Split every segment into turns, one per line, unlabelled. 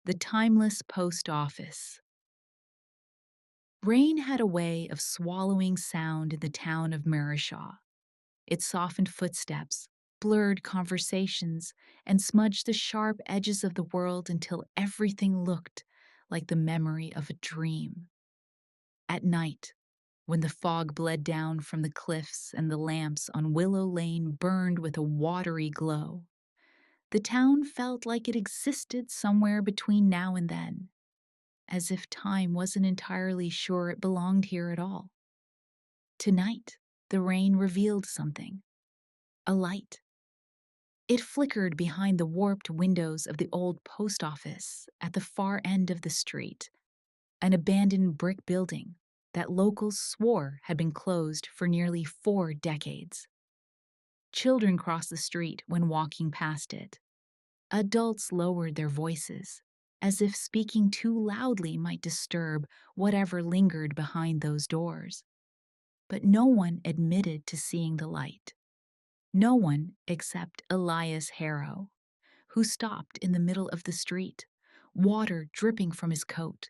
The timeless post office. Rain had a way of swallowing sound in the town of Maryshaw. It softened footsteps, blurred conversations, and smudged the sharp edges of the world until everything looked like the memory of a dream. At night, when the fog bled down from the cliffs and the lamps on Willow Lane burned with a watery glow, the town felt like it existed somewhere between now and then, as if time wasn't entirely sure it belonged here at all. Tonight, the rain revealed something, a light. It flickered behind the warped windows of the old post office at the far end of the street, an abandoned brick building that locals swore had been closed for nearly 4 decades. Children crossed the street when walking past it. Adults lowered their voices, as if speaking too loudly might disturb whatever lingered behind those doors. But no one admitted to seeing the light. No one except Elias Harrow, who stopped in the middle of the street, water dripping from his coat,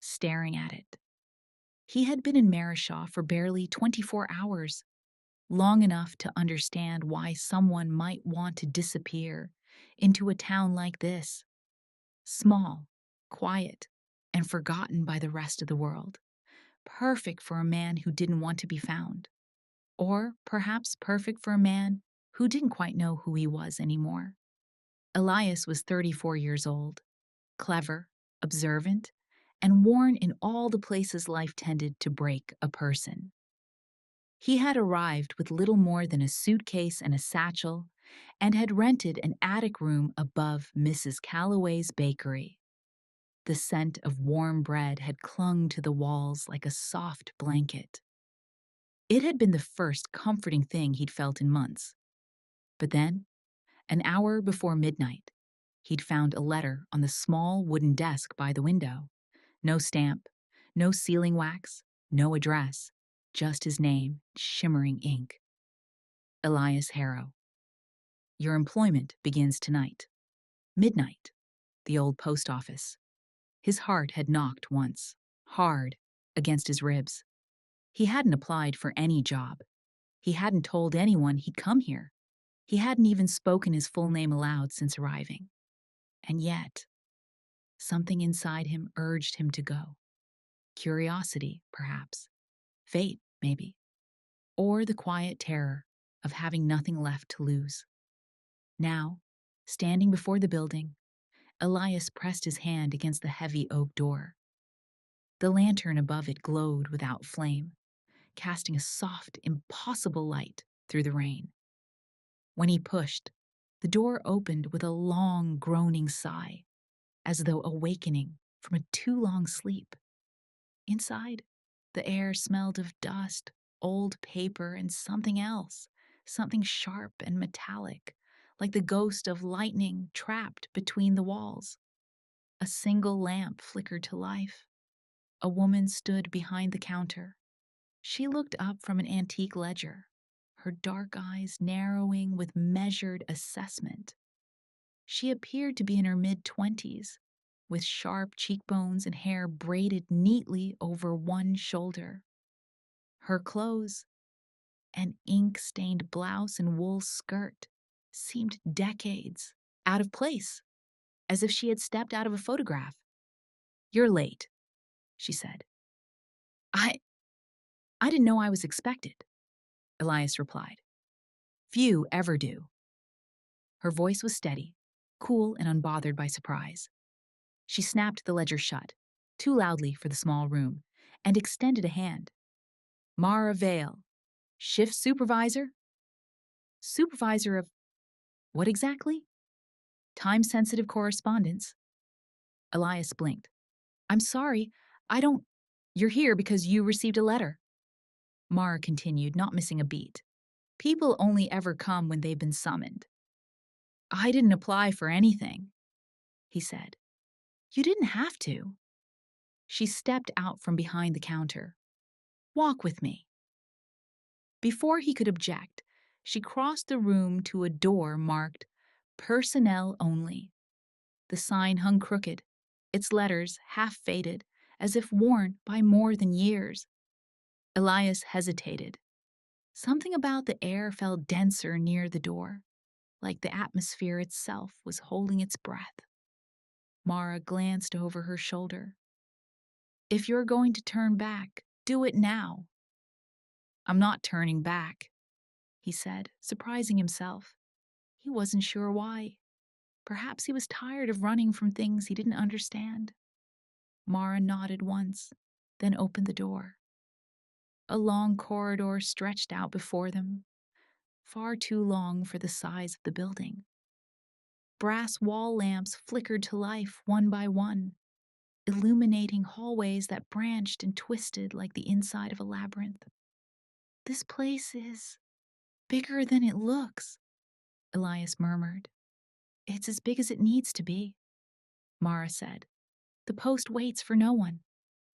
staring at it. He had been in Maryshaw for barely 24 hours, long enough to understand why someone might want to disappear into a town like this, small, quiet, and forgotten by the rest of the world, perfect for a man who didn't want to be found, or perhaps perfect for a man who didn't quite know who he was anymore. Elias was 34 years old, clever, observant, and worn in all the places life tended to break a person. He had arrived with little more than a suitcase and a satchel, and had rented an attic room above Mrs. Calloway's bakery. The scent of warm bread had clung to the walls like a soft blanket. It had been the first comforting thing he'd felt in months. But then, an hour before midnight, he'd found a letter on the small wooden desk by the window. No stamp, no sealing wax, no address, just his name, shimmering ink. Elias Harrow. Your employment begins tonight. Midnight. The old post office. His heart had knocked once, hard, against his ribs. He hadn't applied for any job. He hadn't told anyone he'd come here. He hadn't even spoken his full name aloud since arriving. And yet, something inside him urged him to go. Curiosity, perhaps. Fate, maybe. Or the quiet terror of having nothing left to lose. Now, standing before the building, Elias pressed his hand against the heavy oak door. The lantern above it glowed without flame, casting a soft, impossible light through the rain. When he pushed, the door opened with a long, groaning sigh, as though awakening from a too long sleep. Inside, the air smelled of dust, old paper, and something else, something sharp and metallic, like the ghost of lightning trapped between the walls. A single lamp flickered to life. A woman stood behind the counter. She looked up from an antique ledger, her dark eyes narrowing with measured assessment. She appeared to be in her mid-20s, with sharp cheekbones and hair braided neatly over one shoulder. Her clothes, an ink-stained blouse and wool skirt, seemed decades out of place, as if she had stepped out of a photograph. You're late, she said. I didn't know I was expected, Elias replied. Few ever do. Her voice was steady, cool and unbothered by surprise. She snapped the ledger shut, too loudly for the small room, and extended a hand. Mara Vale, shift supervisor? Supervisor of what exactly? Time-sensitive correspondence. Elias blinked. I'm sorry, I don't. You're here because you received a letter. Mara continued, not missing a beat. People only ever come when they've been summoned. I didn't apply for anything, he said. You didn't have to. She stepped out from behind the counter. Walk with me. Before he could object, she crossed the room to a door marked Personnel Only. The sign hung crooked, its letters half faded, as if worn by more than years. Elias hesitated. Something about the air felt denser near the door, like the atmosphere itself was holding its breath. Mara glanced over her shoulder. If you're going to turn back, do it now. I'm not turning back, he said, surprising himself. He wasn't sure why. Perhaps he was tired of running from things he didn't understand. Mara nodded once, then opened the door. A long corridor stretched out before them, far too long for the size of the building. Brass wall lamps flickered to life one by one, illuminating hallways that branched and twisted like the inside of a labyrinth. This place is bigger than it looks, Elias murmured. It's as big as it needs to be, Mara said. The post waits for no one,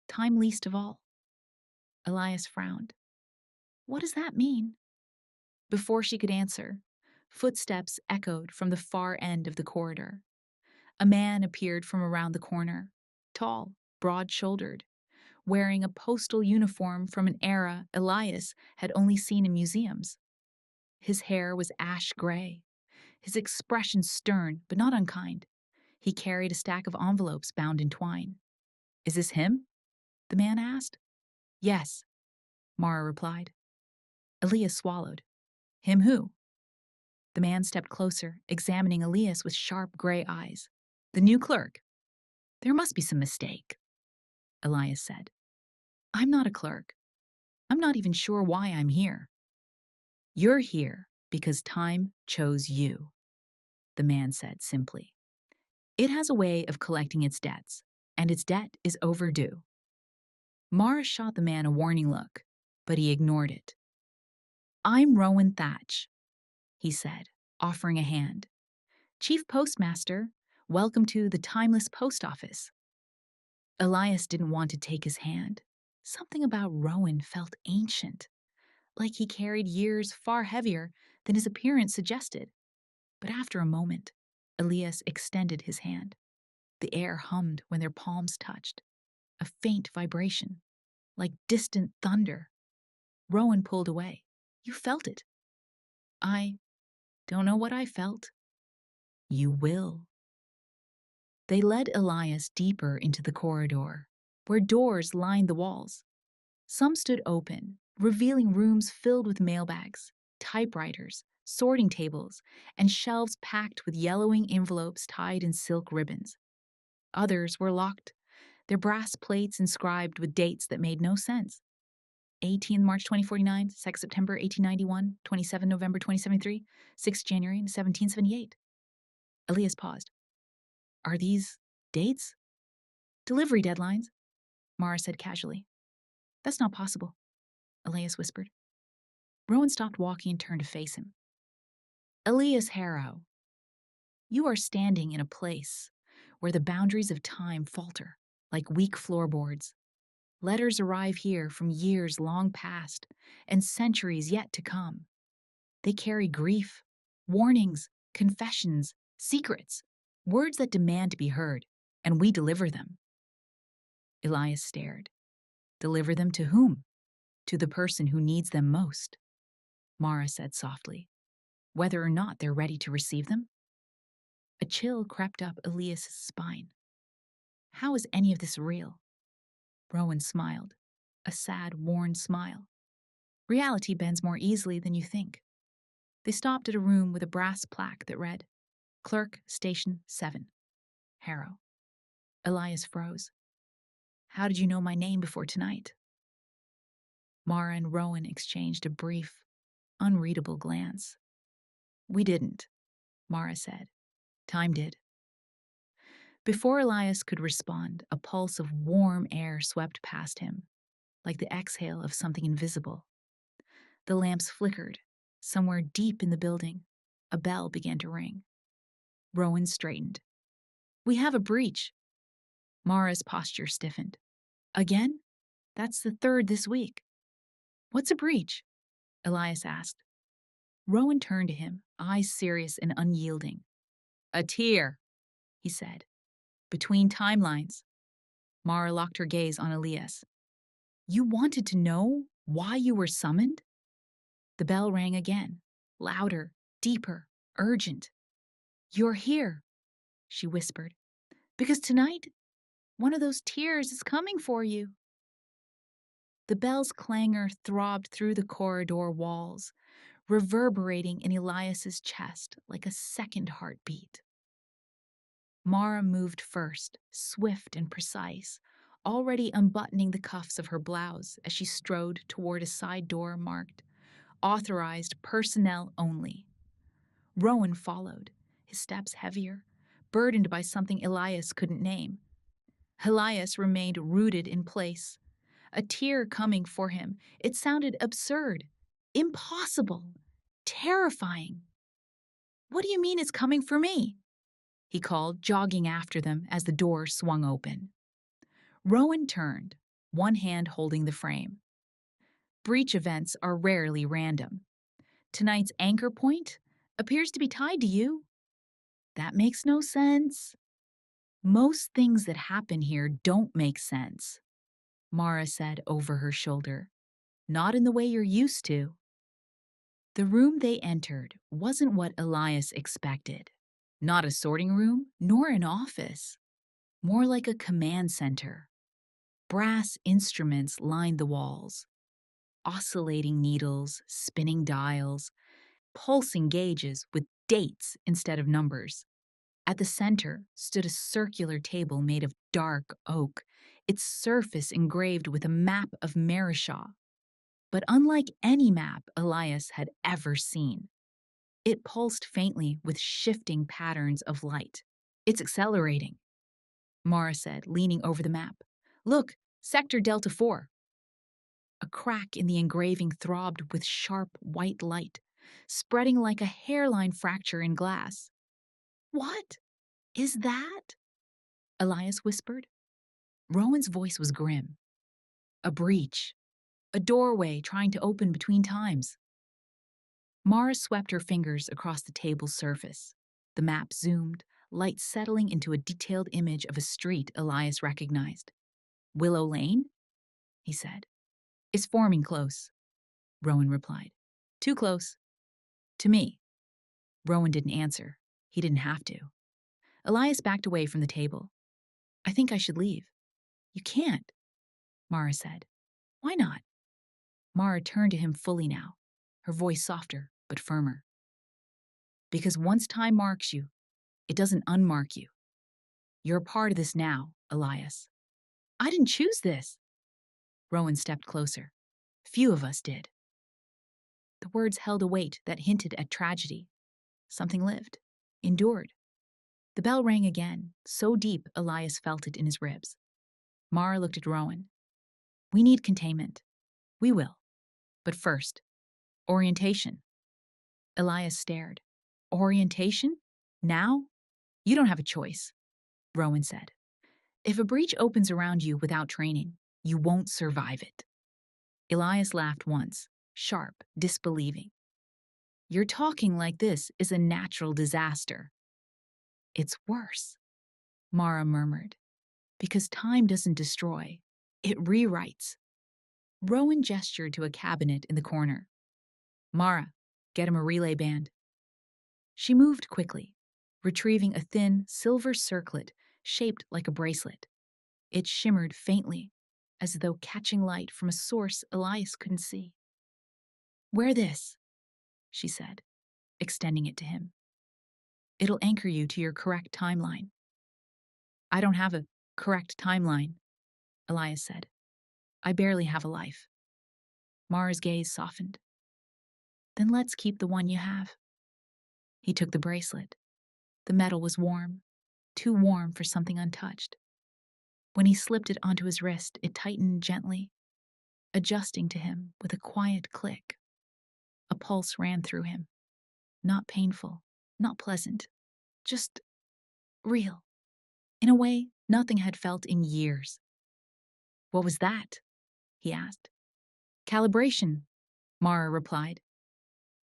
time least of all. Elias frowned. What does that mean? Before she could answer, footsteps echoed from the far end of the corridor. A man appeared from around the corner, tall, broad-shouldered, wearing a postal uniform from an era Elias had only seen in museums. His hair was ash gray, his expression stern but not unkind. He carried a stack of envelopes bound in twine. Is this him? The man asked. Yes, Mara replied. Elias swallowed. Him who? The man stepped closer, examining Elias with sharp gray eyes. The new clerk. There must be some mistake, Elias said. I'm not a clerk. I'm not even sure why I'm here. You're here because time chose you, the man said simply. It has a way of collecting its debts, and its debt is overdue. Mara shot the man a warning look, but he ignored it. I'm Rowan Thatch, he said, offering a hand. Chief Postmaster, welcome to the Timeless Post Office. Elias didn't want to take his hand. Something about Rowan felt ancient, like he carried years far heavier than his appearance suggested. But after a moment, Elias extended his hand. The air hummed when their palms touched, a faint vibration, like distant thunder. Rowan pulled away. You felt it. I don't know what I felt. You will. They led Elias deeper into the corridor, where doors lined the walls. Some stood open, revealing rooms filled with mailbags, typewriters, sorting tables, and shelves packed with yellowing envelopes tied in silk ribbons. Others were locked, their brass plates inscribed with dates that made no sense. 18 March 2049, 2 September 1891, 27 November 2073, 6 January 1778. Elias paused. Are these dates? Delivery deadlines, Mara said casually. That's not possible, Elias whispered. Rowan stopped walking and turned to face him. Elias Harrow, you are standing in a place where the boundaries of time falter like weak floorboards. Letters arrive here from years long past and centuries yet to come. They carry grief, warnings, confessions, secrets, words that demand to be heard, and we deliver them. Elias stared. Deliver them to whom? To the person who needs them most, Mara said softly, whether or not they're ready to receive them. A chill crept up Elias's spine. How is any of this real? Rowan smiled, a sad, worn smile. Reality bends more easily than you think. They stopped at a room with a brass plaque that read, Clerk, Station 7, Harrow. Elias froze. How did you know my name before tonight? Mara and Rowan exchanged a brief, unreadable glance. We didn't, Mara said. Time did. Before Elias could respond, a pulse of warm air swept past him, like the exhale of something invisible. The lamps flickered. Somewhere deep in the building, a bell began to ring. Rowan straightened. We have a breach. Mara's posture stiffened. Again? That's the third this week. What's a breach? Elias asked. Rowan turned to him, eyes serious and unyielding. A tear, he said. Between timelines. Mara locked her gaze on Elias. You wanted to know why you were summoned? The bell rang again, louder, deeper, urgent. You're here, she whispered, because tonight, one of those tears is coming for you. The bell's clangor throbbed through the corridor walls, reverberating in Elias's chest like a second heartbeat. Mara moved first, swift and precise, already unbuttoning the cuffs of her blouse as she strode toward a side door marked Authorized Personnel Only. Rowan followed, his steps heavier, burdened by something Elias couldn't name. Elias remained rooted in place, a tear coming for him. It sounded absurd, impossible, terrifying. What do you mean it's coming for me? He called, jogging after them as the door swung open. Rowan turned, one hand holding the frame. Breach events are rarely random. Tonight's anchor point appears to be tied to you. That makes no sense. Most things that happen here don't make sense, Mara said over her shoulder. Not in the way you're used to. The room they entered wasn't what Elias expected. Not a sorting room, nor an office. More like a command center. Brass instruments lined the walls. Oscillating needles, spinning dials, pulsing gauges with dates instead of numbers. At the center stood a circular table made of dark oak, its surface engraved with a map of Marishaw. But unlike any map Elias had ever seen, it pulsed faintly with shifting patterns of light. It's accelerating, Mara said, leaning over the map. Look, Sector Delta 4. A crack in the engraving throbbed with sharp white light, spreading like a hairline fracture in glass. What is that? Elias whispered. Rowan's voice was grim. A breach. A doorway trying to open between times. Mara swept her fingers across the table's surface. The map zoomed, light settling into a detailed image of a street Elias recognized. Willow Lane? He said. It's forming close, Rowan replied. Too close. To me. Rowan didn't answer. He didn't have to. Elias backed away from the table. I think I should leave. You can't, Mara said. Why not? Mara turned to him fully now, her voice softer but firmer. Because once time marks you, it doesn't unmark you. You're a part of this now, Elias. I didn't choose this. Rowan stepped closer. Few of us did. The words held a weight that hinted at tragedy. Something lived, endured. The bell rang again, so deep Elias felt it in his ribs. Mara looked at Rowan. We need containment. We will. But first, orientation. Elias stared. Orientation? Now? You don't have a choice, Rowan said. If a breach opens around you without training, you won't survive it. Elias laughed once, sharp, disbelieving. You're talking like this is a natural disaster. It's worse, Mara murmured, because time doesn't destroy, it rewrites. Rowan gestured to a cabinet in the corner. Mara, get him a relay band. She moved quickly, retrieving a thin, silver circlet shaped like a bracelet. It shimmered faintly, as though catching light from a source Elias couldn't see. Wear this, she said, extending it to him. It'll anchor you to your correct timeline. I don't have a correct timeline, Elias said. I barely have a life. Mara's gaze softened. Then let's keep the one you have. He took the bracelet. The metal was warm, too warm for something untouched. When he slipped it onto his wrist, it tightened gently, adjusting to him with a quiet click. A pulse ran through him. Not painful, not pleasant, just real. In a way, nothing had felt in years. What was that? He asked. Calibration, Mara replied.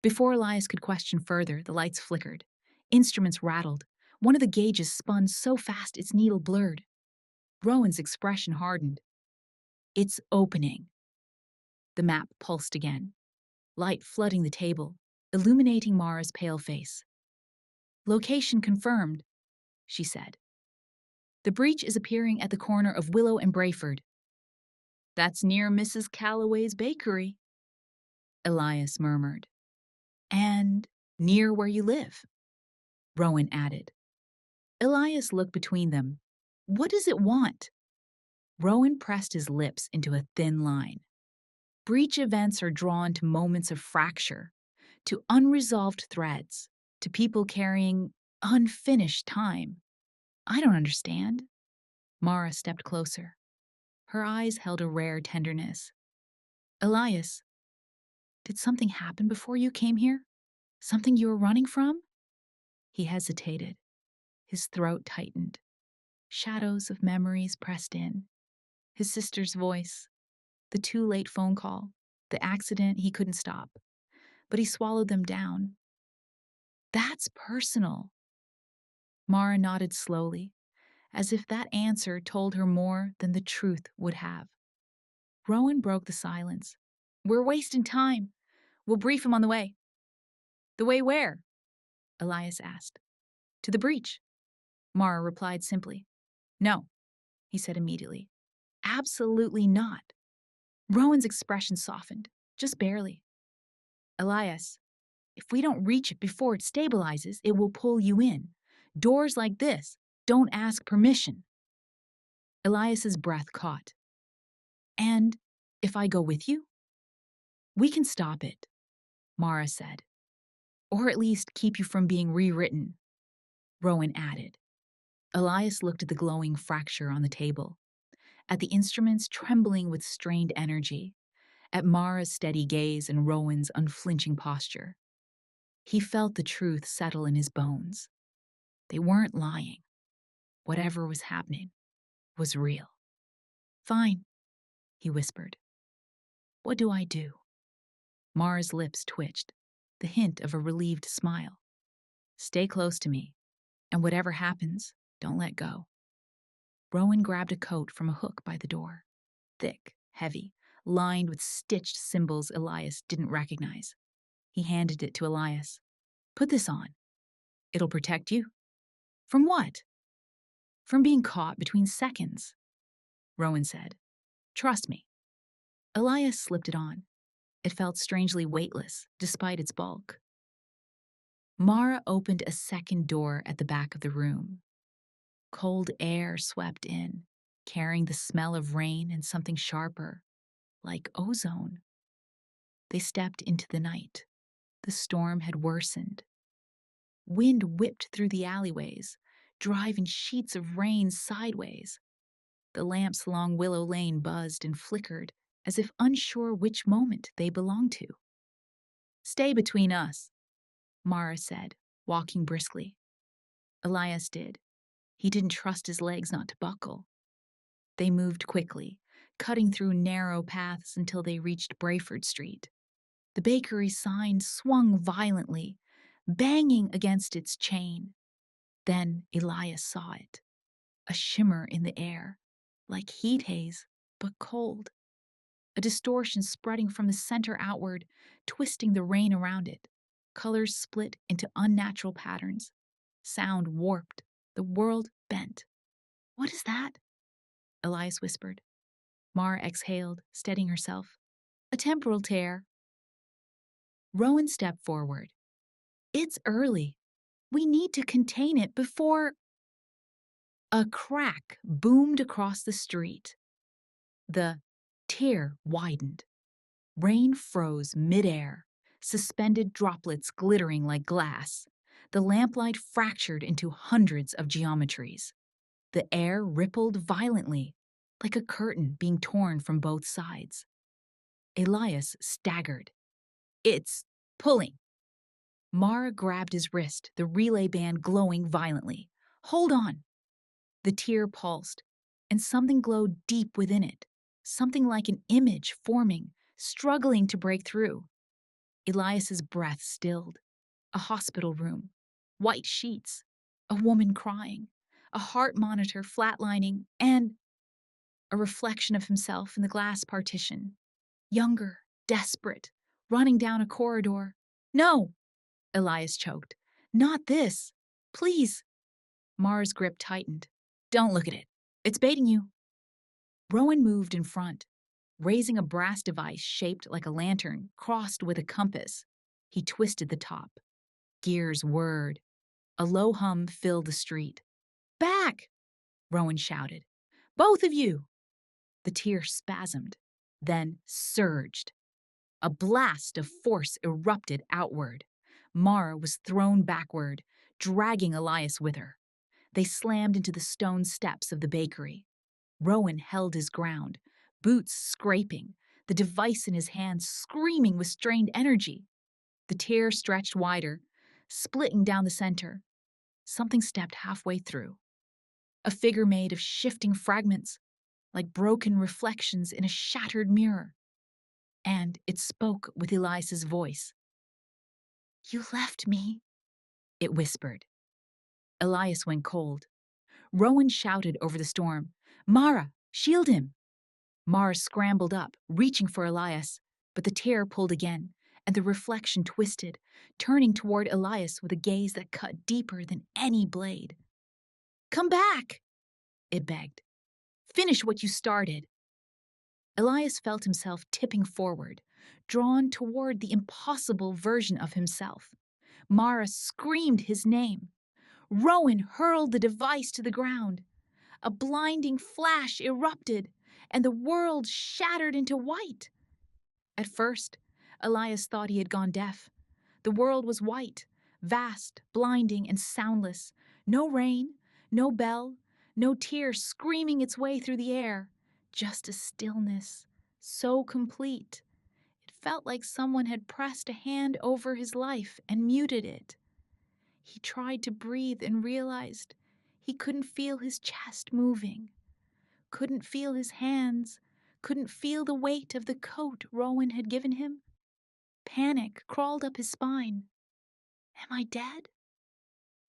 Before Elias could question further, the lights flickered. Instruments rattled. One of the gauges spun so fast its needle blurred. Rowan's expression hardened. It's opening. The map pulsed again, light flooding the table, illuminating Mara's pale face. Location confirmed, she said. The breach is appearing at the corner of Willow and Brayford. That's near Mrs. Calloway's bakery, Elias murmured. And near where you live, Rowan added. Elias looked between them. What does it want? Rowan pressed his lips into a thin line. Breach events are drawn to moments of fracture, to unresolved threads, to people carrying unfinished time. I don't understand. Mara stepped closer. Her eyes held a rare tenderness. Elias, did something happen before you came here? Something you were running from? He hesitated. His throat tightened. Shadows of memories pressed in. His sister's voice, the too late phone call, the accident he couldn't stop. But he swallowed them down. That's personal. Mara nodded slowly, as if that answer told her more than the truth would have. Rowan broke the silence. We're wasting time. We'll brief him on the way. The way where? Elias asked. To the breach. Mara replied simply. No, he said immediately. Absolutely not. Rowan's expression softened, just barely. Elias, if we don't reach it before it stabilizes, it will pull you in. Doors like this don't ask permission. Elias's breath caught. And if I go with you? We can stop it, Mara said. Or at least keep you from being rewritten, Rowan added. Elias looked at the glowing fracture on the table, at the instruments trembling with strained energy, at Mara's steady gaze and Rowan's unflinching posture. He felt the truth settle in his bones. They weren't lying. Whatever was happening was real. Fine, he whispered. What do I do? Mara's lips twitched, the hint of a relieved smile. Stay close to me, and whatever happens, don't let go. Rowan grabbed a coat from a hook by the door. Thick, heavy, lined with stitched symbols Elias didn't recognize. He handed it to Elias. Put this on. It'll protect you. From what? From being caught between seconds, Rowan said. Trust me. Elias slipped it on. It felt strangely weightless, despite its bulk. Mara opened a second door at the back of the room. Cold air swept in, carrying the smell of rain and something sharper, like ozone. They stepped into the night. The storm had worsened. Wind whipped through the alleyways, driving sheets of rain sideways. The lamps along Willow Lane buzzed and flickered, as if unsure which moment they belonged to. Stay between us, Mara said, walking briskly. Elias did. He didn't trust his legs not to buckle. They moved quickly, cutting through narrow paths until they reached Brayford Street. The bakery sign swung violently, banging against its chain. Then Elias saw it, a shimmer in the air, like heat haze, but cold. A distortion spreading from the center outward, twisting the rain around it. Colors split into unnatural patterns. Sound warped. The world bent. What is that? Elias whispered. Mara exhaled, steadying herself. A temporal tear. Rowan stepped forward. It's early. We need to contain it before... A crack boomed across the street. The tear widened. Rain froze midair, suspended droplets glittering like glass. The lamplight fractured into hundreds of geometries. The air rippled violently, like a curtain being torn from both sides. Elias staggered. It's pulling. Mara grabbed his wrist, the relay band glowing violently. Hold on. The tear pulsed, and something glowed deep within it, something like an image forming, struggling to break through. Elias's breath stilled. A hospital room. White sheets. A woman crying, a heart monitor flatlining, and a reflection of himself in the glass partition. Younger, desperate, running down a corridor. No, Elias choked. Not this. Please. Mara's grip tightened. Don't look at it. It's baiting you. Rowan moved in front, raising a brass device shaped like a lantern crossed with a compass. He twisted the top. Gears whirred. A low hum filled the street. Back! Rowan shouted. Both of you! The tear spasmed, then surged. A blast of force erupted outward. Mara was thrown backward, dragging Elias with her. They slammed into the stone steps of the bakery. Rowan held his ground, boots scraping, the device in his hand screaming with strained energy. The tear stretched wider, splitting down the center. Something stepped halfway through. A figure made of shifting fragments, like broken reflections in a shattered mirror. And it spoke with Elias's voice. You left me, it whispered. Elias went cold. Rowan shouted over the storm, Mara, shield him! Mara scrambled up, reaching for Elias, but the tear pulled again, and the reflection twisted, turning toward Elias with a gaze that cut deeper than any blade. Come back, it begged. Finish what you started. Elias felt himself tipping forward, drawn toward the impossible version of himself. Mara screamed his name. Rowan hurled the device to the ground. A blinding flash erupted, and the world shattered into white. At first, Elias thought he had gone deaf. The world was white, vast, blinding, and soundless. No rain, no bell, no tear screaming its way through the air. Just a stillness, so complete. It felt like someone had pressed a hand over his life and muted it. He tried to breathe and realized he couldn't feel his chest moving, couldn't feel his hands, couldn't feel the weight of the coat Rowan had given him. Panic crawled up his spine. Am I dead?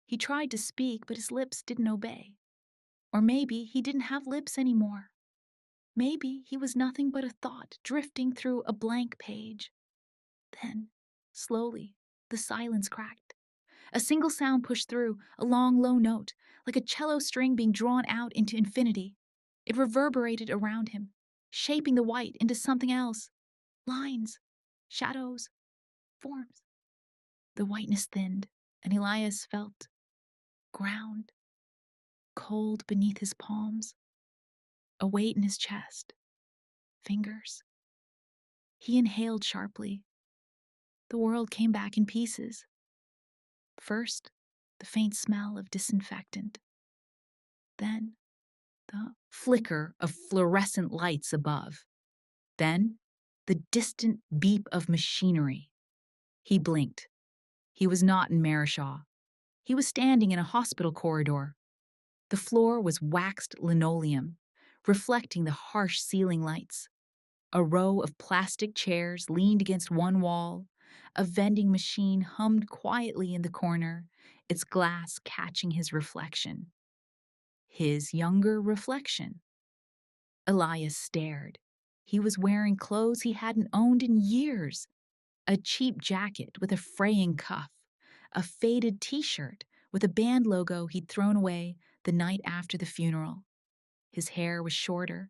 He tried to speak, but his lips didn't obey. Or maybe he didn't have lips anymore. Maybe he was nothing but a thought drifting through a blank page. Then, slowly, the silence cracked. A single sound pushed through, a long, low note, like a cello string being drawn out into infinity. It reverberated around him, shaping the white into something else. Lines, shadows, forms. The whiteness thinned, and Elias felt ground, cold beneath his palms, a weight in his chest, fingers. He inhaled sharply. The world came back in pieces. First, the faint smell of disinfectant. Then, the flicker of fluorescent lights above. Then, the distant beep of machinery. He blinked. He was not in Marishaw. He was standing in a hospital corridor. The floor was waxed linoleum, reflecting the harsh ceiling lights. A row of plastic chairs leaned against one wall. A vending machine hummed quietly in the corner, its glass catching his reflection. His younger reflection. Elias stared. He was wearing clothes he hadn't owned in years. A cheap jacket with a fraying cuff, a faded t-shirt with a band logo he'd thrown away the night after the funeral. His hair was shorter,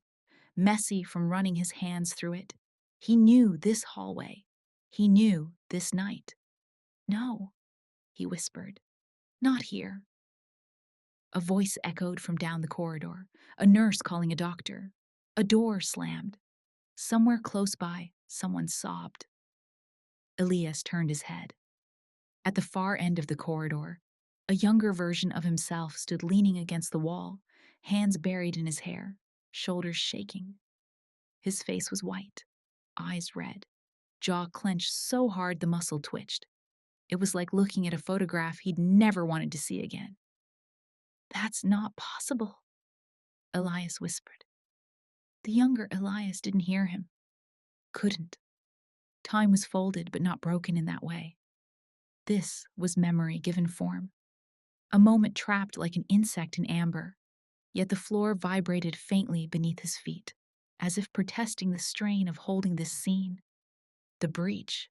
messy from running his hands through it. He knew this hallway. He knew this night. No, he whispered. Not here. A voice echoed from down the corridor, a nurse calling a doctor. A door slammed. Somewhere close by, someone sobbed. Elias turned his head. At the far end of the corridor, a younger version of himself stood leaning against the wall, hands buried in his hair, shoulders shaking. His face was white, eyes red, jaw clenched so hard the muscle twitched. It was like looking at a photograph he'd never wanted to see again. That's not possible, Elias whispered. The younger Elias didn't hear him. Couldn't. Time was folded but not broken in that way. This was memory given form. A moment trapped like an insect in amber, yet the floor vibrated faintly beneath his feet, as if protesting the strain of holding this scene. The breach,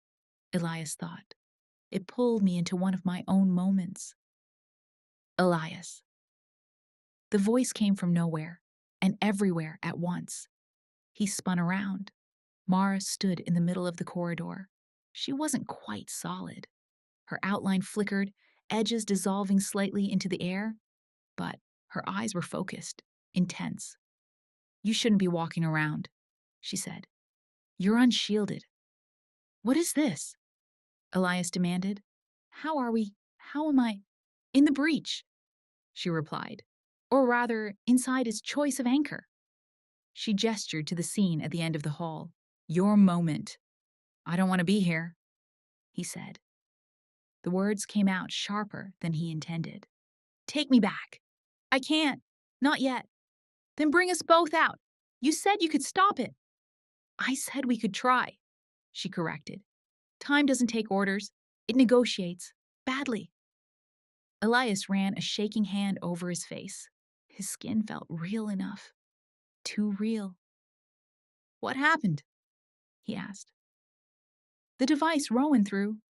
Elias thought. It pulled me into one of my own moments. Elias. The voice came from nowhere and everywhere at once. He spun around. Mara stood in the middle of the corridor. She wasn't quite solid. Her outline flickered, edges dissolving slightly into the air, but her eyes were focused, intense. "You shouldn't be walking around," she said. "You're unshielded." "What is this?" Elias demanded. How am I? "In the breach," she replied. "Or rather, inside its choice of anchor." She gestured to the scene at the end of the hall. "Your moment." "I don't want to be here," he said. The words came out sharper than he intended. "Take me back." "I can't. Not yet." "Then bring us both out. You said you could stop it." "I said we could try," she corrected. "Time doesn't take orders. It negotiates. Badly." Elias ran a shaking hand over his face. His skin felt real enough. Too real. "What happened?" he asked. "The device Rowan threw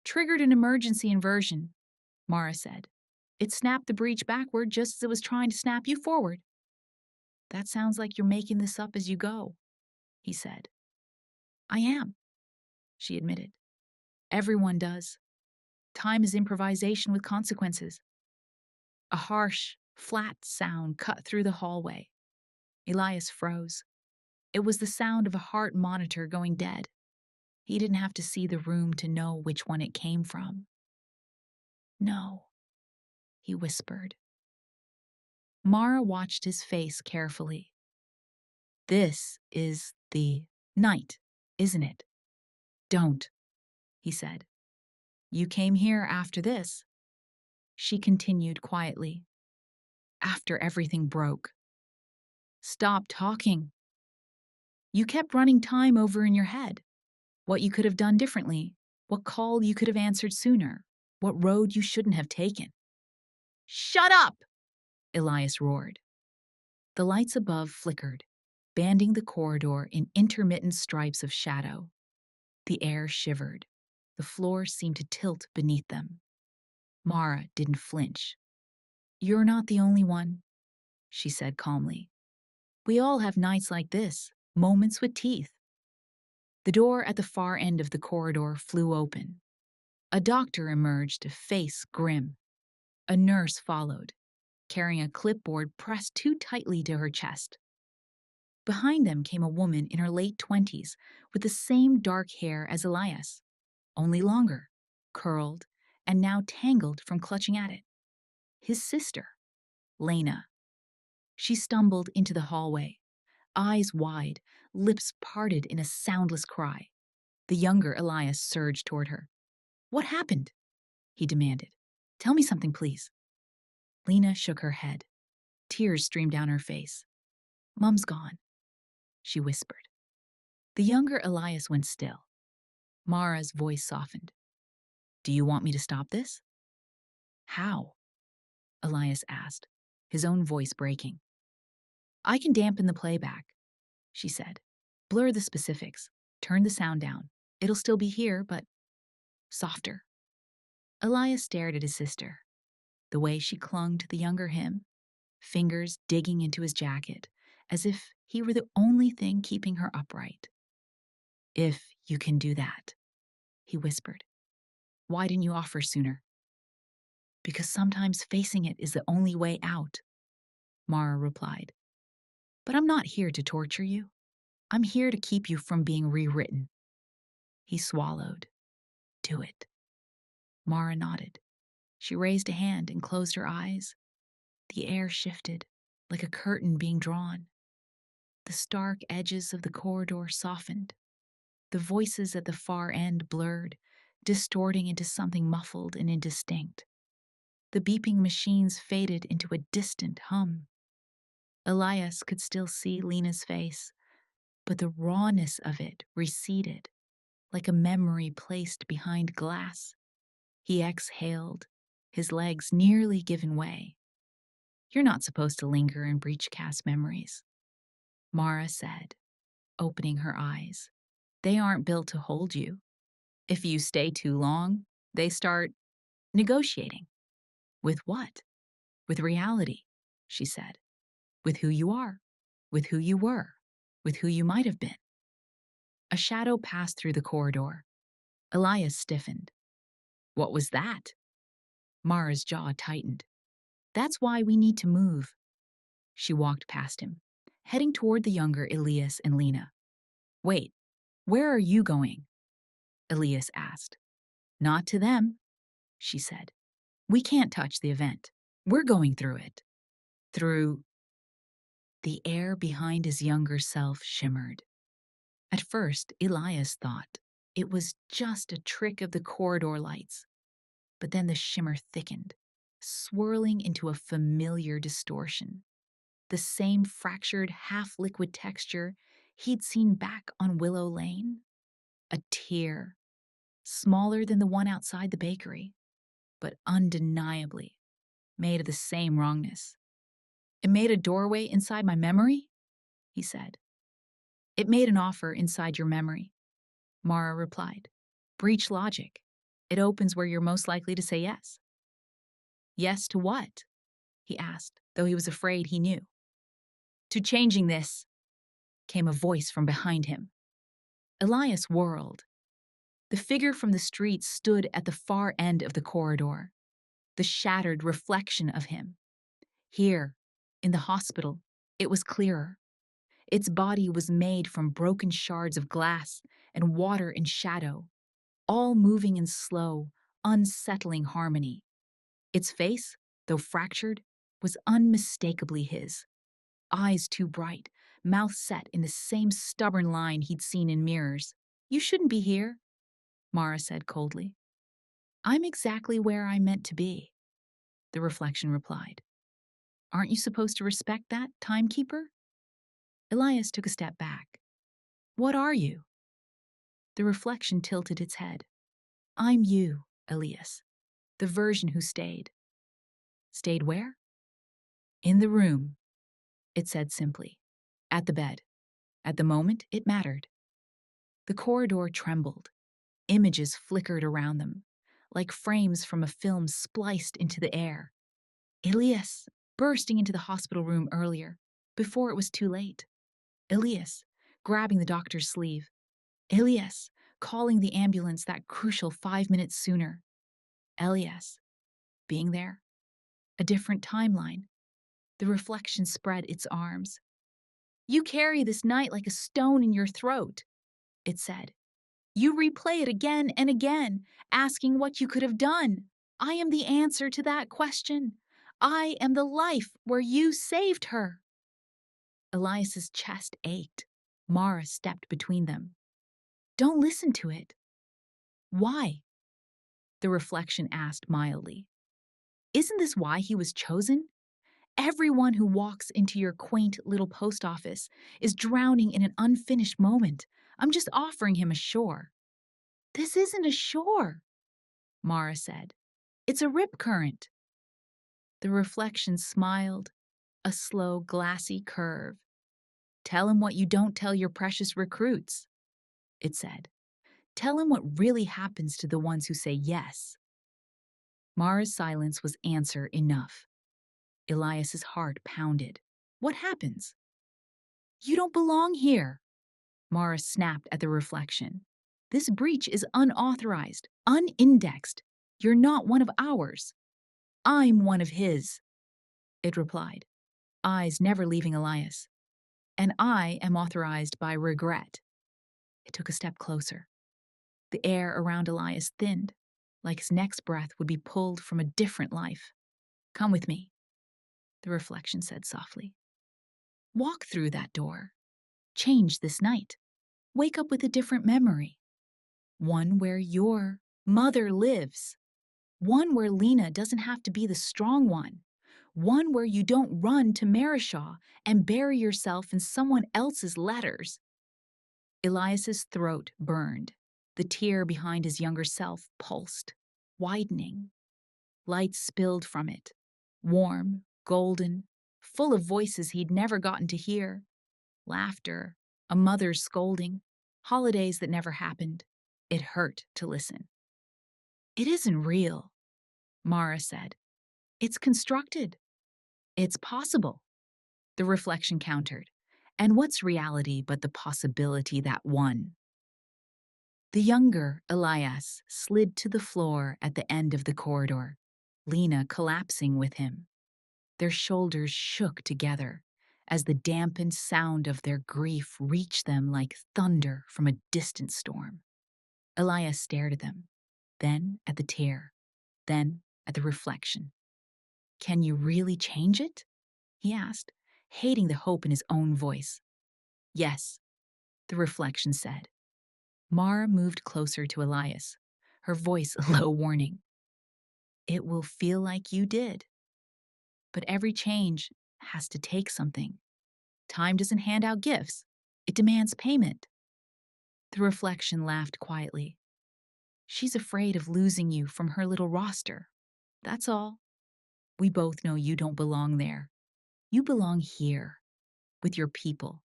triggered an emergency inversion," Mara said. "It snapped the breach backward just as it was trying to snap you forward." "That sounds like you're making this up as you go," he said. "I am," she admitted. "Everyone does. Time is improvisation with consequences." A harsh, flat sound cut through the hallway. Elias froze. It was the sound of a heart monitor going dead. He didn't have to see the room to know which one it came from. "No," he whispered. Mara watched his face carefully. "This is the night, isn't it?" "Don't," he said. "You came here after this." She continued quietly. "After everything broke." "Stop talking." "You kept running time over in your head. What you could have done differently, what call you could have answered sooner, what road you shouldn't have taken." "Shut up!" Elias roared. The lights above flickered, banding the corridor in intermittent stripes of shadow. The air shivered. The floor seemed to tilt beneath them. Mara didn't flinch. "You're not the only one," she said calmly. "We all have nights like this, moments with teeth." The door at the far end of the corridor flew open. A doctor emerged, a face grim. A nurse followed, carrying a clipboard pressed too tightly to her chest. Behind them came a woman in her late 20s with the same dark hair as Elias, only longer, curled, and now tangled from clutching at it. His sister, Lena. She stumbled into the hallway, eyes wide, lips parted in a soundless cry. The younger Elias surged toward her. "What happened?" he demanded. "Tell me something, please." Lena shook her head. Tears streamed down her face. "Mum's gone," she whispered. The younger Elias went still. Mara's voice softened. "Do you want me to stop this?" "How?" Elias asked, his own voice breaking. "I can dampen the playback," she said. "Blur the specifics. Turn the sound down. It'll still be here, but softer." Elias stared at his sister. The way she clung to the younger him, fingers digging into his jacket, as if he were the only thing keeping her upright. "If you can do that," he whispered. "Why didn't you offer sooner?" "Because sometimes facing it is the only way out," Mara replied. "But I'm not here to torture you. I'm here to keep you from being rewritten." He swallowed. "Do it." Mara nodded. She raised a hand and closed her eyes. The air shifted, like a curtain being drawn. The stark edges of the corridor softened. The voices at the far end blurred, distorting into something muffled and indistinct. The beeping machines faded into a distant hum. Elias could still see Lena's face, but the rawness of it receded, like a memory placed behind glass. He exhaled, his legs nearly given way. "You're not supposed to linger in breachcast memories," Mara said, opening her eyes. "They aren't built to hold you. If you stay too long, they start negotiating." "With what?" "With reality," she said. "With who you are, with who you were, with who you might have been." A shadow passed through the corridor. Elias stiffened. "What was that?" Mara's jaw tightened. "That's why we need to move." She walked past him, heading toward the younger Elias and Lena. "Wait, where are you going?" Elias asked. "Not to them," she said. "We can't touch the event. We're going through it." Through. The air behind his younger self shimmered. At first, Elias thought it was just a trick of the corridor lights, but then the shimmer thickened, swirling into a familiar distortion. The same fractured, half-liquid texture he'd seen back on Willow Lane. A tear, smaller than the one outside the bakery, but undeniably made of the same wrongness. "It made a doorway inside my memory?" he said. "It made an offer inside your memory," Mara replied. "Breach logic. It opens where you're most likely to say yes." "Yes to what?" he asked, though he was afraid he knew. "To changing this," came a voice from behind him. Elias whirled. The figure from the street stood at the far end of the corridor, the shattered reflection of him. Here, in the hospital, it was clearer. Its body was made from broken shards of glass and water and shadow, all moving in slow, unsettling harmony. Its face, though fractured, was unmistakably his. Eyes too bright, mouth set in the same stubborn line he'd seen in mirrors. "You shouldn't be here," Mara said coldly. "I'm exactly where I'm meant to be," the reflection replied. "Aren't you supposed to respect that, timekeeper?" Elias took a step back. "What are you?" The reflection tilted its head. "I'm you, Elias, the version who stayed." "Stayed where?" "In the room," it said simply. "At the bed. At the moment, it mattered." The corridor trembled. Images flickered around them, like frames from a film spliced into the air. Elias, bursting into the hospital room earlier, before it was too late. Elias, grabbing the doctor's sleeve. Elias, calling the ambulance that crucial 5 minutes sooner. Elias, being there. A different timeline. The reflection spread its arms. "You carry this night like a stone in your throat," it said. "You replay it again and again, asking what you could have done. I am the answer to that question. I am the life where you saved her." Elias's chest ached. Mara stepped between them. "Don't listen to it." "Why?" the reflection asked mildly. "Isn't this why he was chosen? Everyone who walks into your quaint little post office is drowning in an unfinished moment. I'm just offering him a shore." "This isn't a shore," Mara said. "It's a rip current." The reflection smiled, a slow, glassy curve. "Tell him what you don't tell your precious recruits," it said. "Tell him what really happens to the ones who say yes." Mara's silence was answer enough. Elias's heart pounded. "What happens?" "You don't belong here," Mara snapped at the reflection. "This breach is unauthorized, unindexed. You're not one of ours." "I'm one of his," it replied, eyes never leaving Elias. "And I am authorized by regret." It took a step closer. The air around Elias thinned, like his next breath would be pulled from a different life. "Come with me," the reflection said softly. "Walk through that door. Change this night. Wake up with a different memory. One where your mother lives. One where Lena doesn't have to be the strong one. One where you don't run to Marishaw and bury yourself in someone else's letters." Elias's throat burned. The tear behind his younger self pulsed, widening. Light spilled from it, warm, golden, full of voices he'd never gotten to hear. Laughter, a mother's scolding, holidays that never happened. It hurt to listen. It isn't real, Mara said. It's constructed. It's possible, the reflection countered. And what's reality but the possibility that won? The younger Elias slid to the floor at the end of the corridor, Lena collapsing with him. Their shoulders shook together as the dampened sound of their grief reached them like thunder from a distant storm. Elias stared at them, then at the tear, then at the reflection. Can you really change it? He asked, hating the hope in his own voice. Yes, the reflection said. Mara moved closer to Elias, her voice a low warning. It will feel like you did. But every change has to take something. Time doesn't hand out gifts. It demands payment. The reflection laughed quietly. She's afraid of losing you from her little roster. That's all. We both know you don't belong there. You belong here, with your people,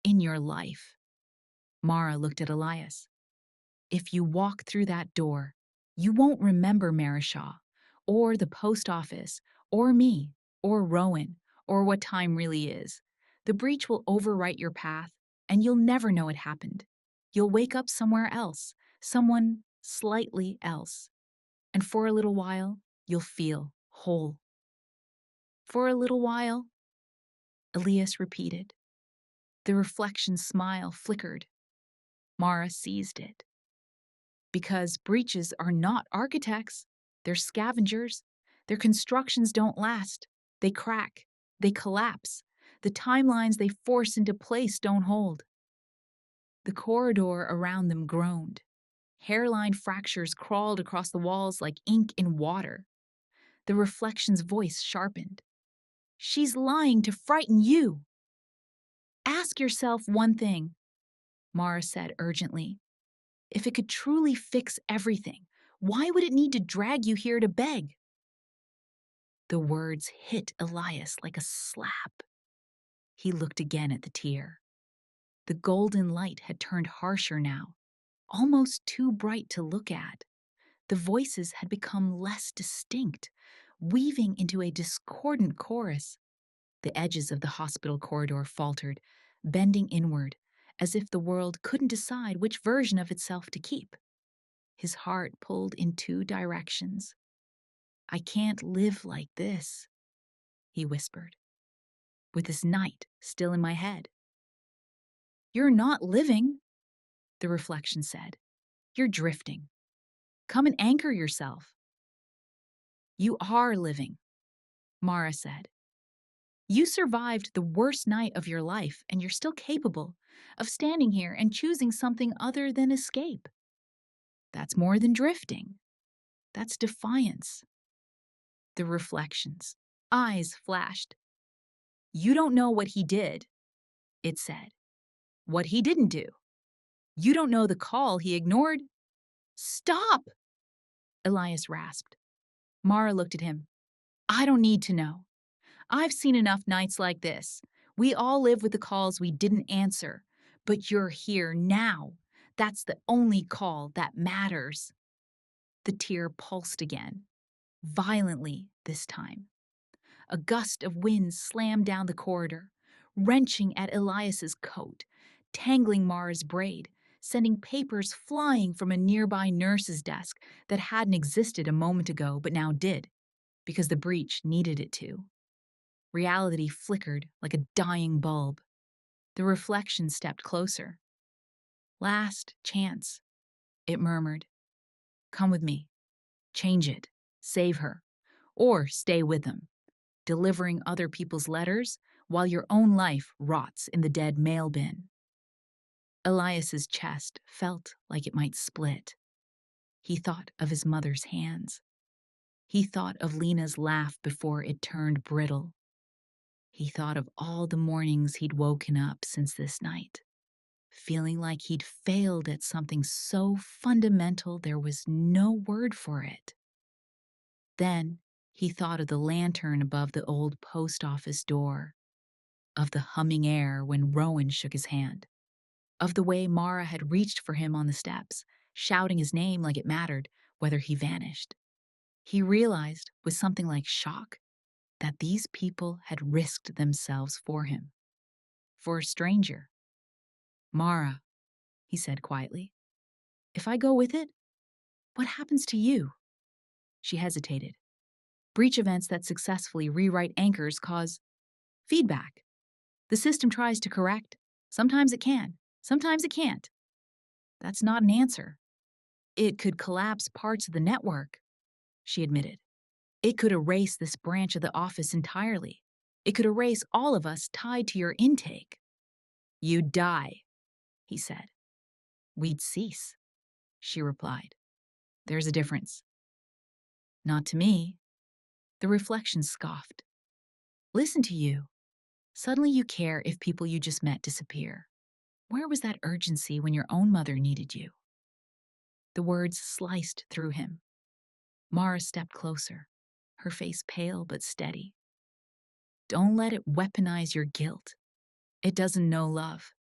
in your life. Mara looked at Elias. If you walk through that door, you won't remember Marishaw, or the post office, or me, or Rowan, or what time really is. The breach will overwrite your path, and you'll never know it happened. You'll wake up somewhere else, someone slightly else. And for a little while, you'll feel whole. For a little while, Elias repeated. The reflection smile flickered. Mara seized it. Because breaches are not architects, they're scavengers. Their constructions don't last. They crack. They collapse. The timelines they force into place don't hold. The corridor around them groaned. Hairline fractures crawled across the walls like ink in water. The reflection's voice sharpened. She's lying to frighten you. Ask yourself one thing, Mara said urgently. If it could truly fix everything, why would it need to drag you here to beg? The words hit Elias like a slap. He looked again at the tear. The golden light had turned harsher now, almost too bright to look at. The voices had become less distinct, weaving into a discordant chorus. The edges of the hospital corridor faltered, bending inward, as if the world couldn't decide which version of itself to keep. His heart pulled in two directions. I can't live like this, he whispered, with this night still in my head. You're not living, the reflection said. You're drifting. Come and anchor yourself. You are living, Mara said. You survived the worst night of your life, and you're still capable of standing here and choosing something other than escape. That's more than drifting. That's defiance. The reflection's eyes flashed. You don't know what he did, it said. What he didn't do. You don't know the call he ignored. Stop, Elias rasped. Mara looked at him. I don't need to know. I've seen enough nights like this. We all live with the calls we didn't answer. But you're here now. That's the only call that matters. The tear pulsed again, violently this time. A gust of wind slammed down the corridor, wrenching at Elias's coat, tangling Mara's braid, sending papers flying from a nearby nurse's desk that hadn't existed a moment ago but now did, because the breach needed it to. Reality flickered like a dying bulb. The reflection stepped closer. Last chance, it murmured. Come with me. Change it. Save her. Or stay with them, delivering other people's letters while your own life rots in the dead mail bin. Elias's chest felt like it might split. He thought of his mother's hands. He thought of Lena's laugh before it turned brittle. He thought of all the mornings he'd woken up since this night, feeling like he'd failed at something so fundamental there was no word for it. Then he thought of the lantern above the old post office door, of the humming air when Rowan shook his hand, of the way Mara had reached for him on the steps, shouting his name like it mattered whether he vanished. He realized, with something like shock, that these people had risked themselves for him. For a stranger. "Mara," he said quietly, "if I go with it, what happens to you?" She hesitated. Breach events that successfully rewrite anchors cause feedback. The system tries to correct. Sometimes it can, sometimes it can't. That's not an answer. It could collapse parts of the network, she admitted. It could erase this branch of the office entirely. It could erase all of us tied to your intake. "You'd die," he said. "We'd cease," she replied. "There's a difference." "Not to me." The reflection scoffed. "Listen to you. Suddenly you care if people you just met disappear. Where was that urgency when your own mother needed you?" The words sliced through him. Mara stepped closer, her face pale but steady. "Don't let it weaponize your guilt. It doesn't know love.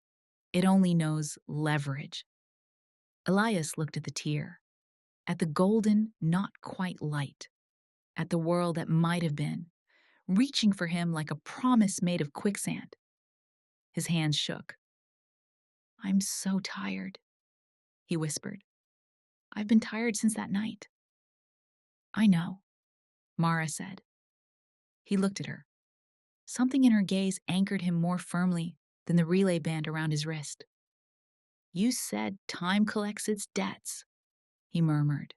It only knows leverage." Elias looked at the tear, at the golden, not quite light, at the world that might have been, reaching for him like a promise made of quicksand. His hands shook. "I'm so tired," he whispered. "I've been tired since that night." "I know," Mara said. He looked at her. Something in her gaze anchored him more firmly than the relay band around his wrist. "You said time collects its debts," he murmured.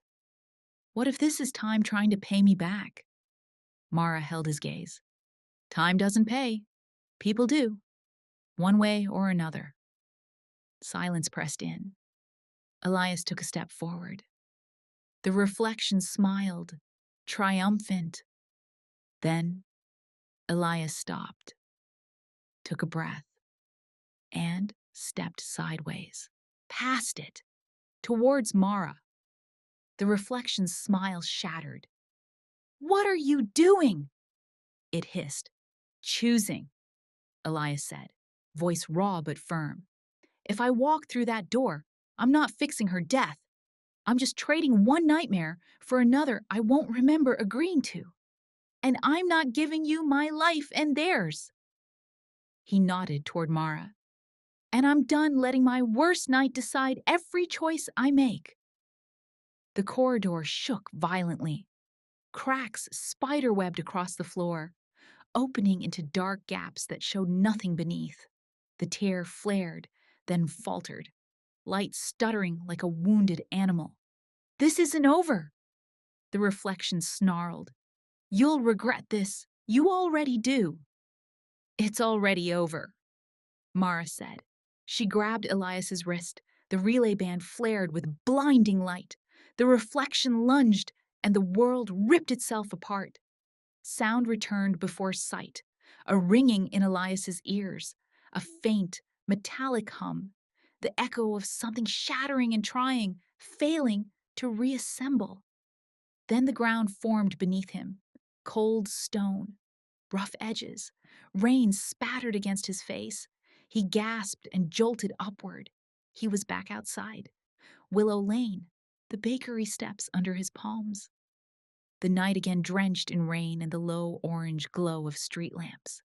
"What if this is time trying to pay me back?" Mara held his gaze. "Time doesn't pay. People do. One way or another." Silence pressed in. Elias took a step forward. The reflection smiled, triumphant. Then Elias stopped, took a breath, and stepped sideways, past it, towards Mara. The reflection's smile shattered. "What are you doing?" it hissed. "Choosing," Elias said, voice raw but firm. "If I walk through that door, I'm not fixing her death. I'm just trading one nightmare for another I won't remember agreeing to. And I'm not giving you my life and theirs." He nodded toward Mara. "And I'm done letting my worst night decide every choice I make." The corridor shook violently. Cracks spiderwebbed across the floor, opening into dark gaps that showed nothing beneath. The tear flared, then faltered, light stuttering like a wounded animal. "This isn't over," the reflection snarled. "You'll regret this. You already do." "It's already over," Mara said. She grabbed Elias's wrist. The relay band flared with blinding light. The reflection lunged, and the world ripped itself apart. Sound returned before sight, a ringing in Elias's ears, a faint, metallic hum, the echo of something shattering and trying, failing to reassemble. Then the ground formed beneath him, cold stone, rough edges. Rain spattered against his face. He gasped and jolted upward. He was back outside. Willow Lane, the bakery steps under his palms. The night again drenched in rain and the low orange glow of street lamps.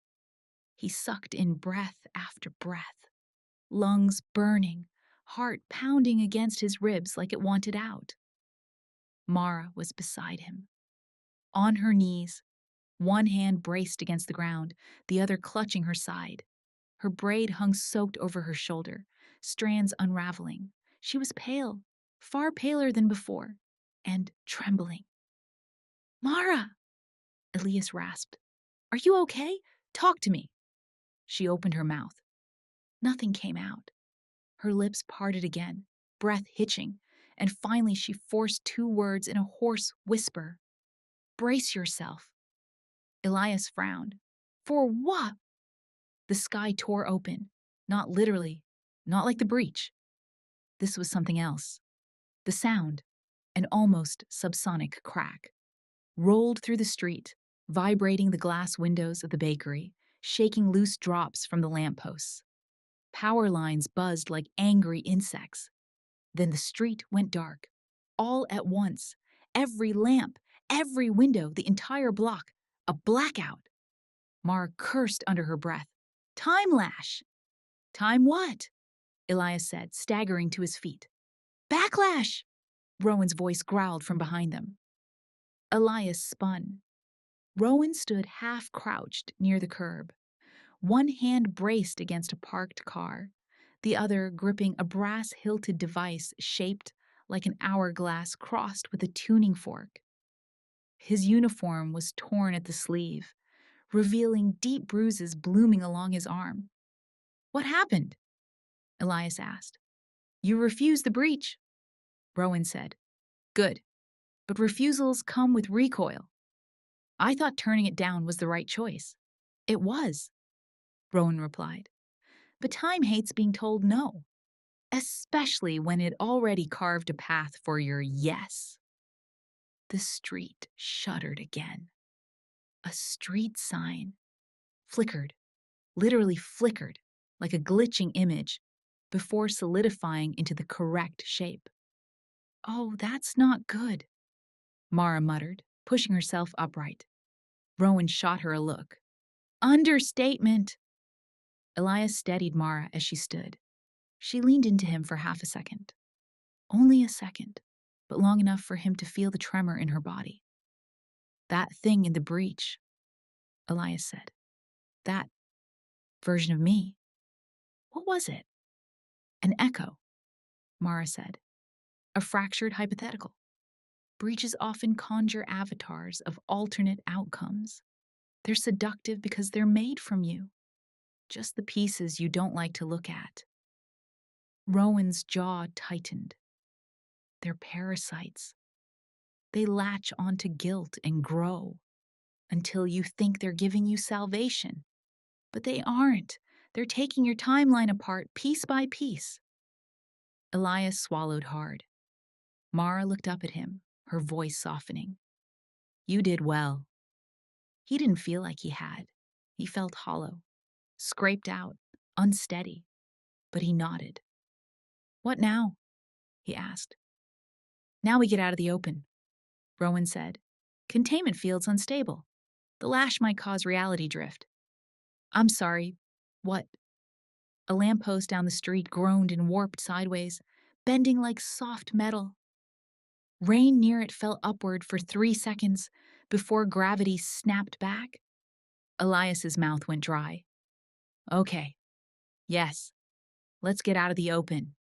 He sucked in breath after breath, lungs burning, heart pounding against his ribs like it wanted out. Mara was beside him, on her knees, one hand braced against the ground, the other clutching her side. Her braid hung soaked over her shoulder, strands unraveling. She was pale, far paler than before, and trembling. "Mara!" Elias rasped. "Are you okay? Talk to me." She opened her mouth. Nothing came out. Her lips parted again, breath hitching, and finally she forced two words in a hoarse whisper. "Brace yourself." Elias frowned. "For what?" The sky tore open, not literally, not like the breach. This was something else. The sound, an almost subsonic crack. rolled through the street, vibrating the glass windows of the bakery, shaking loose drops from the lampposts. Power lines buzzed like angry insects. Then the street went dark. All at once. Every lamp, every window, the entire block. A blackout. Mara cursed under her breath. Time lash! Time what? Elias said, staggering to his feet. Backlash! Rowan's voice growled from behind them. Elias spun. Rowan stood half-crouched near the curb. One hand braced against a parked car, the other gripping a brass-hilted device shaped like an hourglass crossed with a tuning fork. His uniform was torn at the sleeve, revealing deep bruises blooming along his arm. What happened? Elias asked. You refused the breach, Rowan said. Good, but refusals come with recoil. I thought turning it down was the right choice. It was, Rowan replied. But time hates being told no, especially when it already carved a path for your yes. The street shuddered again. A street sign flickered, literally flickered, like a glitching image, before solidifying into the correct shape. Oh, that's not good, Mara muttered, pushing herself upright. Rowan shot her a look. Understatement! Elias steadied Mara as she stood. She leaned into him for half a second. Only a second, but long enough for him to feel the tremor in her body. That thing in the breach, Elias said. That version of me. What was it? An echo, Mara said. A fractured hypothetical. Breaches often conjure avatars of alternate outcomes. They're seductive because they're made from you. Just the pieces you don't like to look at. Rowan's jaw tightened. They're parasites. They latch onto guilt and grow until you think they're giving you salvation. But they aren't. They're taking your timeline apart piece by piece. Elias swallowed hard. Mara looked up at him, her voice softening. You did well. He didn't feel like he had. He felt hollow, scraped out, unsteady. But he nodded. What now? He asked. Now we get out of the open, Rowan said. Containment field's unstable. The lash might cause reality drift. I'm sorry. What? A lamppost down the street groaned and warped sideways, bending like soft metal. Rain near it fell upward for 3 seconds before gravity snapped back. Elias's mouth went dry. Okay. Yes. Let's get out of the open.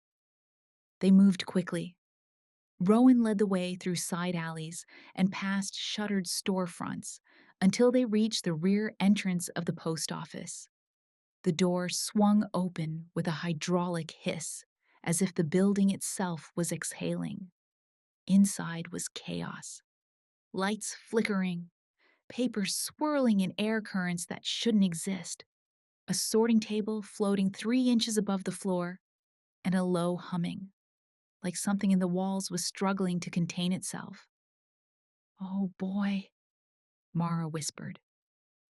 They moved quickly. Rowan led the way through side alleys and past shuttered storefronts until they reached the rear entrance of the post office. The door swung open with a hydraulic hiss, as if the building itself was exhaling. Inside was chaos. Lights flickering, paper swirling in air currents that shouldn't exist, a sorting table floating 3 inches above the floor, and a low humming, like something in the walls was struggling to contain itself. Oh boy, Mara whispered.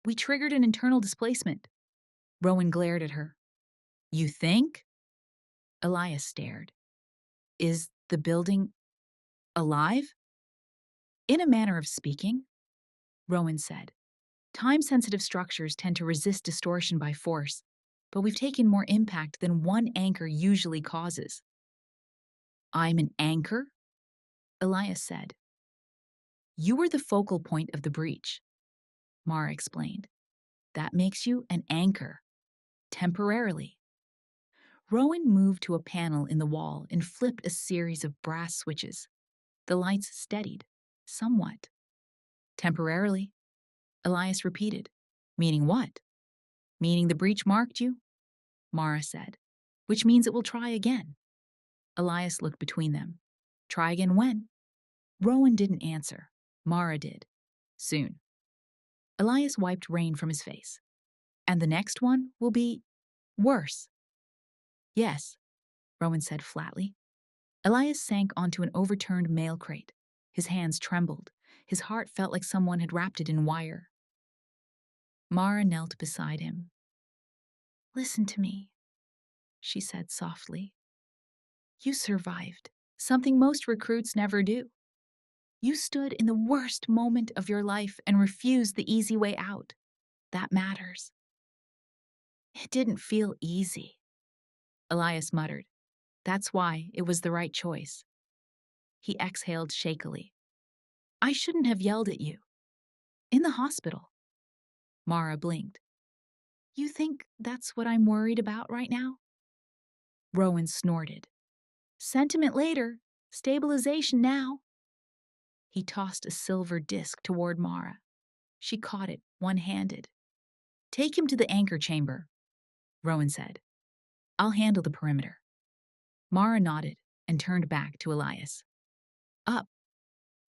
We triggered an internal displacement. Rowan glared at her. You think? Elias stared. Is the building alive? In a manner of speaking, Rowan said. Time-sensitive structures tend to resist distortion by force, but we've taken more impact than one anchor usually causes. I'm an anchor? Elias said. You were the focal point of the breach, Mara explained. That makes you an anchor. Temporarily. Rowan moved to a panel in the wall and flipped a series of brass switches. The lights steadied, somewhat. Temporarily, Elias repeated. Meaning what? Meaning the breach marked you? Mara said. Which means it will try again. Elias looked between them. Try again when? Rowan didn't answer. Mara did. Soon. Elias wiped rain from his face. And the next one will be worse. Yes, Rowan said flatly. Elias sank onto an overturned mail crate. His hands trembled. His heart felt like someone had wrapped it in wire. Mara knelt beside him. "Listen to me," she said softly. "You survived, something most recruits never do. You stood in the worst moment of your life and refused the easy way out. That matters." "It didn't feel easy," Elias muttered. "That's why it was the right choice." He exhaled shakily. "I shouldn't have yelled at you. In the hospital." Mara blinked. "You think that's what I'm worried about right now?" Rowan snorted. "Sentiment later, stabilization now." He tossed a silver disc toward Mara. She caught it one-handed. "Take him to the anchor chamber," Rowan said. "I'll handle the perimeter." Mara nodded and turned back to Elias. "Up."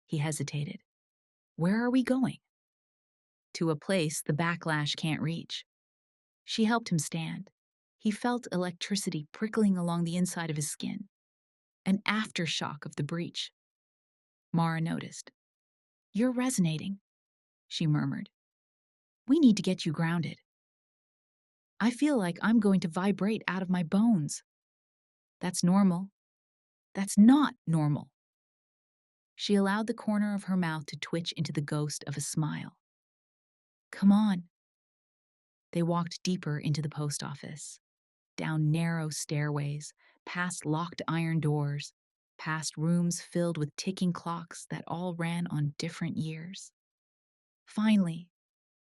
He hesitated. "Where are we going?" "To a place the backlash can't reach." She helped him stand. He felt electricity prickling along the inside of his skin. An aftershock of the breach. Mara noticed. "You're resonating," she murmured. "We need to get you grounded." "I feel like I'm going to vibrate out of my bones." "That's normal." "That's not normal." She allowed the corner of her mouth to twitch into the ghost of a smile. "Come on." They walked deeper into the post office, down narrow stairways, past locked iron doors, past rooms filled with ticking clocks that all ran on different years. Finally,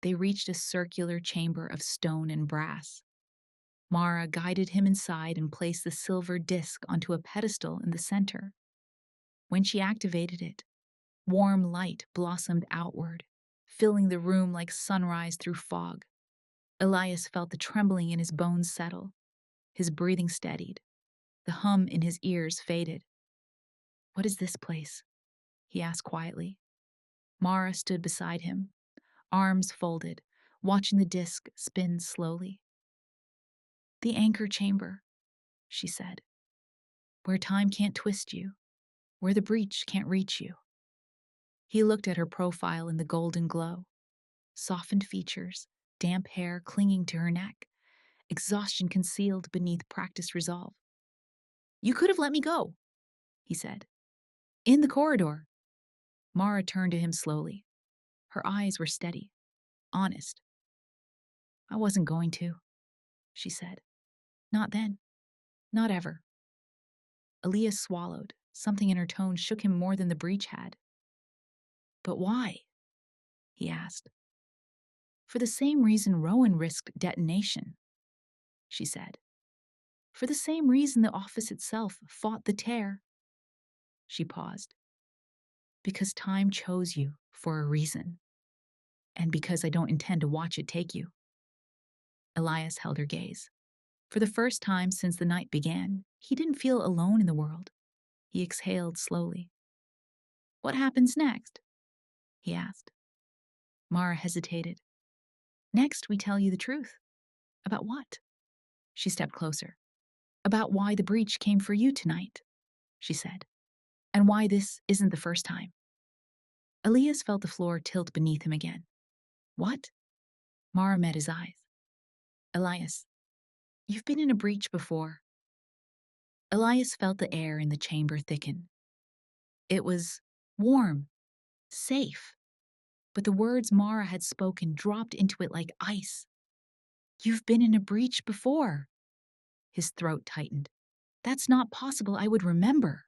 they reached a circular chamber of stone and brass. Mara guided him inside and placed the silver disc onto a pedestal in the center. When she activated it, warm light blossomed outward, filling the room like sunrise through fog. Elias felt the trembling in his bones settle. His breathing steadied. The hum in his ears faded. "What is this place?" he asked quietly. Mara stood beside him, arms folded, watching the disc spin slowly. "The anchor chamber," she said. "Where time can't twist you, where the breach can't reach you." He looked at her profile in the golden glow. Softened features, damp hair clinging to her neck, exhaustion concealed beneath practiced resolve. "You could have let me go," he said. "In the corridor." Mara turned to him slowly. Her eyes were steady, honest. "I wasn't going to," she said. "Not then. Not ever." Elias swallowed. Something in her tone shook him more than the breach had. "But why?" he asked. "For the same reason Rowan risked detonation," she said. "For the same reason the office itself fought the tear." She paused. "Because time chose you for a reason. And because I don't intend to watch it take you." Elias held her gaze. For the first time since the night began, he didn't feel alone in the world. He exhaled slowly. "What happens next?" he asked. Mara hesitated. "Next, we tell you the truth." "About what?" She stepped closer. "About why the breach came for you tonight," she said, "and why this isn't the first time." Elias felt the floor tilt beneath him again. "What?" Mara met his eyes. "Elias, you've been in a breach before." Elias felt the air in the chamber thicken. It was warm, safe, but the words Mara had spoken dropped into it like ice. "You've been in a breach before." His throat tightened. "That's not possible. I would remember."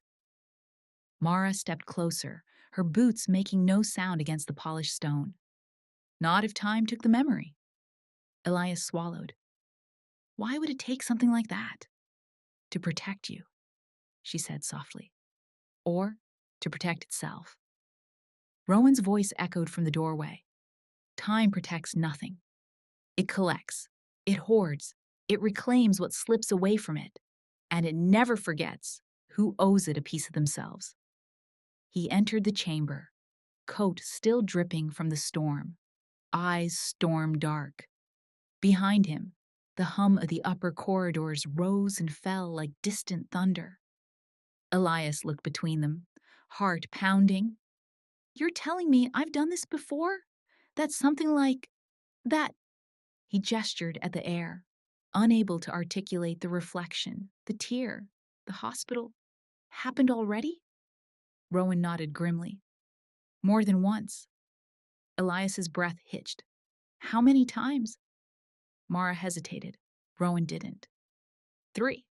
Mara stepped closer, her boots making no sound against the polished stone. "Not if time took the memory." Elias swallowed. "Why would it take something like that?" "To protect you," she said softly. "Or to protect itself." Rowan's voice echoed from the doorway. "Time protects nothing. It collects. It hoards. It reclaims what slips away from it. And it never forgets who owes it a piece of themselves." He entered the chamber, coat still dripping from the storm, eyes storm dark. Behind him, the hum of the upper corridors rose and fell like distant thunder. Elias looked between them, heart pounding, You're telling me I've done this before? That's something like that. He gestured at the air, unable to articulate the reflection, the tear, the hospital. Happened already? Rowan nodded grimly. More than once. Elias's breath hitched. How many times? Mara hesitated. Rowan didn't. 3.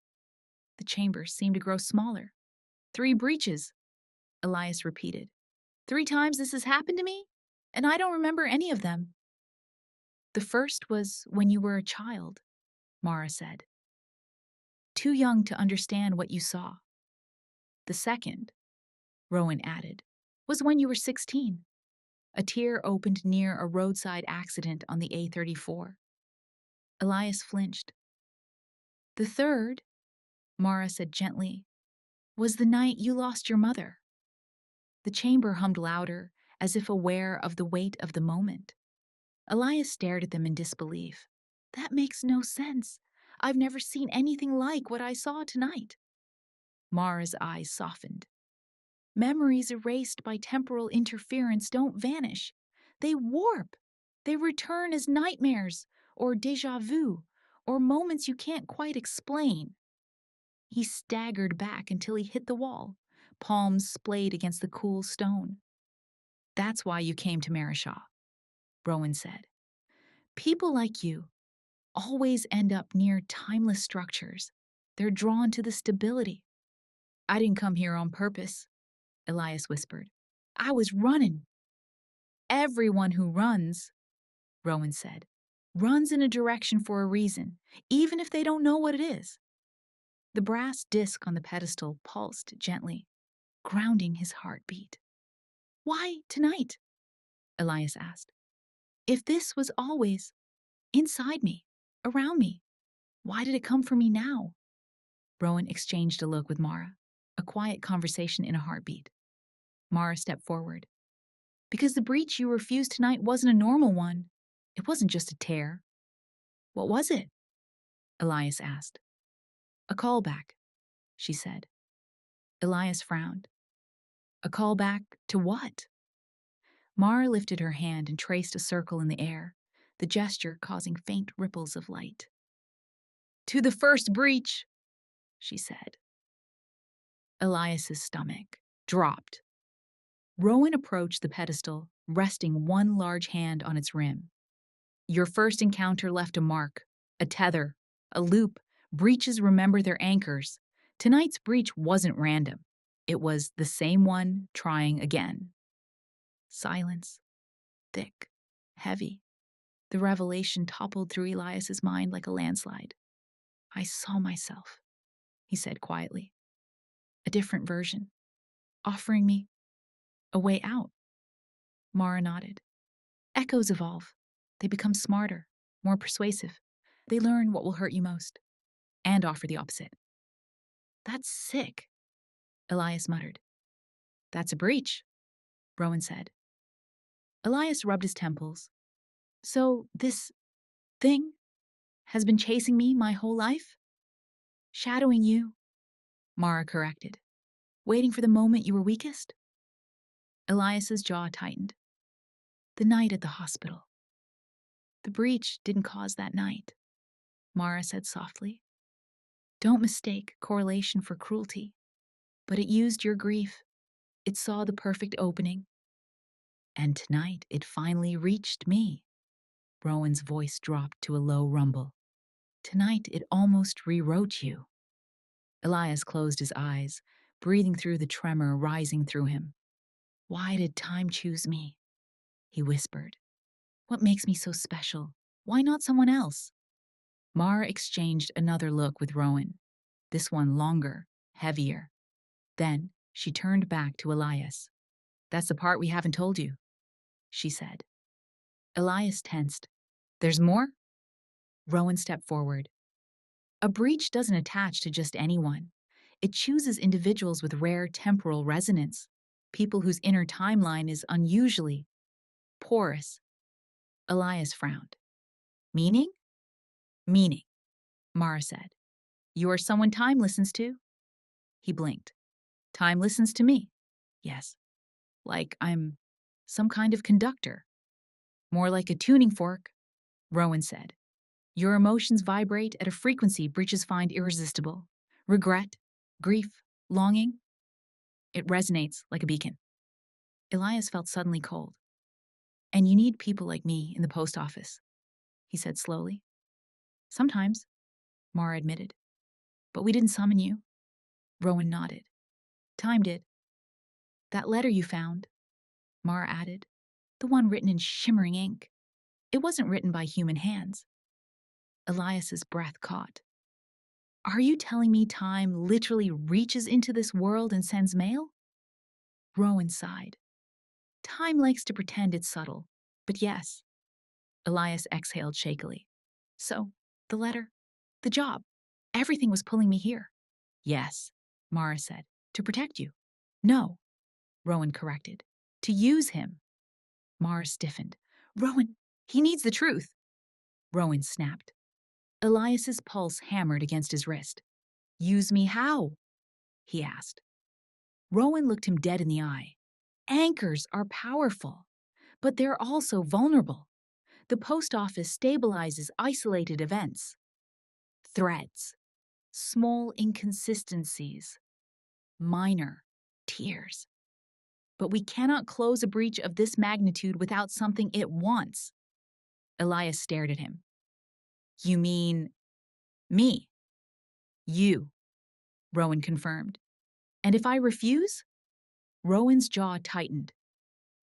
The chamber seemed to grow smaller. 3 breaches, Elias repeated. 3 times this has happened to me? And I don't remember any of them. The first was when you were a child, Mara said. Too young to understand what you saw. The second, Rowan added, was when you were 16. A tear opened near a roadside accident on the A34. Elias flinched. The third, Mara said gently, was the night you lost your mother. The chamber hummed louder, as if aware of the weight of the moment. Elias stared at them in disbelief. That makes no sense. I've never seen anything like what I saw tonight. Mara's eyes softened. Memories erased by temporal interference don't vanish. They warp. They return as nightmares, or déjà vu, or moments you can't quite explain. He staggered back until he hit the wall, palms splayed against the cool stone. That's why you came to Marishaw, Rowan said. People like you always end up near timeless structures. They're drawn to the stability. I didn't come here on purpose, Elias whispered. I was running. Everyone who runs, Rowan said, runs in a direction for a reason, even if they don't know what it is. The brass disc on the pedestal pulsed gently, grounding his heartbeat. Why tonight? Elias asked. If this was always inside me, around me, why did it come for me now? Rowan exchanged a look with Mara, a quiet conversation in a heartbeat. Mara stepped forward. Because the breach you refused tonight wasn't a normal one. It wasn't just a tear. What was it? Elias asked. A callback, she said. Elias frowned. A callback to what? Mara lifted her hand and traced a circle in the air, the gesture causing faint ripples of light. To the first breach, she said. Elias's stomach dropped. Rowan approached the pedestal, resting one large hand on its rim. Your first encounter left a mark, a tether, a loop. Breaches remember their anchors. Tonight's breach wasn't random. It was the same one trying again. Silence. Thick. Heavy. The revelation toppled through Elias's mind like a landslide. I saw myself, he said quietly. A different version, offering me a way out. Mara nodded. Echoes evolve. They become smarter, more persuasive. They learn what will hurt you most, and offer the opposite. That's sick, Elias muttered. That's a breach, Rowan said. Elias rubbed his temples. So this thing has been chasing me my whole life? Shadowing you, Mara corrected. Waiting for the moment you were weakest? Elias's jaw tightened. The night at the hospital. The breach didn't cause that night, Mara said softly. Don't mistake correlation for cruelty, but it used your grief. It saw the perfect opening. And tonight it finally reached me. Rowan's voice dropped to a low rumble. Tonight it almost rewrote you. Elias closed his eyes, breathing through the tremor rising through him. Why did time choose me? He whispered. What makes me so special? Why not someone else? Mara exchanged another look with Rowan, this one longer, heavier. Then she turned back to Elias. That's the part we haven't told you, she said. Elias tensed. There's more? Rowan stepped forward. A breach doesn't attach to just anyone. It chooses individuals with rare temporal resonance, people whose inner timeline is unusually porous. Elias frowned. Meaning? Meaning, Mara said. You are someone time listens to? He blinked. Time listens to me. Yes. Like I'm Some kind of conductor. More like a tuning fork, Rowan said. Your emotions vibrate at a frequency breaches find irresistible. Regret, grief, longing. It resonates like a beacon. Elias felt suddenly cold. And you need people like me in the post office, he said slowly. Sometimes, Mara admitted. But we didn't summon you. Rowan nodded. Time did. That letter you found, Mara added, the one written in shimmering ink. It wasn't written by human hands. Elias's breath caught. Are you telling me time literally reaches into this world and sends mail? Rowan sighed. Time likes to pretend it's subtle, but yes. Elias exhaled shakily. So, the letter, the job, everything was pulling me here. Yes, Mara said, to protect you. No, Rowan corrected. To use him. Mara stiffened. Rowan, he needs the truth. Rowan snapped. Elias's pulse hammered against his wrist. Use me how? He asked. Rowan looked him dead in the eye. Anchors are powerful, but they're also vulnerable. The post office stabilizes isolated events. Threads, small inconsistencies, minor tears. But we cannot close a breach of this magnitude without something it wants. Elias stared at him. You mean me? You, Rowan confirmed. And if I refuse? Rowan's jaw tightened.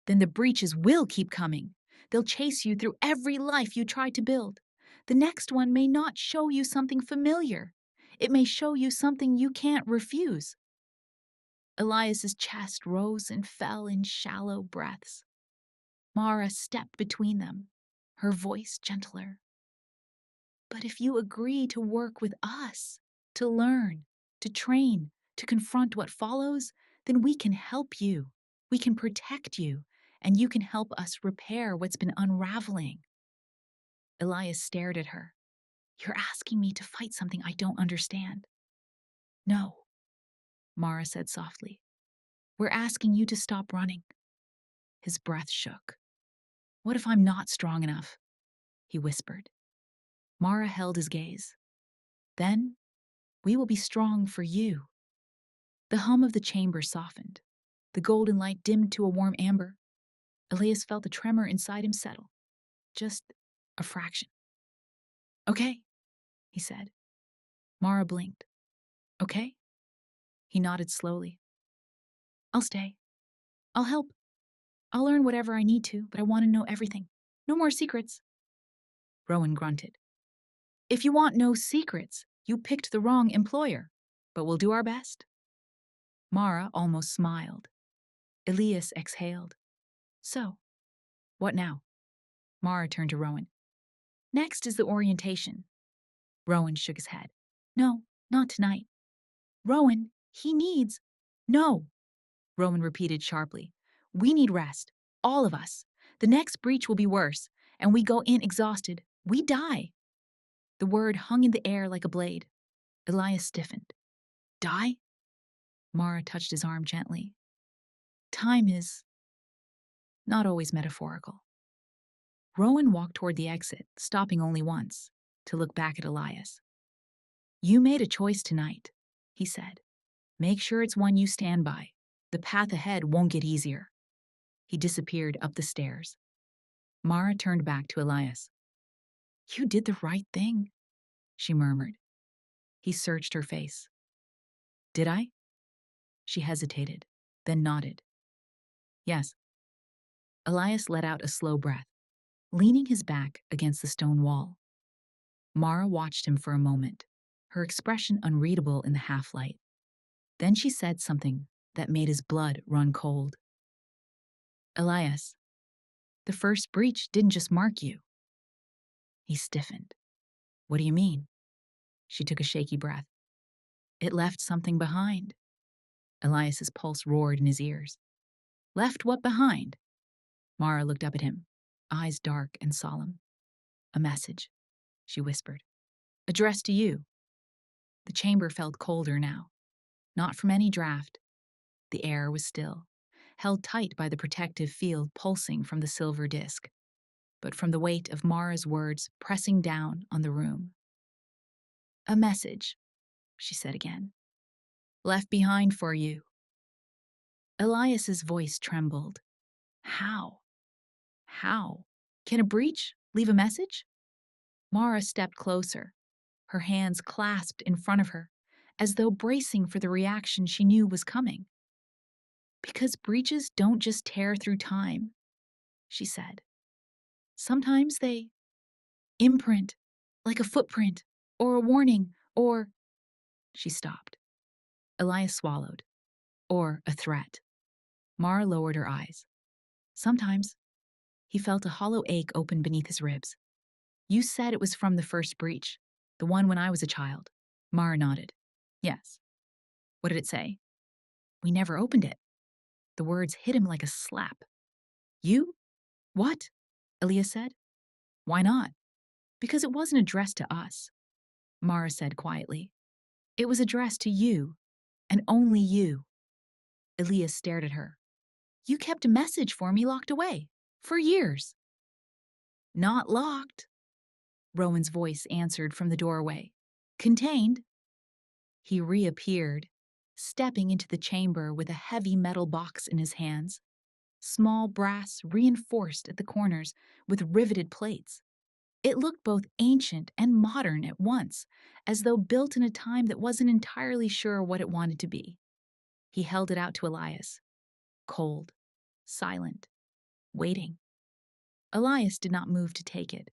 Then the breaches will keep coming. They'll chase you through every life you try to build. The next one may not show you something familiar. It may show you something you can't refuse. Elias's chest rose and fell in shallow breaths. Mara stepped between them, her voice gentler. But if you agree to work with us, to learn, to train, to confront what follows, then we can help you. We can protect you, and you can help us repair what's been unraveling. Elias stared at her. You're asking me to fight something I don't understand. No, Mara said softly. We're asking you to stop running. His breath shook. What if I'm not strong enough? He whispered. Mara held his gaze. Then we will be strong for you. The hum of the chamber softened. The golden light dimmed to a warm amber. Elias felt the tremor inside him settle. Just a fraction. Okay, he said. Mara blinked. Okay? He nodded slowly. I'll stay. I'll help. I'll learn whatever I need to, but I want to know everything. No more secrets. Rowan grunted. If you want no secrets, you picked the wrong employer, but we'll do our best. Mara almost smiled. Elias exhaled. So, what now? Mara turned to Rowan. Next is the orientation. Rowan shook his head. No, not tonight. Rowan, he needs... No, Rowan repeated sharply. We need rest. All of us. The next breach will be worse, and we go in exhausted. We die. The word hung in the air like a blade. Elias stiffened. Die? Mara touched his arm gently. Time is not always metaphorical. Rowan walked toward the exit, stopping only once, to look back at Elias. You made a choice tonight, he said. Make sure it's one you stand by. The path ahead won't get easier. He disappeared up the stairs. Mara turned back to Elias. You did the right thing, she murmured. He searched her face. Did I? She hesitated, then nodded. Yes. Elias let out a slow breath, leaning his back against the stone wall. Mara watched him for a moment, her expression unreadable in the half-light. Then she said something that made his blood run cold. Elias, the first breach didn't just mark you. He stiffened. What do you mean? She took a shaky breath. It left something behind. Elias's pulse roared in his ears. Left what behind? Mara looked up at him, eyes dark and solemn. A message, she whispered. Addressed to you. The chamber felt colder now. Not from any draft. The air was still. held tight by the protective field pulsing from the silver disk, but from the weight of Mara's words pressing down on the room. "A message," she said again. "Left behind for you." Elias's voice trembled. How? How? Can a breach leave a message? Mara stepped closer, her hands clasped in front of her, as though bracing for the reaction she knew was coming. "Because breaches don't just tear through time," she said. "Sometimes they imprint, like a footprint, or a warning, or—" She stopped. Elias swallowed. "Or a threat." Mara lowered her eyes. "Sometimes." He felt a hollow ache open beneath his ribs. "You said it was from the first breach, the one when I was a child." Mara nodded. "Yes." "What did it say?" "We never opened it." The words hit him like a slap. "You? What?" Elias said. "Why not?" "Because it wasn't addressed to us," Mara said quietly. "It was addressed to you, and only you." Elias stared at her. "You kept a message for me locked away, for years." "Not locked," Rowan's voice answered from the doorway. "Contained." He reappeared, stepping into the chamber with a heavy metal box in his hands, small brass reinforced at the corners with riveted plates. It looked both ancient and modern at once, as though built in a time that wasn't entirely sure what it wanted to be. He held it out to Elias, cold, silent, waiting. Elias did not move to take it.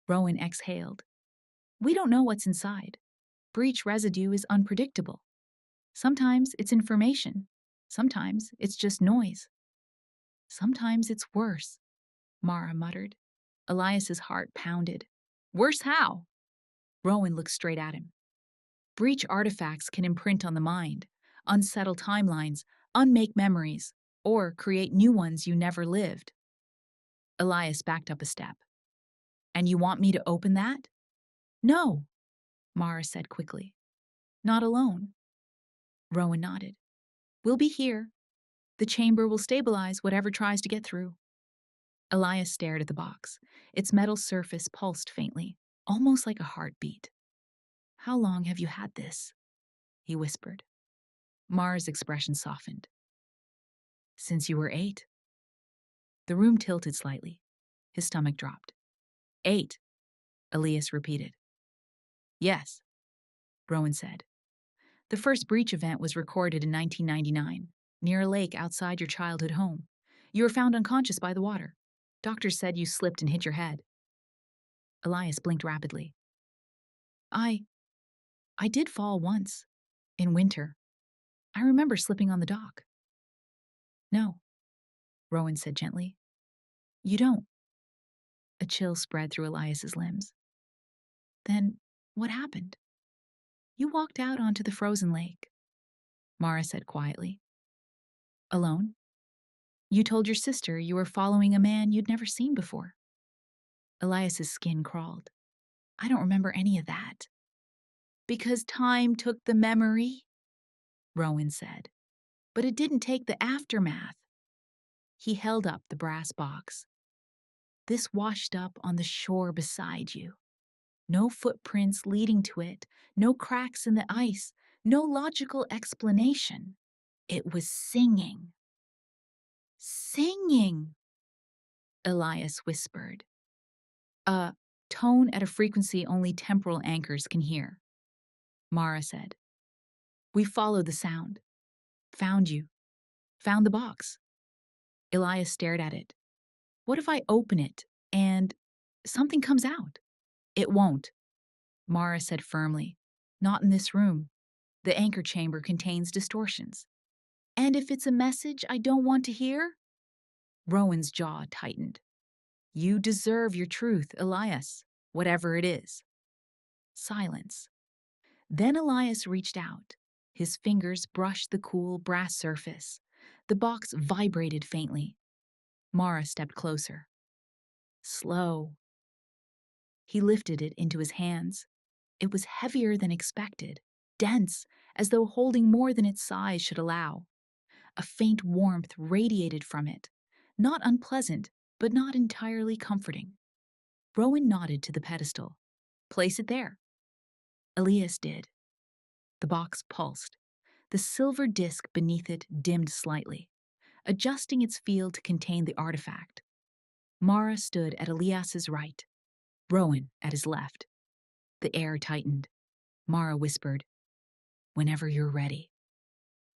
Rowan exhaled. "We don't know what's inside. Breach residue is unpredictable. Sometimes it's information. Sometimes it's just noise. Sometimes it's worse," Mara muttered. Elias's heart pounded. "Worse how?" Rowan looked straight at him. "Breach artifacts can imprint on the mind, unsettle timelines, unmake memories, or create new ones you never lived." Elias backed up a step. "And you want me to open that?" "No," Mara said quickly. "Not alone." Rowan nodded. "We'll be here. The chamber will stabilize whatever tries to get through." Elias stared at the box. Its metal surface pulsed faintly, almost like a heartbeat. "How long have you had this?" he whispered. Mara's expression softened. "Since you were 8. The room tilted slightly. His stomach dropped. "8," Elias repeated. "Yes," Rowan said. "The first breach event was recorded in 1999, near a lake outside your childhood home. You were found unconscious by the water. Doctors said you slipped and hit your head." Elias blinked rapidly. I did fall once, in winter. I remember slipping on the dock." "No," Rowan said gently. "You don't." A chill spread through Elias's limbs. "Then what happened?" "You walked out onto the frozen lake," Mara said quietly. "Alone? You told your sister you were following a man you'd never seen before." Elias's skin crawled. "I don't remember any of that." "Because time took the memory," Rowan said. "But it didn't take the aftermath." He held up the brass box. "This washed up on the shore beside you. No footprints leading to it, no cracks in the ice, no logical explanation. It was singing." "Singing," Elias whispered. "A tone at a frequency only temporal anchors can hear," Mara said. "We followed the sound. Found you. Found the box." Elias stared at it. "What if I open it and something comes out?" "It won't," Mara said firmly. "Not in this room. The anchor chamber contains distortions." "And if it's a message I don't want to hear?" Rowan's jaw tightened. "You deserve your truth, Elias, whatever it is." Silence. Then Elias reached out. His fingers brushed the cool brass surface. The box vibrated faintly. Mara stepped closer. "Slow." He lifted it into his hands. It was heavier than expected, dense, as though holding more than its size should allow. A faint warmth radiated from it, not unpleasant, but not entirely comforting. Rowan nodded to the pedestal. Place it there. Elias did. The box pulsed. The silver disc beneath it dimmed slightly, adjusting its field to contain the artifact. Mara stood at Elias's right, Rowan at his left. The air tightened. Mara whispered, "Whenever you're ready."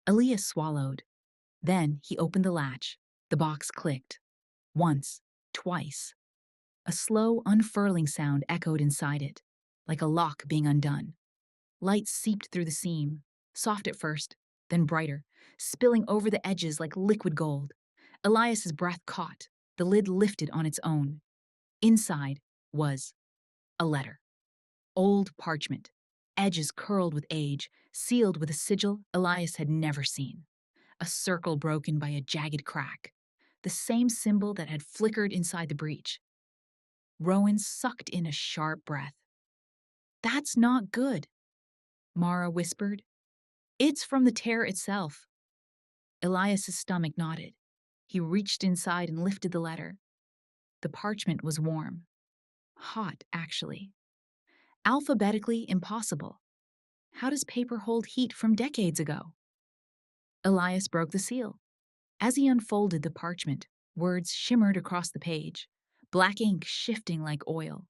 Elias swallowed. Then he opened the latch. The box clicked. Once, twice. A slow, unfurling sound echoed inside it, like a lock being undone. Light seeped through the seam, soft at first, then brighter, spilling over the edges like liquid gold. Elias's breath caught. The lid lifted on its own. Inside was a letter. Old parchment, edges curled with age, sealed with a sigil Elias had never seen. A circle broken by a jagged crack, the same symbol that had flickered inside the breach. Rowan sucked in a sharp breath. "That's not good," Mara whispered. "It's from the tear itself." Elias's stomach nodded. He reached inside and lifted the letter. The parchment was warm. Hot, actually. Alphabetically impossible. How does paper hold heat from decades ago? Elias broke the seal. As he unfolded the parchment, words shimmered across the page, black ink shifting like oil.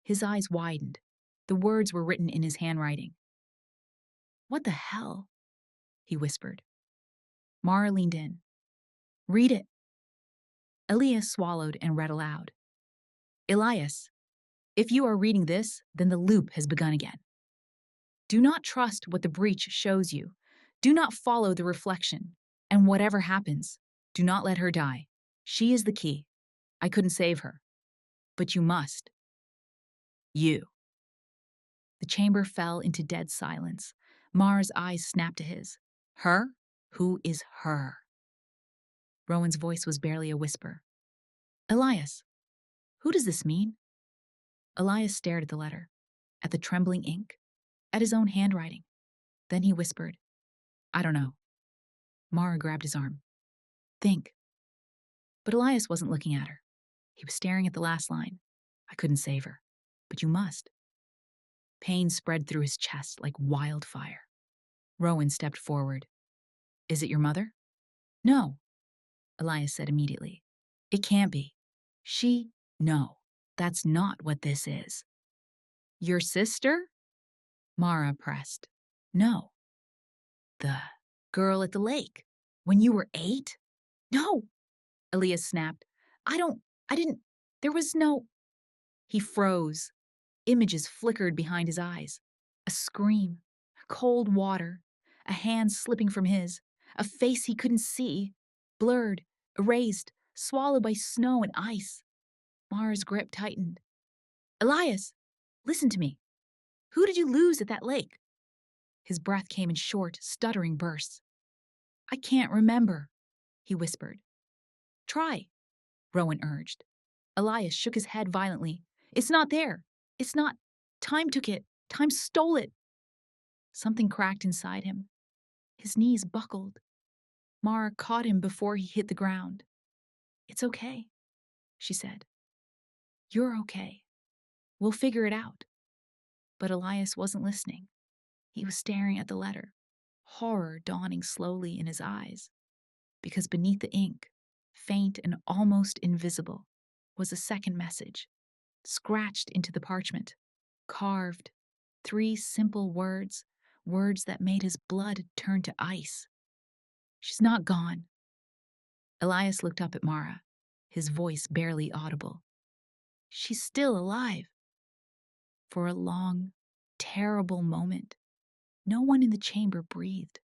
His eyes widened. The words were written in his handwriting. "What the hell?" he whispered. Mara leaned in. "Read it." Elias swallowed and read aloud. "Elias, if you are reading this, then the loop has begun again. Do not trust what the breach shows you. Do not follow the reflection. And whatever happens, do not let her die. She is the key. I couldn't save her. But you must. You." The chamber fell into dead silence. Mara's eyes snapped to his. "Her? Who is her?" Rowan's voice was barely a whisper. "Elias, who does this mean?" Elias stared at the letter, at the trembling ink, at his own handwriting. Then he whispered, "I don't know." Mara grabbed his arm. "Think." But Elias wasn't looking at her. He was staring at the last line. "I couldn't save her, but you must." Pain spread through his chest like wildfire. Rowan stepped forward. "Is it your mother?" "No," Elias said immediately. "It can't be. No, that's not what this is." "Your sister?" Mara pressed. "No." "The girl at the lake, when you were 8? "No," Elias snapped. I didn't, there was no." He froze. Images flickered behind his eyes. A scream, cold water, a hand slipping from his, a face he couldn't see, blurred, erased, swallowed by snow and ice. Mara's grip tightened. "Elias, listen to me. Who did you lose at that lake?" His breath came in short, stuttering bursts. "I can't remember," he whispered. "Try," Rowan urged. Elias shook his head violently. "It's not there. It's not. Time took it. Time stole it." Something cracked inside him. His knees buckled. Mara caught him before he hit the ground. "It's okay," she said. "You're okay. We'll figure it out." But Elias wasn't listening. He was staring at the letter, horror dawning slowly in his eyes. Because beneath the ink, faint and almost invisible, was a second message, scratched into the parchment, carved, 3 simple words, words that made his blood turn to ice. "She's not gone." Elias looked up at Mara, his voice barely audible. "She's still alive." For a long, terrible moment, no one in the chamber breathed.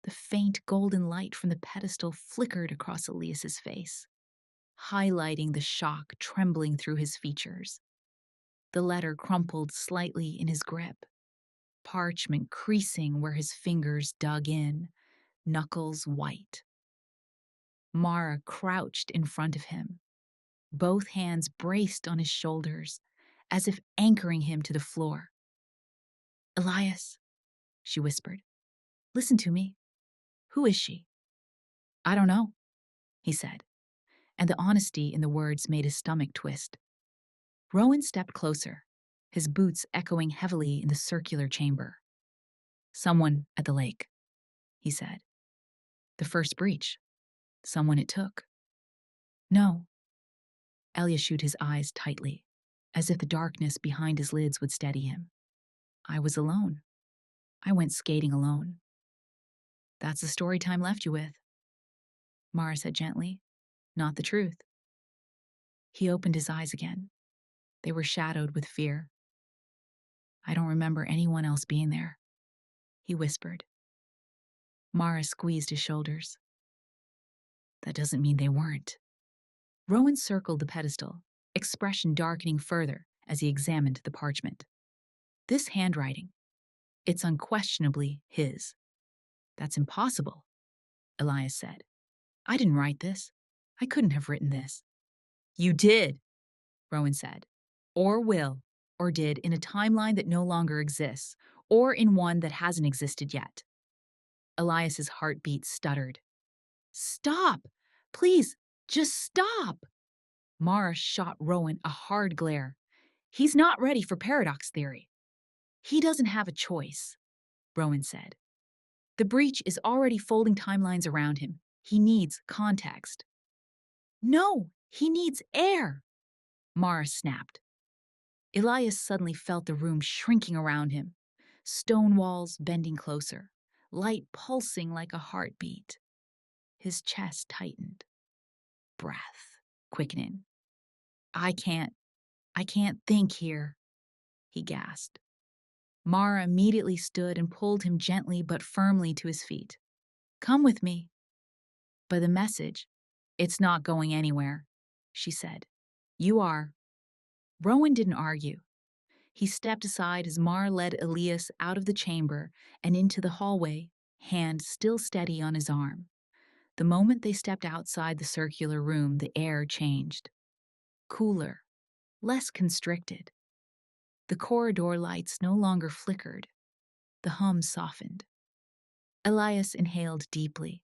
The faint golden light from the pedestal flickered across Elias's face, highlighting the shock trembling through his features. The letter crumpled slightly in his grip, parchment creasing where his fingers dug in, knuckles white. Mara crouched in front of him, both hands braced on his shoulders, as if anchoring him to the floor. "Elias," she whispered, "listen to me. Who is she?" I don't know, he said, and the honesty in the words made his stomach twist. Rowan stepped closer, his boots echoing heavily in the circular chamber. Someone at the lake, he said. The first breach. Someone it took. No. Elias shut his eyes tightly, as if the darkness behind his lids would steady him. I was alone. I went skating alone. That's the story time left you with, Mara said gently. Not the truth. He opened his eyes again. They were shadowed with fear. I don't remember anyone else being there, he whispered. Mara squeezed his shoulders. That doesn't mean they weren't. Rowan circled the pedestal, expression darkening further as he examined the parchment. This handwriting, it's unquestionably his. That's impossible, Elias said. I didn't write this. I couldn't have written this. You did, Rowan said. Or will, or did in a timeline that no longer exists, or in one that hasn't existed yet. Elias's heartbeat stuttered. Stop! Please, just stop! Mara shot Rowan a hard glare. He's not ready for paradox theory. He doesn't have a choice, Rowan said. The breach is already folding timelines around him. He needs context. No, he needs air, Mara snapped. Elias suddenly felt the room shrinking around him, stone walls bending closer, light pulsing like a heartbeat. His chest tightened. Breath quickening. I can't think here, he gasped. Mara immediately stood and pulled him gently but firmly to his feet. Come with me. But the message, it's not going anywhere, she said. You are. Rowan didn't argue. He stepped aside as Mara led Elias out of the chamber and into the hallway, hand still steady on his arm. The moment they stepped outside the circular room, the air changed. Cooler, less constricted. The corridor lights no longer flickered. The hum softened. Elias inhaled deeply,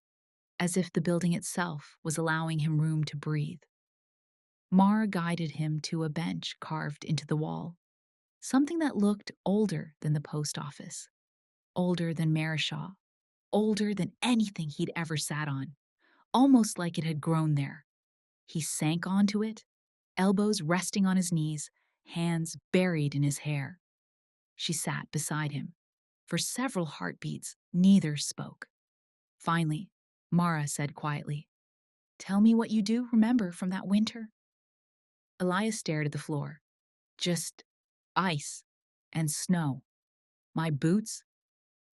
as if the building itself was allowing him room to breathe. Mara guided him to a bench carved into the wall, something that looked older than the post office, older than Marishaw, older than anything he'd ever sat on, almost like it had grown there. He sank onto it, elbows resting on his knees, hands buried in his hair. She sat beside him. For several heartbeats, neither spoke. Finally, Mara said quietly, Tell me what you do remember from that winter. Elias stared at the floor. Just ice and snow. My boots.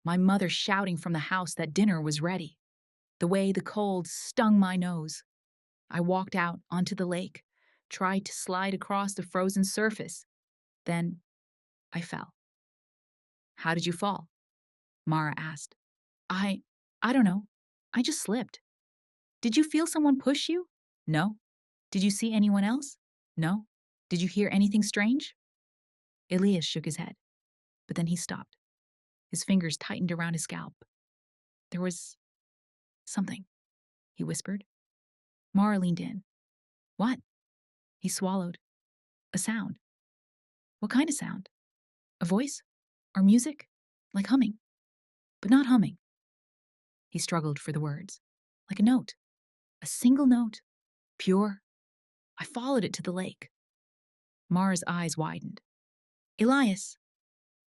My mother shouting from the house that dinner was ready. The way the cold stung my nose. I walked out onto the lake, tried to slide across the frozen surface. Then I fell. How did you fall? Mara asked. I don't know. I just slipped. Did you feel someone push you? No. Did you see anyone else? No. Did you hear anything strange? Elias shook his head, but then he stopped. His fingers tightened around his scalp. There was something, he whispered. Mara leaned in. What? He swallowed. A sound. What kind of sound? A voice? Or music? Like humming. But not humming. He struggled for the words. Like a note. A single note. Pure. I followed it to the lake. Mara's eyes widened. Elias,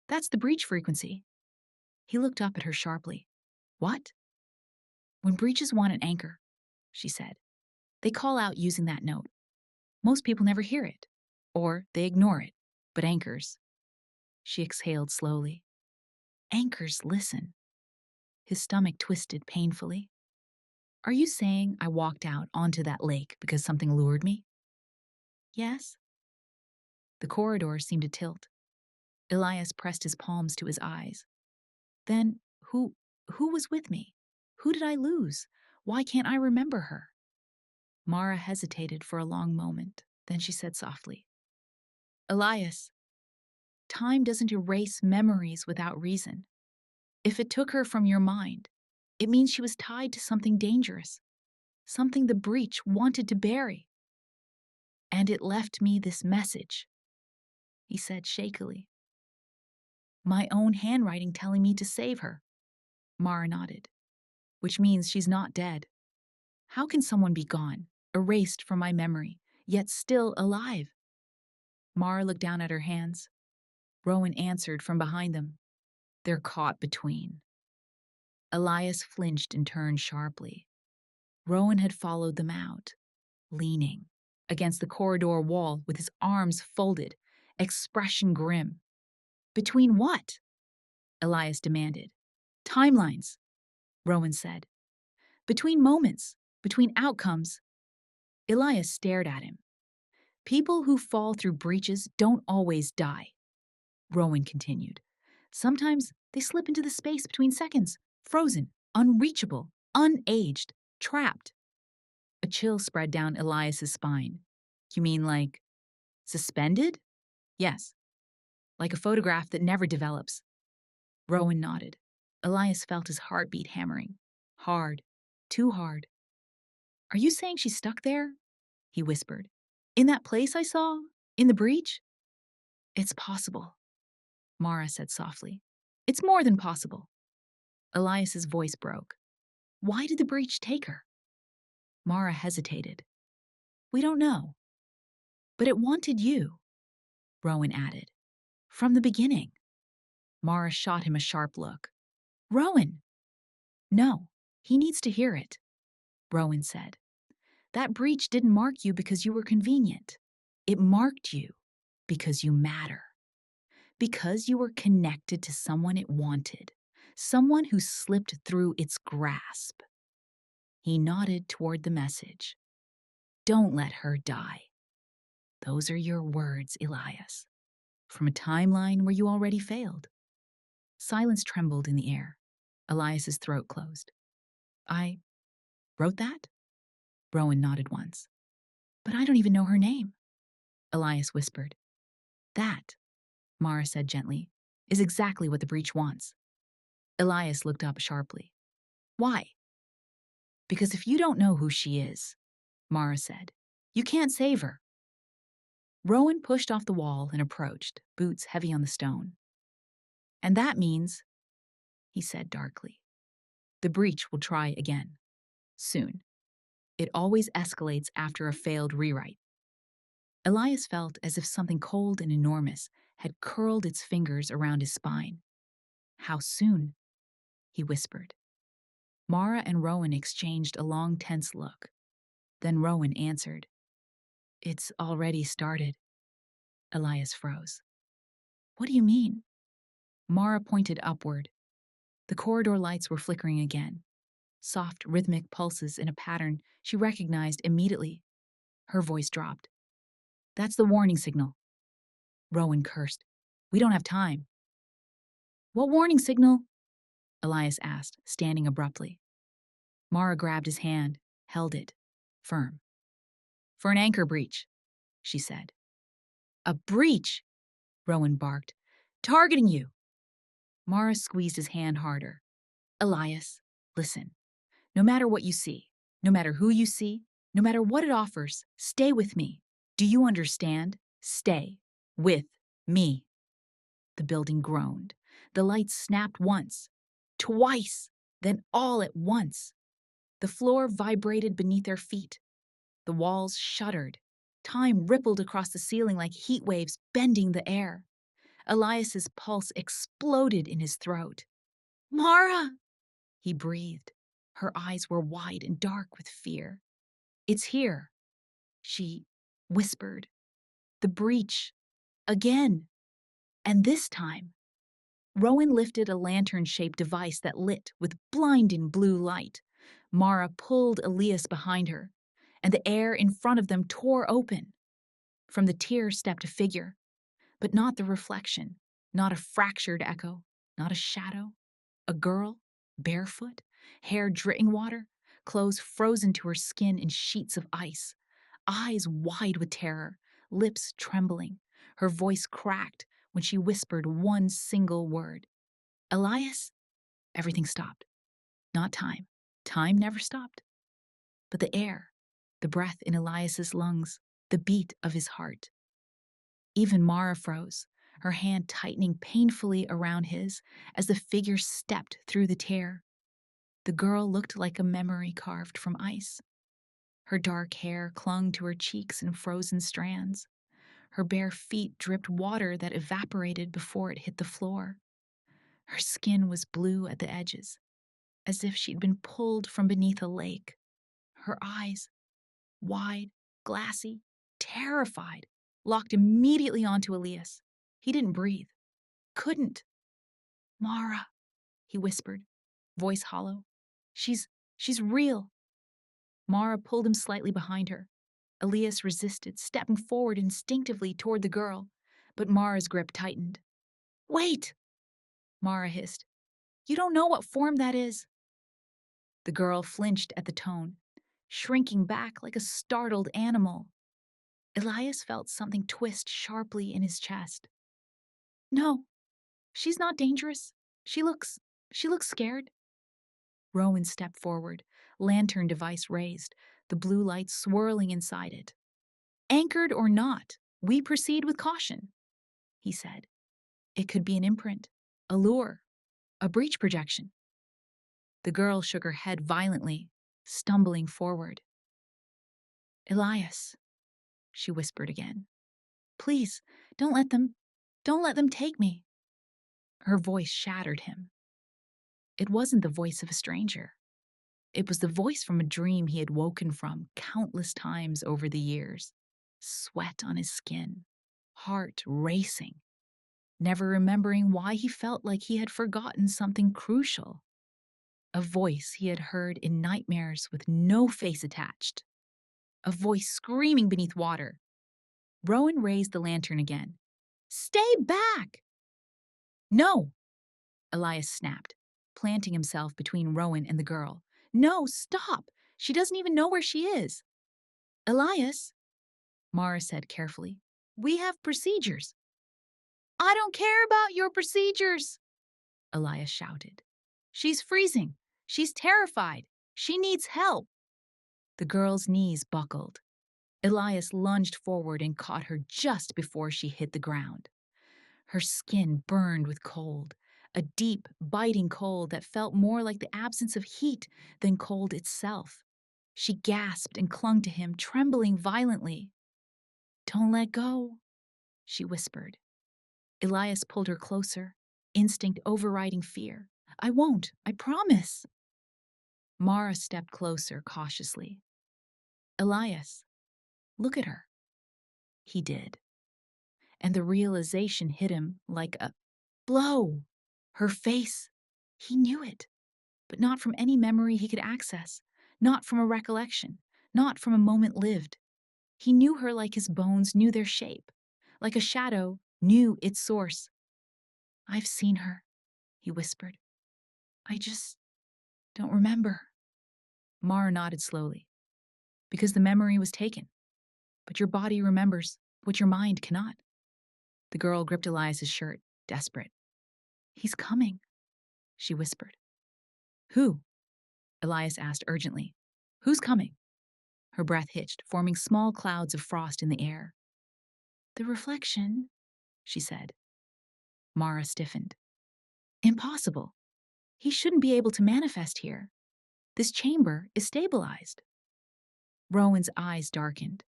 that's the breach frequency. He looked up at her sharply. What? When breaches want an anchor, she said. They call out using that note. Most people never hear it, or they ignore it, but anchors. She exhaled slowly. Anchors listen. His stomach twisted painfully. Are you saying I walked out onto that lake because something lured me? Yes. The corridor seemed to tilt. Elias pressed his palms to his eyes. Then who was with me? Who did I lose? Why can't I remember her? Mara hesitated for a long moment. Then she said softly, Elias, time doesn't erase memories without reason. If it took her from your mind, it means she was tied to something dangerous, something the breach wanted to bury. And it left me this message, he said shakily. My own handwriting telling me to save her. Mara nodded. Which means she's not dead. How can someone be gone, erased from my memory, yet still alive? Mara looked down at her hands. Rowan answered from behind them. They're caught between. Elias flinched and turned sharply. Rowan had followed them out, leaning against the corridor wall with his arms folded, expression grim. Between what? Elias demanded. Timelines, Rowan said. Between moments, between outcomes. Elias stared at him. People who fall through breaches don't always die, Rowan continued. Sometimes they slip into the space between seconds, frozen, unreachable, unaged, trapped. A chill spread down Elias's spine. You mean like suspended? Yes. Like a photograph that never develops. Rowan nodded. Elias felt his heartbeat hammering. Hard. Too hard. Are you saying she's stuck there? He whispered. In that place I saw? In the breach? It's possible, Mara said softly. It's more than possible. Elias's voice broke. Why did the breach take her? Mara hesitated. We don't know. But it wanted you, Rowan added. From the beginning. Mara shot him a sharp look. Rowan! No, he needs to hear it, Rowan said. That breach didn't mark you because you were convenient. It marked you because you matter. Because you were connected to someone it wanted, someone who slipped through its grasp. He nodded toward the message. Don't let her die. Those are your words, Elias. From a timeline where you already failed. Silence trembled in the air. Elias's throat closed. I wrote that? Rowan nodded once. But I don't even know her name, Elias whispered. That, Mara said gently, is exactly what the breach wants. Elias looked up sharply. Why? Because if you don't know who she is, Mara said, you can't save her. Rowan pushed off the wall and approached, boots heavy on the stone. And that means, he said darkly, the breach will try again. Soon. It always escalates after a failed rewrite. Elias felt as if something cold and enormous had curled its fingers around his spine. How soon? He whispered. Mara and Rowan exchanged a long, tense look. Then Rowan answered. It's already started. Elias froze. What do you mean? Mara pointed upward. The corridor lights were flickering again. Soft, rhythmic pulses in a pattern she recognized immediately. Her voice dropped. That's the warning signal. Rowan cursed. We don't have time. What warning signal? Elias asked, standing abruptly. Mara grabbed his hand, held it, firm. For an anchor breach, she said. A breach, Rowan barked. Targeting you. Mara squeezed his hand harder. Elias, listen. No matter what you see, no matter who you see, no matter what it offers, stay with me. Do you understand? Stay with me. The building groaned. The lights snapped once, twice, then all at once. The floor vibrated beneath their feet. The walls shuddered. Time rippled across the ceiling like heat waves bending the air. Elias's pulse exploded in his throat. Mara! He breathed. Her eyes were wide and dark with fear. It's here, she whispered. The breach. Again. And this time, Rowan lifted a lantern-shaped device that lit with blinding blue light. Mara pulled Elias behind her, and the air in front of them tore open. From the tier stepped a figure, but not the reflection, not a fractured echo, not a shadow. A girl, barefoot, hair dripping water, clothes frozen to her skin in sheets of ice, eyes wide with terror, lips trembling. Her voice cracked when she whispered one single word. Elias? Everything stopped. Not time. Time never stopped. but the air, the breath in Elias's lungs, the beat of his heart. Even Mara froze, her hand tightening painfully around his as the figure stepped through the tear. The girl looked like a memory carved from ice. Her dark hair clung to her cheeks in frozen strands. Her bare feet dripped water that evaporated before it hit the floor. Her skin was blue at the edges, as if she'd been pulled from beneath a lake. Her eyes, wide, glassy, terrified, locked immediately onto Elias. He didn't breathe. Couldn't. "Mara," he whispered, voice hollow. She's real." Mara pulled him slightly behind her. Elias resisted, stepping forward instinctively toward the girl, but Mara's grip tightened. "Wait!" Mara hissed. "You don't know what form that is." The girl flinched at the tone, shrinking back like a startled animal. Elias felt something twist sharply in his chest. "No, she's not dangerous. She looks scared." Rowan stepped forward, lantern device raised, the blue light swirling inside it. "Anchored or not, we proceed with caution," he said. "It could be an imprint, a lure, a breach projection." The girl shook her head violently, stumbling forward. "Elias," she whispered again. "Please, don't let them take me." Her voice shattered him. It wasn't the voice of a stranger. It was the voice from a dream he had woken from countless times over the years. Sweat on his skin, heart racing, never remembering why he felt like he had forgotten something crucial. A voice he had heard in nightmares with no face attached. A voice screaming beneath water. Rowan raised the lantern again. "Stay back!" "No!" Elias snapped, planting himself between Rowan and the girl. "No, stop! She doesn't even know where she is." "Elias," Mara said carefully, "we have procedures." "I don't care about your procedures," Elias shouted. "She's freezing. She's terrified. She needs help." The girl's knees buckled. Elias lunged forward and caught her just before she hit the ground. Her skin burned with cold, a deep, biting cold that felt more like the absence of heat than cold itself. She gasped and clung to him, trembling violently. "Don't let go," she whispered. Elias pulled her closer, instinct overriding fear. "I won't, I promise." Mara stepped closer cautiously. "Elias, look at her." He did. And the realization hit him like a blow. Her face. He knew it, but not from any memory he could access, not from a recollection, not from a moment lived. He knew her like his bones knew their shape, like a shadow knew its source. "I've seen her," he whispered. "I just don't remember." Mara nodded slowly. "Because the memory was taken. But your body remembers what your mind cannot." The girl gripped Elias's shirt, desperate. "He's coming," she whispered. "Who?" Elias asked urgently. "Who's coming?" Her breath hitched, forming small clouds of frost in the air. "The reflection," she said. Mara stiffened. "Impossible. He shouldn't be able to manifest here. This chamber is stabilized." Rowan's eyes darkened.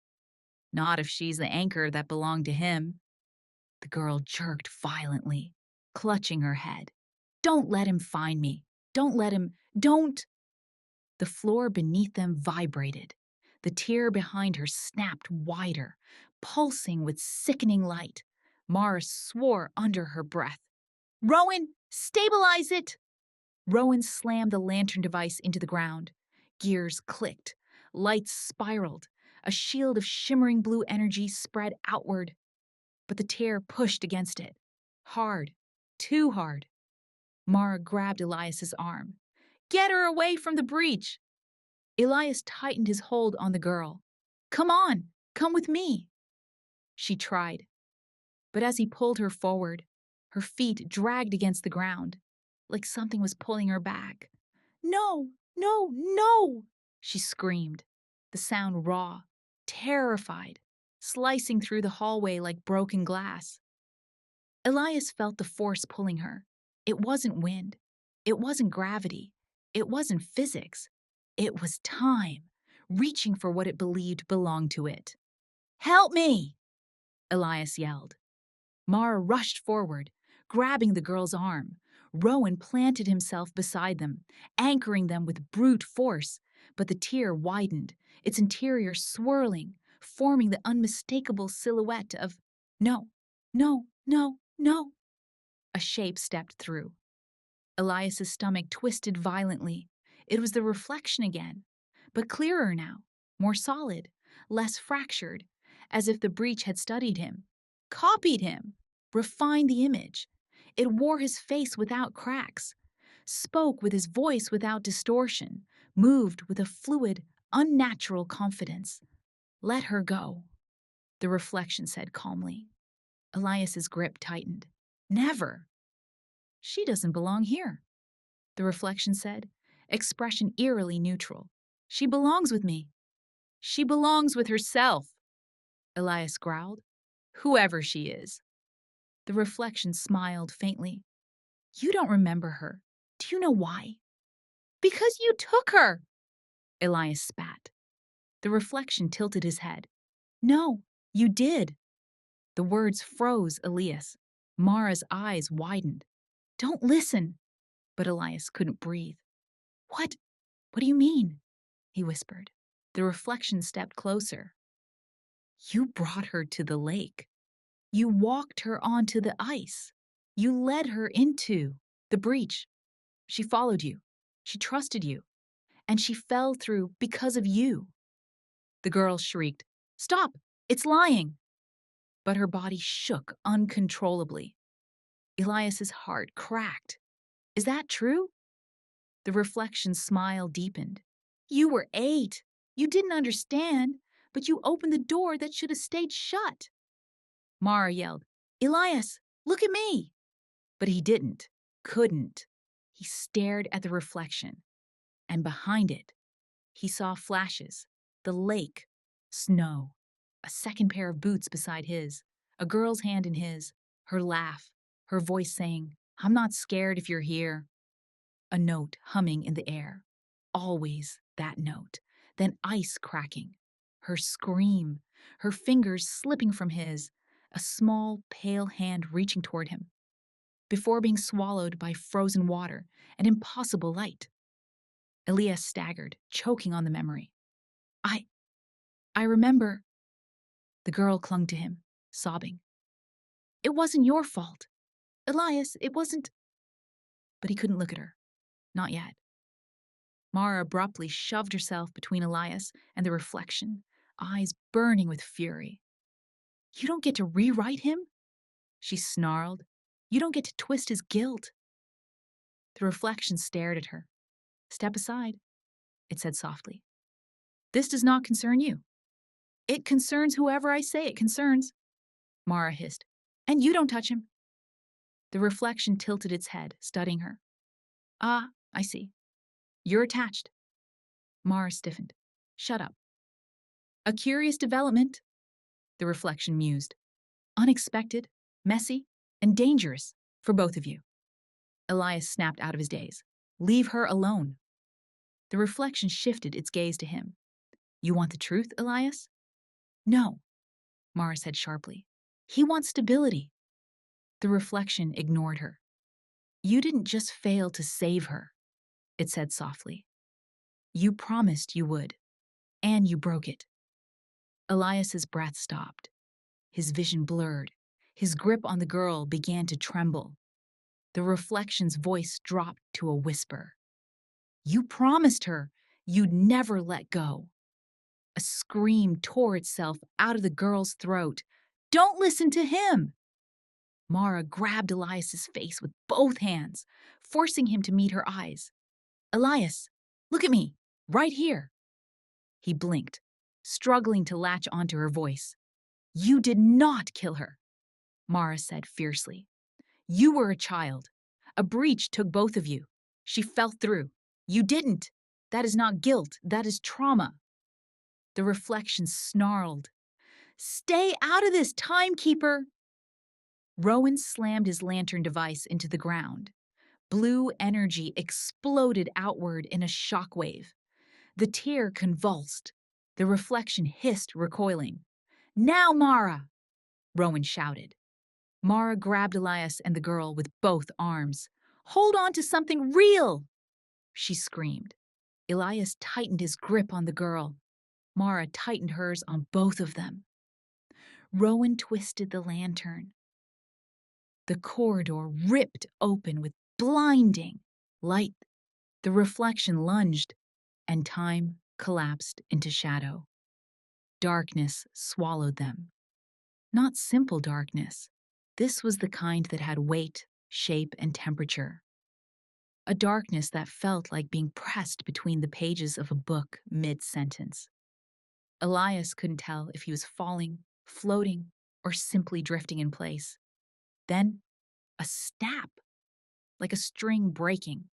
"Not if she's the anchor that belonged to him." The girl jerked violently, clutching her head. "Don't let him find me. Don't let him. Don't." The floor beneath them vibrated. The tier behind her snapped wider, pulsing with sickening light. Mara swore under her breath. "Rowan, stabilize it!" Rowan slammed the lantern device into the ground. Gears clicked. Lights spiraled. A shield of shimmering blue energy spread outward. But the tear pushed against it. Hard. Too hard. Mara grabbed Elias's arm. "Get her away from the breach!" Elias tightened his hold on the girl. "Come on! Come with me!" She tried. But as he pulled her forward, her feet dragged against the ground, like something was pulling her back. "No, no, no!" she screamed. the sound raw, terrified, slicing through the hallway like broken glass. Elias felt the force pulling her. It wasn't wind. It wasn't gravity. It wasn't physics. It was time, reaching for what it believed belonged to it. "Help me!" Elias yelled. Mara rushed forward, grabbing the girl's arm. Rowan planted himself beside them, anchoring them with brute force, but the tier widened, its interior swirling, forming the unmistakable silhouette of no, no, no, no. A shape stepped through. Elias's stomach twisted violently. It was the reflection again, but clearer now, more solid, less fractured, as if the breach had studied him, copied him, refined the image. It wore his face without cracks, spoke with his voice without distortion, moved with a fluid, unnatural confidence. "Let her go," the reflection said calmly. Elias's grip tightened. "Never." "She doesn't belong here," the reflection said, expression eerily neutral. "She belongs with me." "She belongs with herself," Elias growled. "Whoever she is." The reflection smiled faintly. "You don't remember her. Do you know why?" "Because you took her," Elias spat. The reflection tilted his head. "No, you did." The words froze Elias. Mara's eyes widened. "Don't listen." But Elias couldn't breathe. "What? What do you mean?" he whispered. The reflection stepped closer. "You brought her to the lake. You walked her onto the ice. You led her into the breach. She followed you. She trusted you. And she fell through because of you." The girl shrieked, "Stop! It's lying!" But her body shook uncontrollably. Elias's heart cracked. "Is that true?" The reflection's smile deepened. "You were 8. You didn't understand, but you opened the door that should have stayed shut." Mara yelled, "Elias, look at me!" But he didn't, couldn't. He stared at the reflection, and behind it, he saw flashes, the lake, snow, a second pair of boots beside his, a girl's hand in his, her laugh, her voice saying, "I'm not scared if you're here." A note humming in the air. Always that note. Then ice cracking. Her scream, her fingers slipping from his, a small, pale hand reaching toward him, before being swallowed by frozen water and impossible light. Elias staggered, choking on the memory. I remember." The girl clung to him, sobbing. "It wasn't your fault. Elias, it wasn't." But he couldn't look at her. Not yet. Mara abruptly shoved herself between Elias and the reflection, eyes burning with fury. "You don't get to rewrite him," she snarled. "You don't get to twist his guilt." The reflection stared at her. "Step aside," it said softly. "This does not concern you." "It concerns whoever I say it concerns," Mara hissed. "And you don't touch him." The reflection tilted its head, studying her. "Ah, I see. You're attached." Mara stiffened. "Shut up." "A curious development," the reflection mused. "Unexpected, messy, and dangerous for both of you." Elias snapped out of his daze. "Leave her alone." The reflection shifted its gaze to him. "You want the truth, Elias?" "No," Mara said sharply. "He wants stability." The reflection ignored her. "You didn't just fail to save her," it said softly. "You promised you would, and you broke it." Elias's breath stopped. His vision blurred. His grip on the girl began to tremble. The reflection's voice dropped to a whisper. "You promised her you'd never let go." A scream tore itself out of the girl's throat. "Don't listen to him!" Mara grabbed Elias's face with both hands, forcing him to meet her eyes. "Elias, look at me, right here." He blinked, struggling to latch onto her voice. "You did not kill her," Mara said fiercely. "You were a child. A breach took both of you. She fell through. You didn't. That is not guilt. That is trauma." The reflection snarled, "Stay out of this, timekeeper!" Rowan slammed his lantern device into the ground. Blue energy exploded outward in a shockwave. The tear convulsed. The reflection hissed, recoiling. "Now, Mara!" Rowan shouted. Mara grabbed Elias and the girl with both arms. "Hold on to something real!" she screamed. Elias tightened his grip on the girl. Mara tightened hers on both of them. Rowan twisted the lantern. The corridor ripped open with blinding light. The reflection lunged, and time collapsed into shadow. Darkness swallowed them. Not simple darkness. This was the kind that had weight, shape, and temperature. A darkness that felt like being pressed between the pages of a book mid-sentence. Elias couldn't tell if he was falling, floating, or simply drifting in place. Then, a snap, like a string breaking,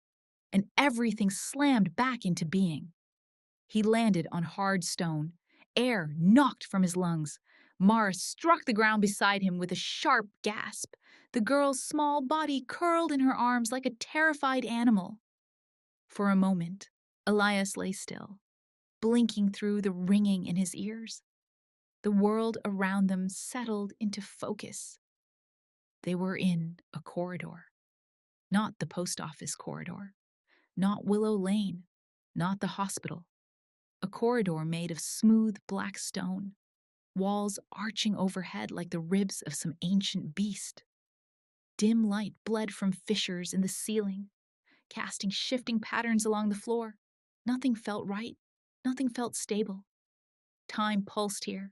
and everything slammed back into being. He landed on hard stone. Air knocked from his lungs. Mara struck the ground beside him with a sharp gasp. The girl's small body curled in her arms like a terrified animal. For a moment, Elias lay still, blinking through the ringing in his ears. The world around them settled into focus. They were in a corridor. Not the post office corridor. Not Willow Lane. Not the hospital. A corridor made of smooth black stone, walls arching overhead like the ribs of some ancient beast. Dim light bled from fissures in the ceiling, casting shifting patterns along the floor. Nothing felt right. Nothing felt stable. Time pulsed here,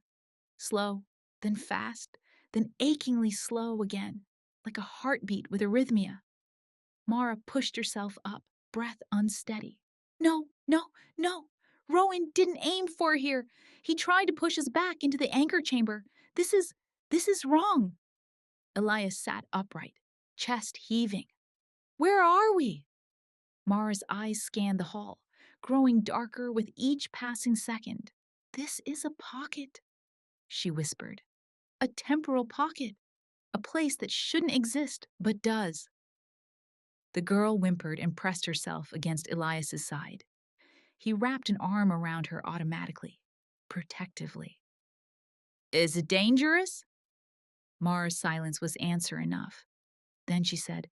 slow, then fast, then achingly slow again, like a heartbeat with arrhythmia. Mara pushed herself up, breath unsteady. No, no, no! Rowan didn't aim for here. He tried to push us back into the anchor chamber. This is wrong. Elias sat upright, chest heaving. Where are we? Mara's eyes scanned the hall, growing darker with each passing second. This is a pocket, she whispered. A temporal pocket. A place that shouldn't exist, but does. The girl whimpered and pressed herself against Elias's side. He wrapped an arm around her automatically, protectively. Is it dangerous? Mara's silence was answer enough. Then she said,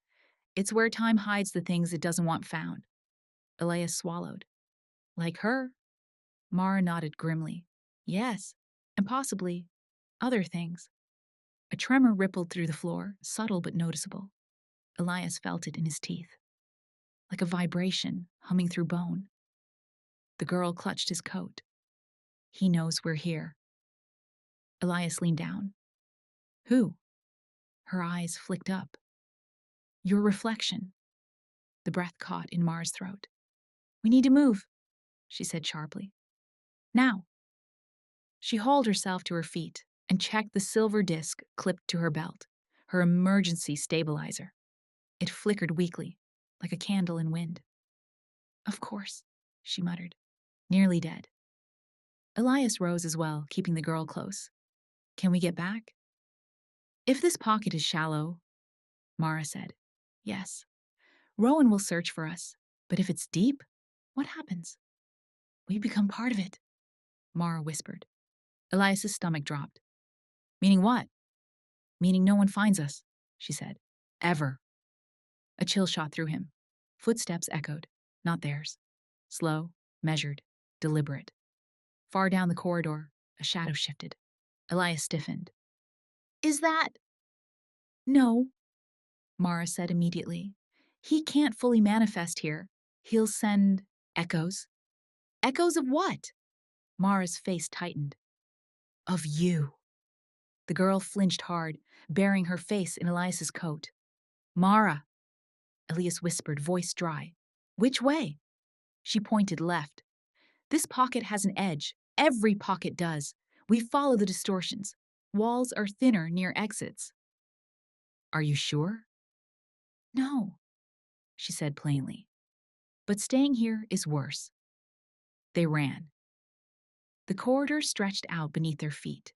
It's where time hides the things it doesn't want found. Elias swallowed. Like her? Mara nodded grimly. Yes, and possibly other things. A tremor rippled through the floor, subtle but noticeable. Elias felt it in his teeth. Like a vibration humming through bone. The girl clutched his coat. He knows we're here. Elias leaned down. Who? Her eyes flicked up. Your reflection. The breath caught in Mara's throat. We need to move, she said sharply. Now. She hauled herself to her feet and checked the silver disc clipped to her belt, her emergency stabilizer. It flickered weakly, like a candle in wind. Of course, she muttered, nearly dead. Elias rose as well, keeping the girl close. Can we get back? If this pocket is shallow, Mara said, yes. Rowan will search for us, but if it's deep, what happens? We become part of it, Mara whispered. Elias's stomach dropped. Meaning what? Meaning no one finds us, she said. Ever. A chill shot through him. Footsteps echoed, not theirs. Slow, measured, deliberate. Far down the corridor, a shadow shifted. Elias stiffened. Is that? No, Mara said immediately. He can't fully manifest here. He'll send echoes. Echoes of what? Mara's face tightened. Of you. The girl flinched hard, burying her face in Elias's coat. Mara, Elias whispered, voice dry. Which way? She pointed left. This pocket has an edge. Every pocket does. We follow the distortions. Walls are thinner near exits. Are you sure? No, she said plainly. But staying here is worse. They ran. The corridor stretched out beneath their feet,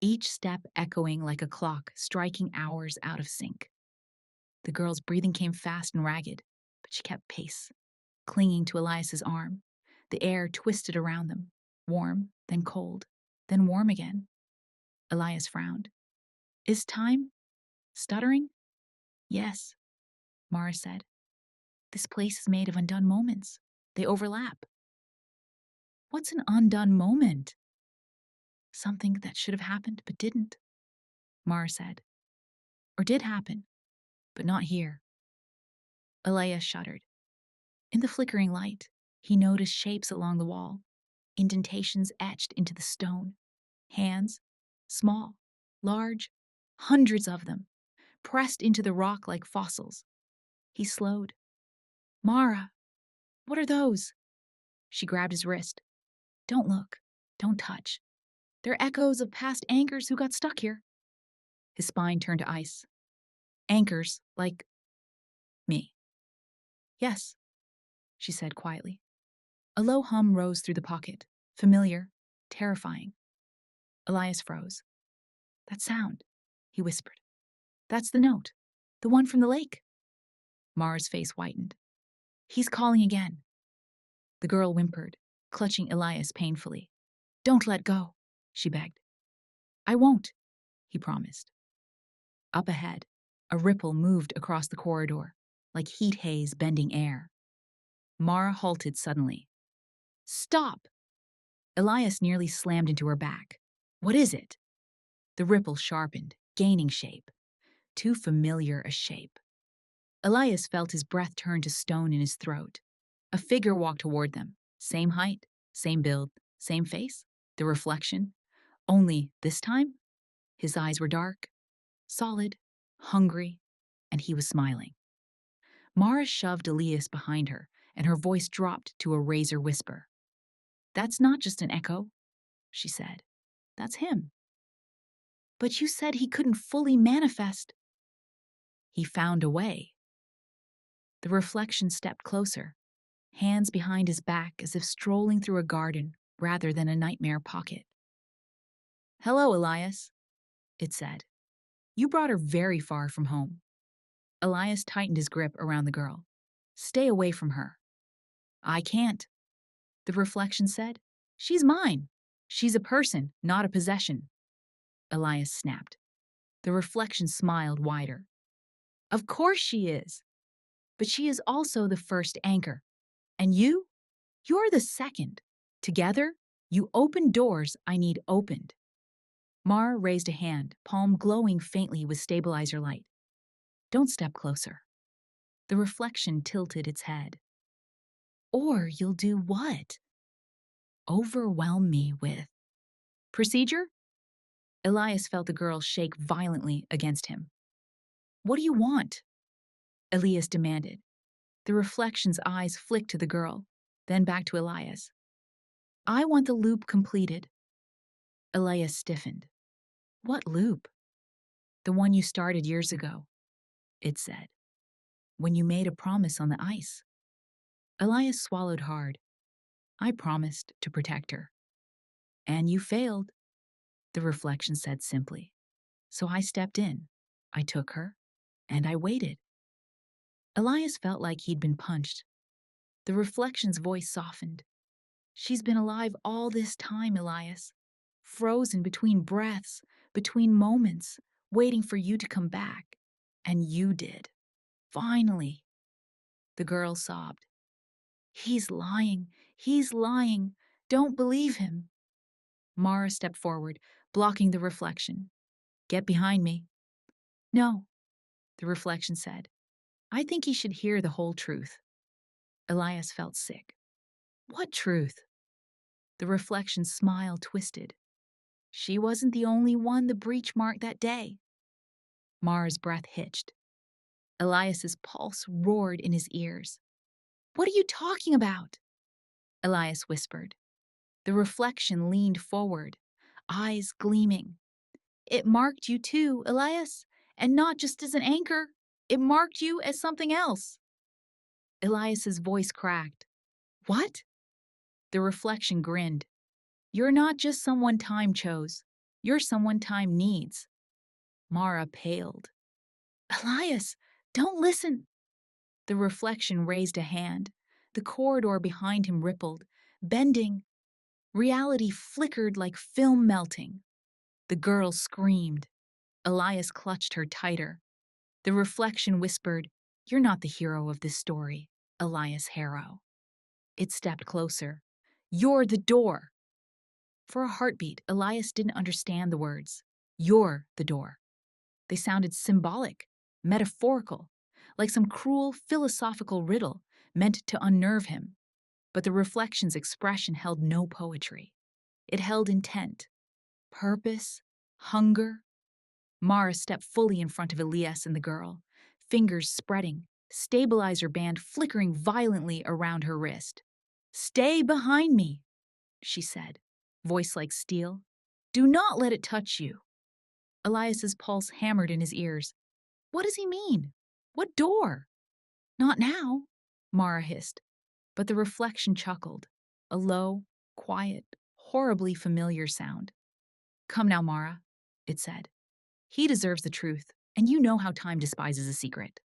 each step echoing like a clock striking hours out of sync. The girl's breathing came fast and ragged, but she kept pace, clinging to Elias's arm. The air twisted around them, warm, then cold, then warm again. Elias frowned. Is time stuttering? Yes, Mara said. This place is made of undone moments. They overlap. What's an undone moment? Something that should have happened but didn't, Mara said. Or did happen, but not here. Elias shuddered. In the flickering light, he noticed shapes along the wall, indentations etched into the stone. Hands, small, large, hundreds of them, pressed into the rock like fossils. He slowed. Mara, what are those? She grabbed his wrist. Don't look. Don't touch. They're echoes of past anchors who got stuck here. His spine turned to ice. Anchors, like me. Yes, she said quietly. A low hum rose through the pocket, familiar, terrifying. Elias froze. That sound, he whispered. That's the note, the one from the lake. Mara's face whitened. He's calling again. The girl whimpered, clutching Elias painfully. Don't let go, she begged. I won't, he promised. Up ahead, a ripple moved across the corridor, like heat haze bending air. Mara halted suddenly. Stop! Elias nearly slammed into her back. What is it? The ripple sharpened, gaining shape. Too familiar a shape. Elias felt his breath turn to stone in his throat. A figure walked toward them. Same height, same build, same face. The reflection. Only this time, his eyes were dark, solid, hungry, and he was smiling. Mara shoved Elias behind her, and her voice dropped to a razor whisper. That's not just an echo, she said. That's him. But you said he couldn't fully manifest. He found a way. The reflection stepped closer, hands behind his back as if strolling through a garden rather than a nightmare pocket. Hello, Elias, it said. You brought her very far from home. Elias tightened his grip around the girl. Stay away from her. I can't, the reflection said. She's mine. She's a person, not a possession. Elias snapped. The reflection smiled wider. Of course she is. But she is also the first anchor. And you're the second. Together, you open doors I need opened. Mara raised a hand, palm glowing faintly with stabilizer light. Don't step closer. The reflection tilted its head. Or you'll do what? Overwhelm me with. Procedure? Elias felt the girl shake violently against him. What do you want? Elias demanded. The reflection's eyes flicked to the girl, then back to Elias. I want the loop completed. Elias stiffened. What loop? The one you started years ago, it said. When you made a promise on the ice. Elias swallowed hard. I promised to protect her. And you failed, the reflection said simply. So I stepped in. I took her, and I waited. Elias felt like he'd been punched. The reflection's voice softened. She's been alive all this time, Elias. Frozen between breaths, between moments, waiting for you to come back. And you did. Finally. The girl sobbed. He's lying. He's lying. Don't believe him. Mara stepped forward, blocking the reflection. Get behind me. No, the reflection said. I think he should hear the whole truth. Elias felt sick. What truth? The reflection's smile twisted. She wasn't the only one the breach marked that day. Mara's breath hitched. Elias's pulse roared in his ears. What are you talking about? Elias whispered. The reflection leaned forward, eyes gleaming. It marked you too, Elias, and not just as an anchor. It marked you as something else. Elias's voice cracked. What? The reflection grinned. You're not just someone time chose. You're someone time needs. Mara paled. Elias, don't listen. The reflection raised a hand. The corridor behind him rippled, bending. Reality flickered like film melting. The girl screamed. Elias clutched her tighter. The reflection whispered, You're not the hero of this story, Elias Harrow. It stepped closer. You're the door. For a heartbeat, Elias didn't understand the words. You're the door. They sounded symbolic, metaphorical, like some cruel philosophical riddle meant to unnerve him. But the reflection's expression held no poetry. It held intent, purpose, hunger. Mara stepped fully in front of Elias and the girl, fingers spreading, stabilizer band flickering violently around her wrist. Stay behind me, she said, voice like steel. Do not let it touch you. Elias's pulse hammered in his ears. What does he mean? What door? Not now, Mara hissed. But the reflection chuckled, a low, quiet, horribly familiar sound. Come now, Mara, it said. He deserves the truth, and you know how time despises a secret.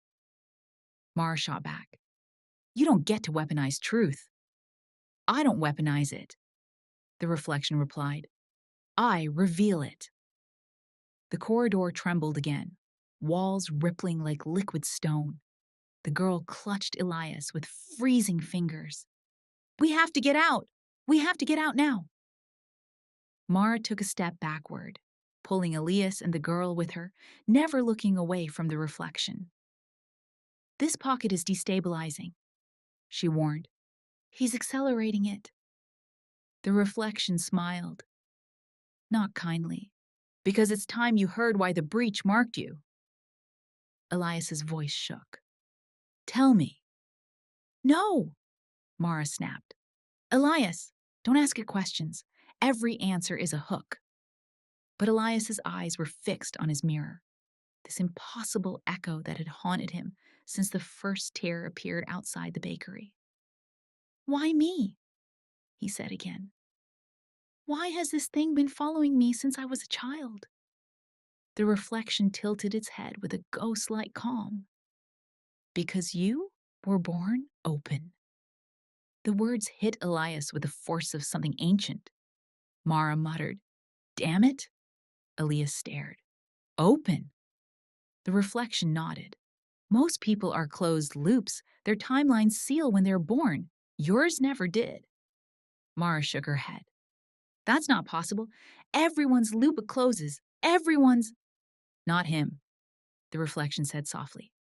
Mara shot back. You don't get to weaponize truth. I don't weaponize it, the reflection replied. I reveal it. The corridor trembled again, walls rippling like liquid stone. The girl clutched Elias with freezing fingers. We have to get out! We have to get out now! Mara took a step backward, pulling Elias and the girl with her, never looking away from the reflection. This pocket is destabilizing, she warned. He's accelerating it. The reflection smiled. Not kindly, because it's time you heard why the breach marked you. Elias's voice shook. Tell me. No, Mara snapped. Elias, don't ask it questions. Every answer is a hook. But Elias's eyes were fixed on his mirror, this impossible echo that had haunted him since the first tear appeared outside the bakery. Why me? He said again. Why has this thing been following me since I was a child? The reflection tilted its head with a ghost-like calm. Because you were born open. The words hit Elias with the force of something ancient. Mara muttered, Damn it! Elias stared. Open? The reflection nodded. Most people are closed loops. Their timelines seal when they're born. Yours never did. Mara shook her head. That's not possible. Everyone's loop closes. Everyone's... Not him, the reflection said softly.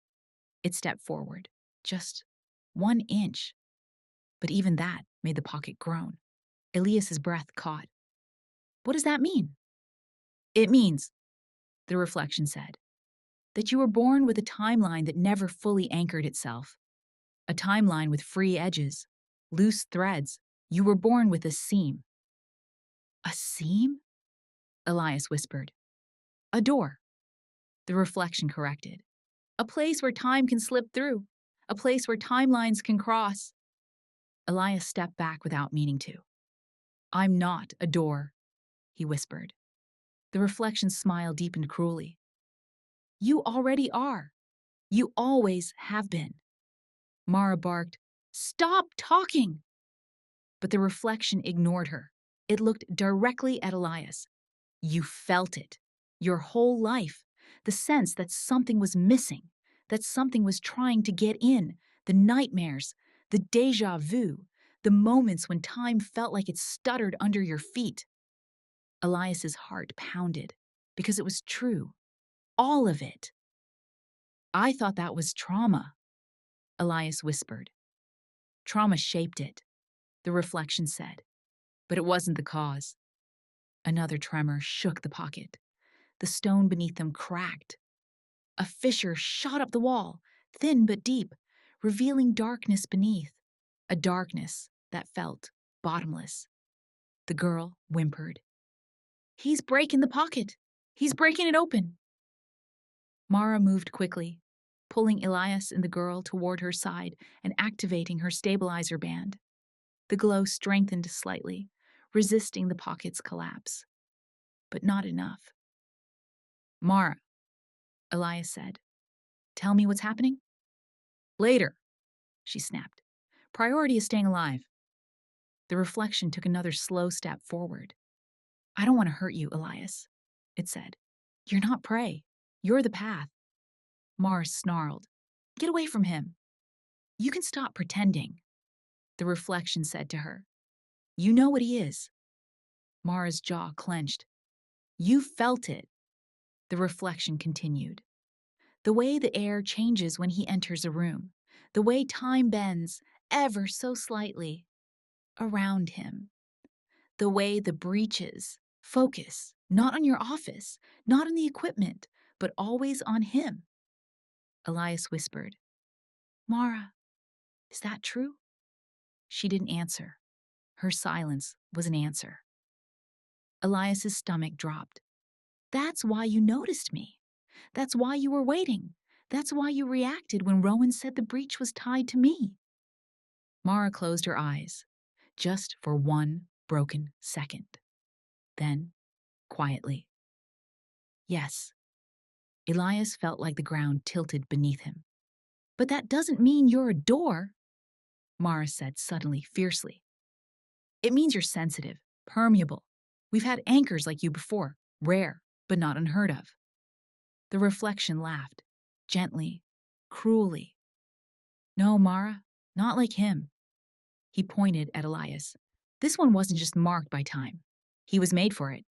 It stepped forward, just 1 inch. But even that made the pocket groan. Elias's breath caught. What does that mean? It means, the reflection said, that you were born with a timeline that never fully anchored itself. A timeline with free edges, loose threads. You were born with a seam. A seam? Elias whispered. A door. The reflection corrected. A place where time can slip through. A place where timelines can cross. Elias stepped back without meaning to. I'm not a door, he whispered. The reflection's smile deepened cruelly. You already are. You always have been. Mara barked, Stop talking! But the reflection ignored her. It looked directly at Elias. You felt it. Your whole life. The sense that something was missing, that something was trying to get in, the nightmares, the déjà vu, the moments when time felt like it stuttered under your feet. Elias's heart pounded, because it was true. All of it. I thought that was trauma, Elias whispered. Trauma shaped it, the reflection said, but it wasn't the cause. Another tremor shook the pocket. The stone beneath them cracked. A fissure shot up the wall, thin but deep, revealing darkness beneath, a darkness that felt bottomless. The girl whimpered. He's breaking the pocket. He's breaking it open. Mara moved quickly, pulling Elias and the girl toward her side and activating her stabilizer band. The glow strengthened slightly, resisting the pocket's collapse. But not enough. Mara, Elias said, tell me what's happening? Later, she snapped. Priority is staying alive. The reflection took another slow step forward. I don't want to hurt you, Elias, it said. You're not prey. You're the path. Mara snarled. Get away from him. You can stop pretending, the reflection said to her. You know what he is. Mara's jaw clenched. You felt it, the reflection continued. The way the air changes when he enters a room, the way time bends ever so slightly around him, the way the breaches focus not on your office, not on the equipment, but always on him. Elias whispered, Mara, is that true? She didn't answer. Her silence was an answer. Elias's stomach dropped. That's why you noticed me. That's why you were waiting. That's why you reacted when Rowan said the breach was tied to me. Mara closed her eyes, just for one broken second. Then, quietly, yes. Elias felt like the ground tilted beneath him. But that doesn't mean you're a door, Mara said suddenly, fiercely. It means you're sensitive, permeable. We've had anchors like you before, rare, but not unheard of. The reflection laughed, gently, cruelly. No, Mara, not like him. He pointed at Elias. This one wasn't just marked by time. He was made for it.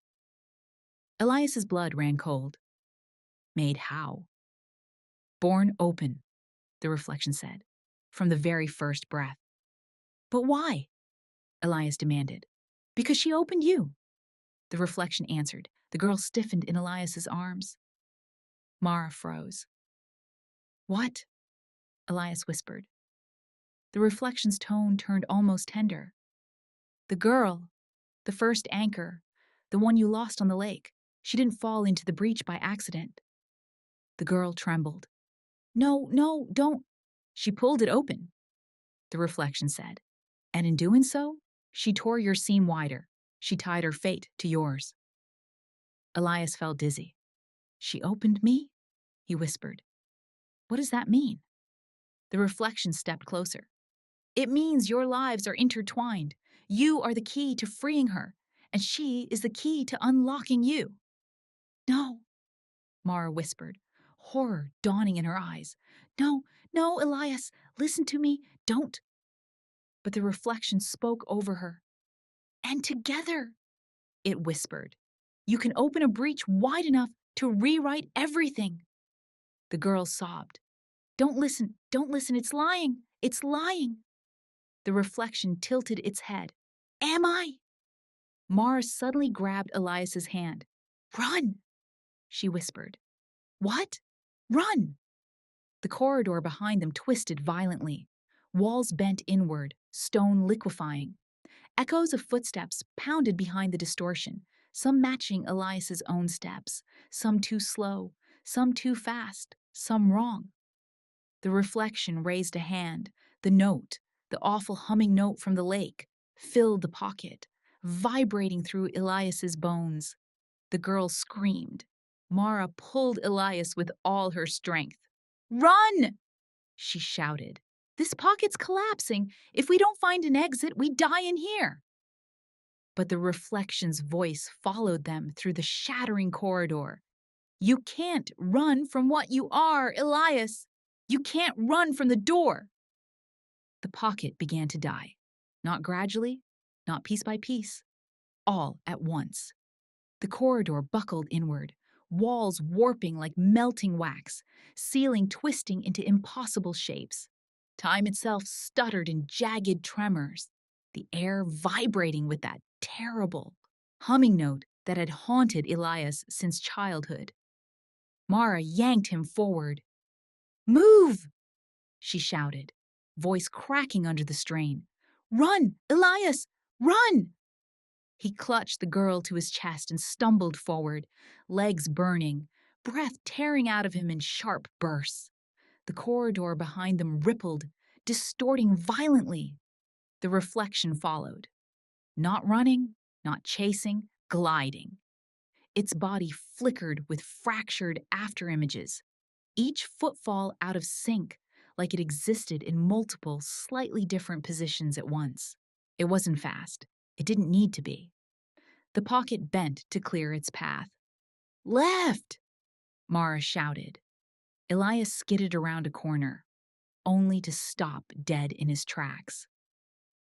Elias's blood ran cold. Made how? Born open, the reflection said, from the very first breath. But why? Elias demanded. Because she opened you. The reflection answered. The girl stiffened in Elias's arms. Mara froze. What? Elias whispered. The reflection's tone turned almost tender. The girl, the first anchor, the one you lost on the lake, she didn't fall into the breach by accident. The girl trembled. No, don't. She pulled it open, the reflection said. And in doing so, she tore your seam wider. She tied her fate to yours. Elias felt dizzy. She opened me? He whispered. What does that mean? The reflection stepped closer. It means your lives are intertwined. You are the key to freeing her, and she is the key to unlocking you. No, Mara whispered, horror dawning in her eyes. No, Elias, listen to me, don't. But the reflection spoke over her. And together, it whispered, you can open a breach wide enough to rewrite everything. The girl sobbed. Don't listen, it's lying, it's lying. The reflection tilted its head. Am I? Mara suddenly grabbed Elias's hand. Run, she whispered. What? Run! The corridor behind them twisted violently. Walls bent inward, stone liquefying. Echoes of footsteps pounded behind the distortion, some matching Elias's own steps, some too slow, some too fast, some wrong. The reflection raised a hand. The note, the awful humming note from the lake, filled the pocket, vibrating through Elias's bones. The girl screamed. Mara pulled Elias with all her strength. Run! She shouted. This pocket's collapsing. If we don't find an exit, we die in here. But the reflection's voice followed them through the shattering corridor. You can't run from what you are, Elias. You can't run from the door. The pocket began to die. Not gradually, not piece by piece, all at once. The corridor buckled inward, walls warping like melting wax, ceiling twisting into impossible shapes. Time itself stuttered in jagged tremors, the air vibrating with that terrible humming note that had haunted Elias since childhood. Mara yanked him forward. Move! She shouted, voice cracking under the strain. Run, Elias, run! He clutched the girl to his chest and stumbled forward, legs burning, breath tearing out of him in sharp bursts. The corridor behind them rippled, distorting violently. The reflection followed. Not running, not chasing, gliding. Its body flickered with fractured afterimages, each footfall out of sync, like it existed in multiple, slightly different positions at once. It wasn't fast. It didn't need to be. The pocket bent to clear its path. Left! Mara shouted. Elias skidded around a corner, only to stop dead in his tracks.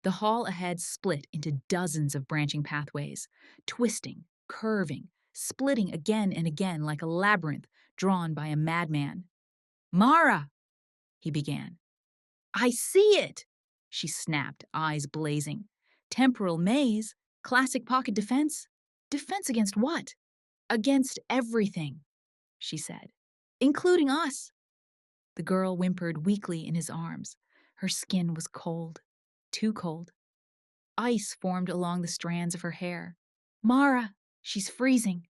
The hall ahead split into dozens of branching pathways, twisting, curving, splitting again and again like a labyrinth drawn by a madman. Mara! He began. I see it! She snapped, eyes blazing. Temporal maze? Classic pocket defense? Defense against what? Against everything, she said, including us. The girl whimpered weakly in his arms. Her skin was cold, too cold. Ice formed along the strands of her hair. Mara, she's freezing,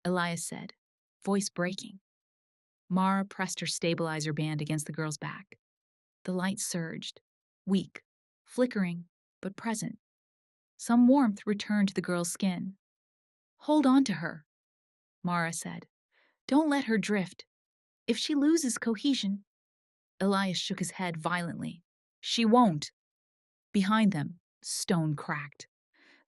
Elias said, voice breaking. Mara pressed her stabilizer band against the girl's back. The light surged, weak, flickering, but present. Some warmth returned to the girl's skin. Hold on to her, Mara said. Don't let her drift. If she loses cohesion... Elias shook his head violently. She won't. Behind them, stone cracked.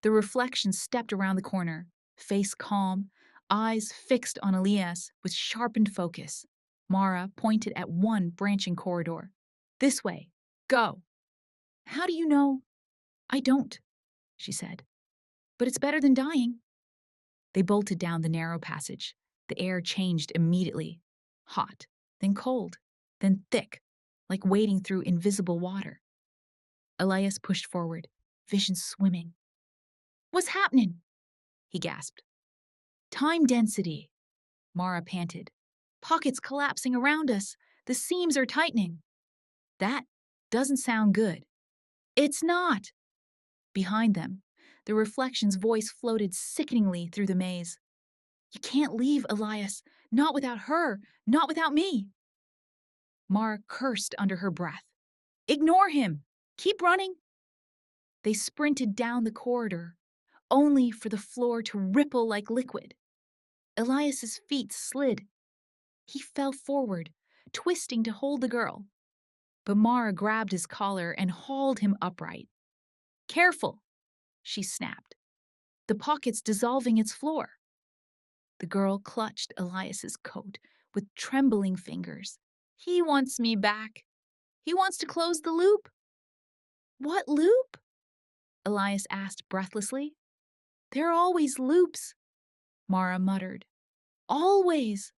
The reflection stepped around the corner, face calm, eyes fixed on Elias with sharpened focus. Mara pointed at one branching corridor. This way. Go. How do you know? I don't, she said. But it's better than dying. They bolted down the narrow passage. The air changed immediately. Hot, then cold, then thick, like wading through invisible water. Elias pushed forward, vision swimming. What's happening? He gasped. Time density, Mara panted. Pockets collapsing around us. The seams are tightening. That doesn't sound good. It's not. Behind them, the reflection's voice floated sickeningly through the maze. You can't leave, Elias. Not without her. Not without me. Mara cursed under her breath. Ignore him. Keep running. They sprinted down the corridor, only for the floor to ripple like liquid. Elias's feet slid. He fell forward, twisting to hold the girl. But Mara grabbed his collar and hauled him upright. Careful, she snapped. The pocket's dissolving its floor. The girl clutched Elias's coat with trembling fingers. He wants me back. He wants to close the loop. What loop? Elias asked breathlessly. There are always loops, Mara muttered. Always.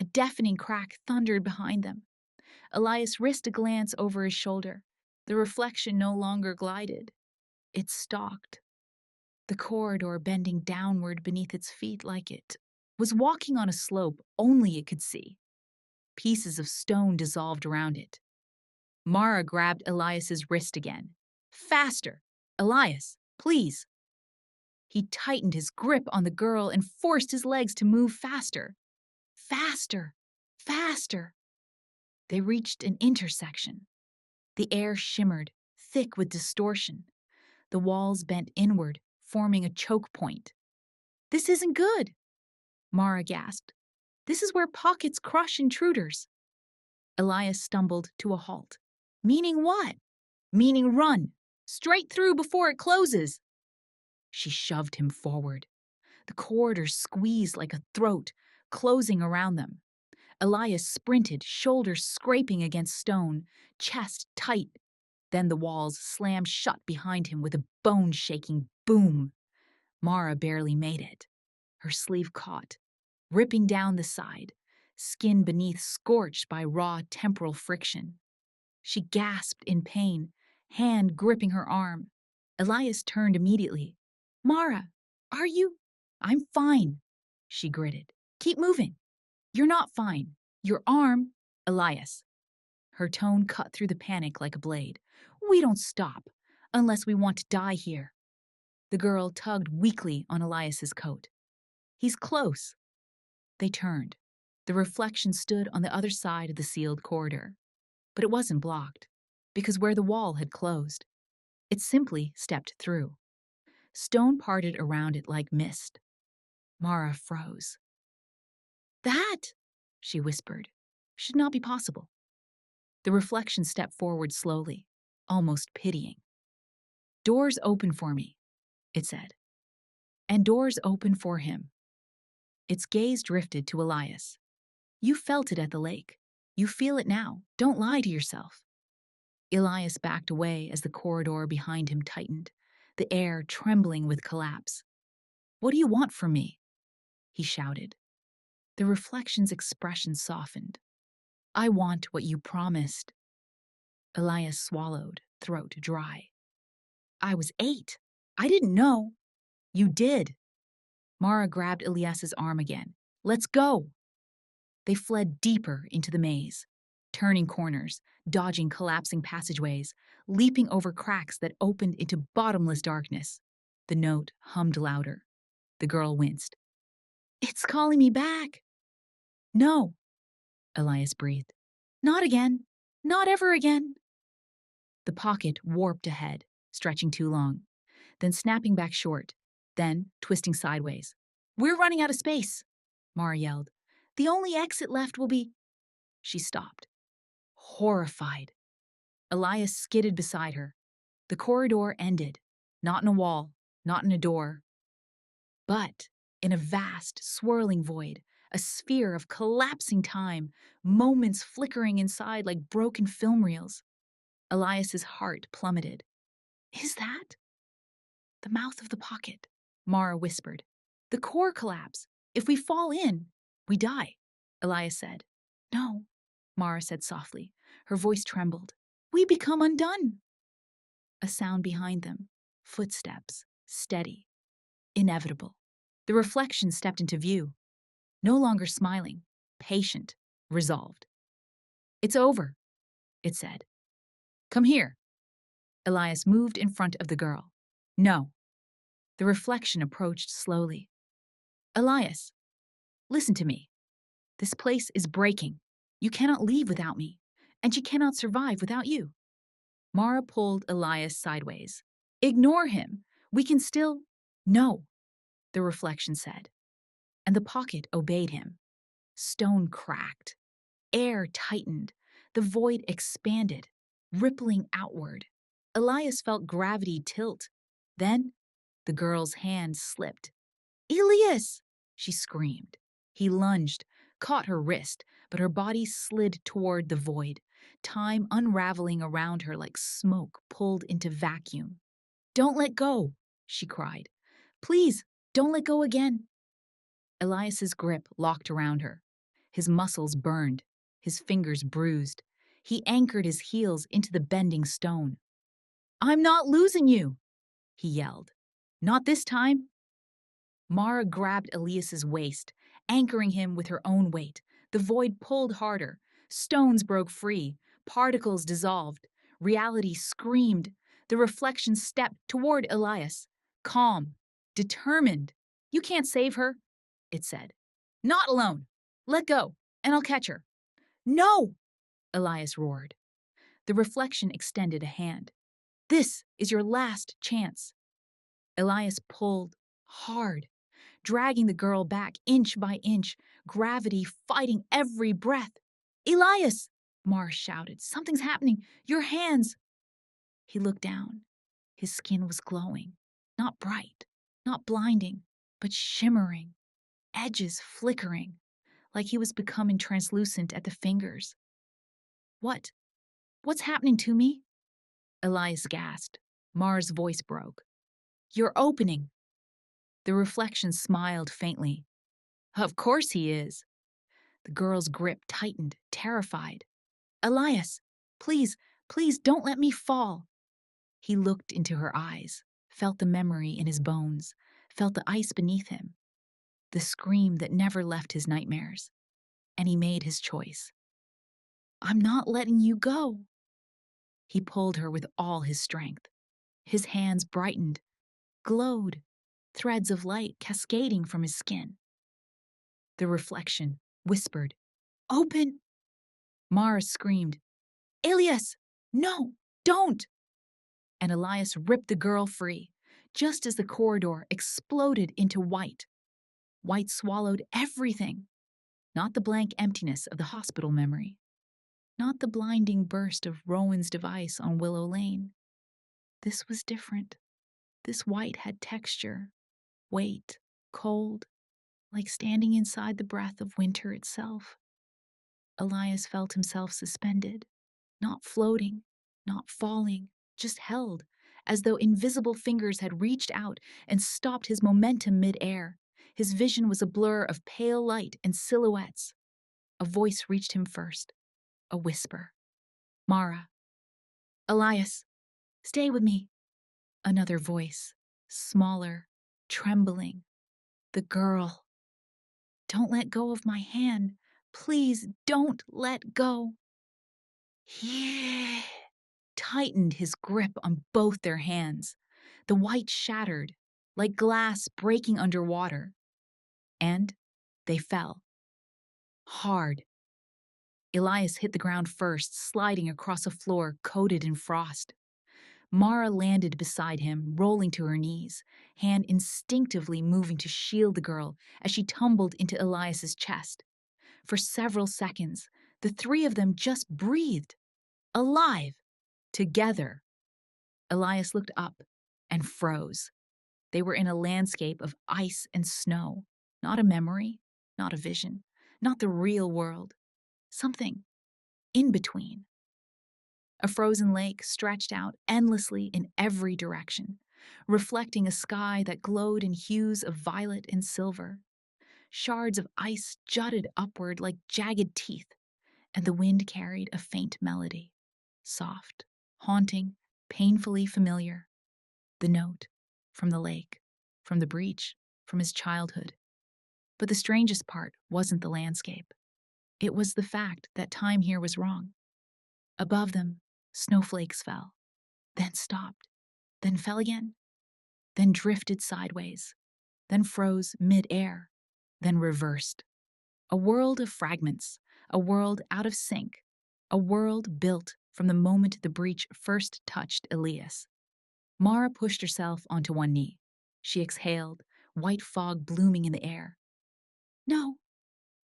A deafening crack thundered behind them. Elias risked a glance over his shoulder. The reflection no longer glided. It stalked. The corridor bending downward beneath its feet like it was walking on a slope only it could see. Pieces of stone dissolved around it. Mara grabbed Elias's wrist again. Faster! Elias, please! He tightened his grip on the girl and forced his legs to move faster. Faster! Faster! They reached an intersection. The air shimmered, thick with distortion. The walls bent inward, forming a choke point. This isn't good, Mara gasped. This is where pockets crush intruders. Elias stumbled to a halt. Meaning what? Meaning run, straight through before it closes. She shoved him forward. The corridor squeezed like a throat, closing around them. Elias sprinted, shoulders scraping against stone, chest tight. Then the walls slammed shut behind him with a bone-shaking boom. Mara barely made it. Her sleeve caught, ripping down the side, skin beneath scorched by raw temporal friction. She gasped in pain, hand gripping her arm. Elias turned immediately. Mara, are you? I'm fine, she gritted. Keep moving. You're not fine. Your arm, Elias. Her tone cut through the panic like a blade. We don't stop, unless we want to die here. The girl tugged weakly on Elias's coat. He's close. They turned. The reflection stood on the other side of the sealed corridor. But it wasn't blocked, because where the wall had closed, it simply stepped through. Stone parted around it like mist. Mara froze. That, she whispered, should not be possible. The reflection stepped forward slowly, almost pitying. Doors open for me, it said. And doors open for him. Its gaze drifted to Elias. You felt it at the lake. You feel it now. Don't lie to yourself. Elias backed away as the corridor behind him tightened, the air trembling with collapse. What do you want from me? He shouted. The reflection's expression softened. I want what you promised. Elias swallowed, throat dry. I was 8. I didn't know. You did. Mara grabbed Elias's arm again. Let's go. They fled deeper into the maze, turning corners, dodging collapsing passageways, leaping over cracks that opened into bottomless darkness. The note hummed louder. The girl winced. It's calling me back. No, Elias breathed. Not again. Not ever again. The pocket warped ahead, stretching too long, then snapping back short, then twisting sideways. We're running out of space, Mara yelled. The only exit left will be... She stopped, horrified. Elias skidded beside her. The corridor ended, not in a wall, not in a door, but in a vast, swirling void, a sphere of collapsing time, moments flickering inside like broken film reels. Elias's heart plummeted. Is that? The mouth of the pocket, Mara whispered. The core collapse. If we fall in, we die, Elias said. No, Mara said softly. Her voice trembled. We become undone. A sound behind them. Footsteps. Steady. Inevitable. The reflection stepped into view. No longer smiling. Patient. Resolved. It's over, it said. Come here. Elias moved in front of the girl. No. The reflection approached slowly. Elias, listen to me. This place is breaking. You cannot leave without me, and you cannot survive without you. Mara pulled Elias sideways. Ignore him. We can still... No, the reflection said. And the pocket obeyed him. Stone cracked. Air tightened. The void expanded, rippling outward. Elias felt gravity tilt. Then, the girl's hand slipped. Elias! She screamed. He lunged, caught her wrist, but her body slid toward the void, time unraveling around her like smoke pulled into vacuum. Don't let go, she cried. Please, don't let go again. Elias's grip locked around her. His muscles burned, his fingers bruised. He anchored his heels into the bending stone. I'm not losing you, he yelled. Not this time. Mara grabbed Elias's waist, anchoring him with her own weight. The void pulled harder. Stones broke free. Particles dissolved. Reality screamed. The reflection stepped toward Elias. Calm. Determined. You can't save her, it said. Not alone. Let go, and I'll catch her. No, Elias roared. The reflection extended a hand. This is your last chance. Elias pulled hard, dragging the girl back inch by inch, gravity fighting every breath. Elias, Mara shouted. Something's happening. Your hands. He looked down. His skin was glowing. Not bright, not blinding, but shimmering. Edges flickering, like he was becoming translucent at the fingers. What? What's happening to me? Elias gasped. Mara's voice broke. You're opening. The reflection smiled faintly. Of course he is. The girl's grip tightened, terrified. Elias, please, please don't let me fall. He looked into her eyes, felt the memory in his bones, felt the ice beneath him, the scream that never left his nightmares. And he made his choice. I'm not letting you go. He pulled her with all his strength. His hands brightened, glowed, threads of light cascading from his skin. The reflection whispered, Open! Mara screamed, Elias, no, don't! And Elias ripped the girl free, just as the corridor exploded into white. White swallowed everything, not the blank emptiness of the hospital memory, not the blinding burst of Rowan's device on Willow Lane. This was different. This white had texture, weight, cold, like standing inside the breath of winter itself. Elias felt himself suspended, not floating, not falling, just held, as though invisible fingers had reached out and stopped his momentum mid-air. His vision was a blur of pale light and silhouettes. A voice reached him first, a whisper. Mara. Elias, stay with me. Another voice, smaller, trembling. The girl. Don't let go of my hand. Please don't let go. He tightened his grip on both their hands. The white shattered, like glass breaking underwater. And they fell. Hard. Elias hit the ground first, sliding across a floor coated in frost. Mara landed beside him, rolling to her knees, hand instinctively moving to shield the girl as she tumbled into Elias's chest. For several seconds, the three of them just breathed, alive, together. Elias looked up and froze. They were in a landscape of ice and snow, not a memory, not a vision, not the real world. Something in between. A frozen lake stretched out endlessly in every direction, reflecting a sky that glowed in hues of violet and silver. Shards of ice jutted upward like jagged teeth, and the wind carried a faint melody, soft, haunting, painfully familiar. The note, from the lake, from the breach, from his childhood. But the strangest part wasn't the landscape. It was the fact that time here was wrong. Above them, snowflakes fell, then stopped, then fell again, then drifted sideways, then froze mid-air, then reversed. A world of fragments, a world out of sync, a world built from the moment the breach first touched Elias. Mara pushed herself onto one knee. She exhaled, white fog blooming in the air. No,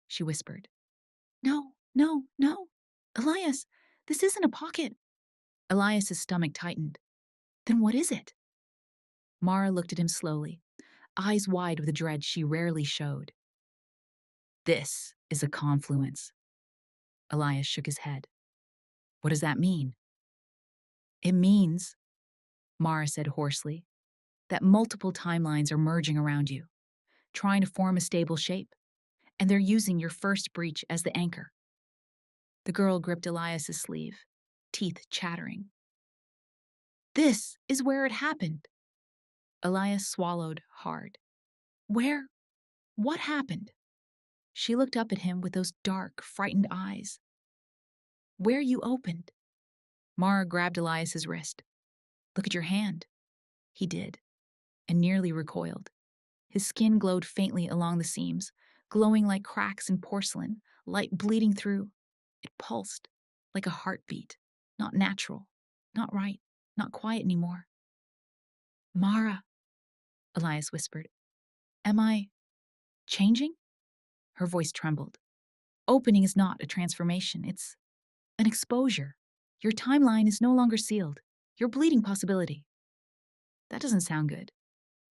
she whispered. No, no, no. Elias, this isn't a pocket. Elias's stomach tightened. Then what is it? Mara looked at him slowly, eyes wide with a dread she rarely showed. This is a confluence. Elias shook his head. What does that mean? It means, Mara said hoarsely, that multiple timelines are merging around you, trying to form a stable shape, and they're using your first breach as the anchor. The girl gripped Elias's sleeve, teeth chattering. This is where it happened. Elias swallowed hard. Where? What happened? She looked up at him with those dark, frightened eyes. Where you opened. Mara grabbed Elias's wrist. Look at your hand. He did, and nearly recoiled. His skin glowed faintly along the seams, glowing like cracks in porcelain, light bleeding through. It pulsed, like a heartbeat, not natural, not right, not quiet anymore. Mara, Elias whispered. Am I changing? Her voice trembled. Opening is not a transformation, it's an exposure. Your timeline is no longer sealed. You're bleeding possibility. That doesn't sound good.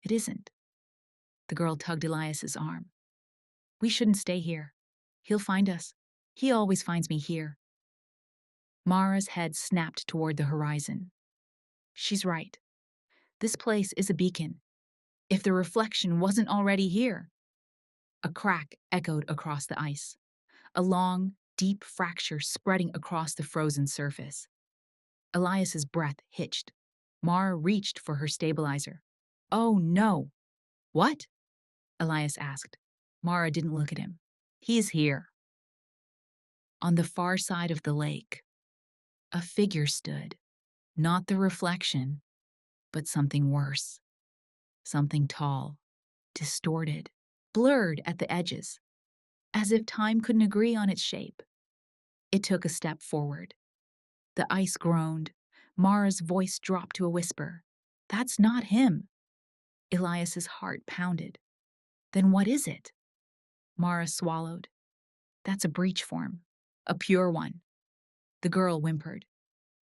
It isn't. The girl tugged Elias's arm. We shouldn't stay here. He'll find us. He always finds me here. Mara's head snapped toward the horizon. She's right. This place is a beacon. If the reflection wasn't already here. A crack echoed across the ice. A long, deep fracture spreading across the frozen surface. Elias's breath hitched. Mara reached for her stabilizer. Oh no! What? Elias asked. Mara didn't look at him. He's here. On the far side of the lake, a figure stood. Not the reflection, but something worse. Something tall, distorted, blurred at the edges, as if time couldn't agree on its shape. It took a step forward. The ice groaned. Mara's voice dropped to a whisper. That's not him. Elias's heart pounded. Then what is it? Mara swallowed. That's a breach form. A pure one. The girl whimpered.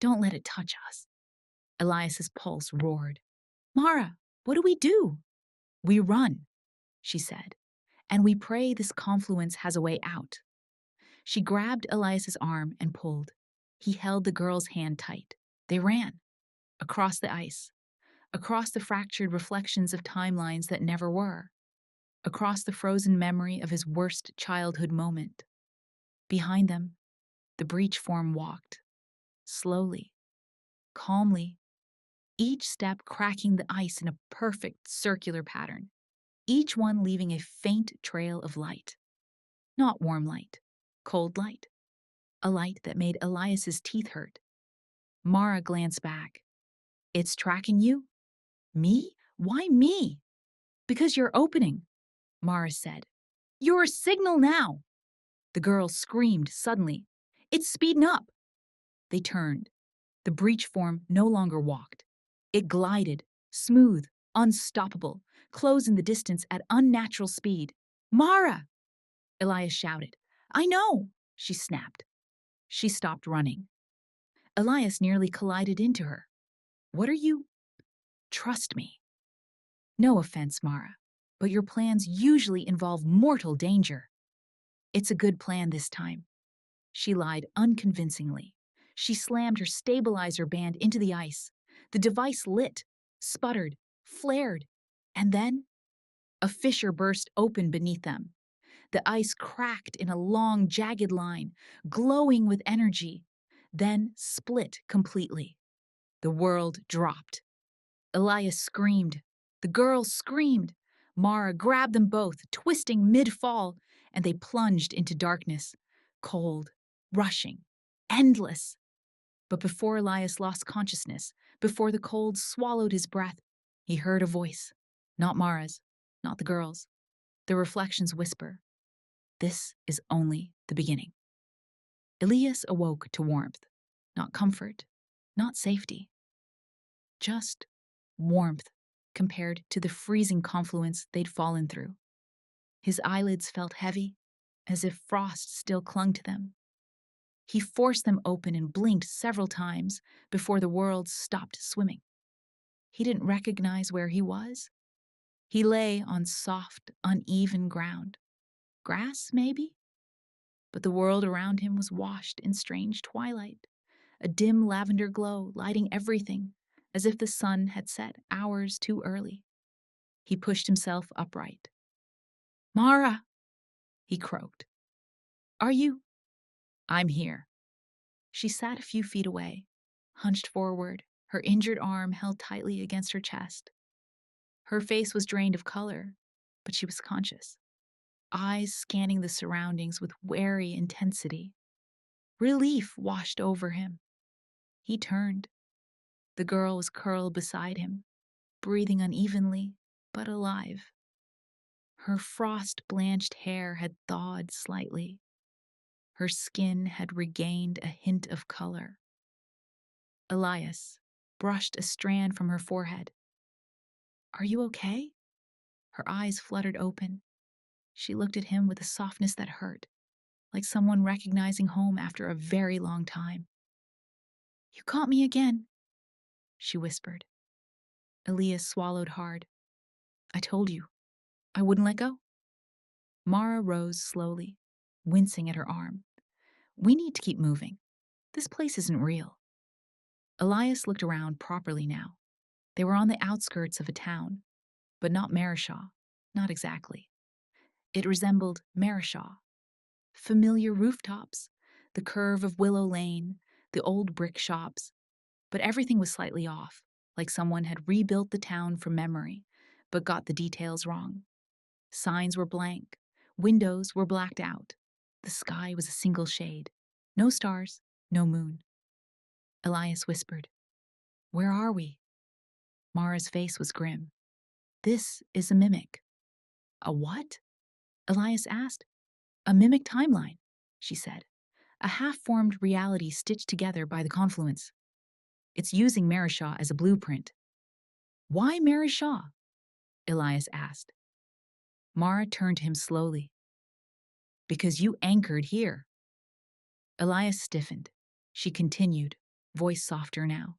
Don't let it touch us. Elias's pulse roared. Mara, what do we do? We run, she said, and we pray this confluence has a way out. She grabbed Elias's arm and pulled. He held the girl's hand tight. They ran. Across the ice. Across the fractured reflections of timelines that never were. Across the frozen memory of his worst childhood moment. Behind them, the breach form walked. Slowly. Calmly. Each step cracking the ice in a perfect circular pattern. Each one leaving a faint trail of light. Not warm light. Cold light. A light that made Elias's teeth hurt. Mara glanced back. It's tracking you? Me? Why me? Because you're opening, Mara said. You're a signal now. The girl screamed suddenly. It's speeding up. They turned. The breach form no longer walked. It glided, smooth, unstoppable, closing the distance at unnatural speed. Mara! Elias shouted. I know, she snapped. She stopped running. Elias nearly collided into her. What are you? Trust me. No offense, Mara, but your plans usually involve mortal danger. It's a good plan this time. She lied unconvincingly. She slammed her stabilizer band into the ice. The device lit, sputtered, flared, and then a fissure burst open beneath them. The ice cracked in a long, jagged line, glowing with energy, then split completely. The world dropped. Elias screamed. The girl screamed. Mara grabbed them both, twisting mid-fall, and they plunged into darkness, cold, rushing, endless. But before Elias lost consciousness, before the cold swallowed his breath, he heard a voice. Not Mara's, not the girl's. The reflections whisper, this is only the beginning. Elias awoke to warmth, not comfort, not safety. Just warmth compared to the freezing confluence they'd fallen through. His eyelids felt heavy, as if frost still clung to them. He forced them open and blinked several times before the world stopped swimming. He didn't recognize where he was. He lay on soft, uneven ground. Grass, maybe? But the world around him was washed in strange twilight, a dim lavender glow lighting everything, as if the sun had set hours too early. He pushed himself upright. Mara, he croaked. Are you? I'm here. She sat a few feet away, hunched forward, her injured arm held tightly against her chest. Her face was drained of color, but she was conscious, eyes scanning the surroundings with wary intensity. Relief washed over him. He turned. The girl was curled beside him, breathing unevenly, but alive. Her frost-blanched hair had thawed slightly. Her skin had regained a hint of color. Elias brushed a strand from her forehead. Are you okay? Her eyes fluttered open. She looked at him with a softness that hurt, like someone recognizing home after a very long time. You caught me again, she whispered. Elias swallowed hard. I told you, I wouldn't let go. Mara rose slowly, wincing at her arm. We need to keep moving. This place isn't real. Elias looked around properly now. They were on the outskirts of a town, but not Maryshaw, not exactly. It resembled Maryshaw. Familiar rooftops, the curve of Willow Lane, the old brick shops. But everything was slightly off, like someone had rebuilt the town from memory, but got the details wrong. Signs were blank, windows were blacked out. The sky was a single shade. No stars, no moon. Elias whispered, Where are we? Mara's face was grim. This is a mimic. A what? Elias asked. A mimic timeline, she said. A half-formed reality stitched together by the confluence. It's using Maryshaw as a blueprint. Why Maryshaw? Elias asked. Mara turned to him slowly. Because you anchored here. Elias stiffened. She continued, voice softer now.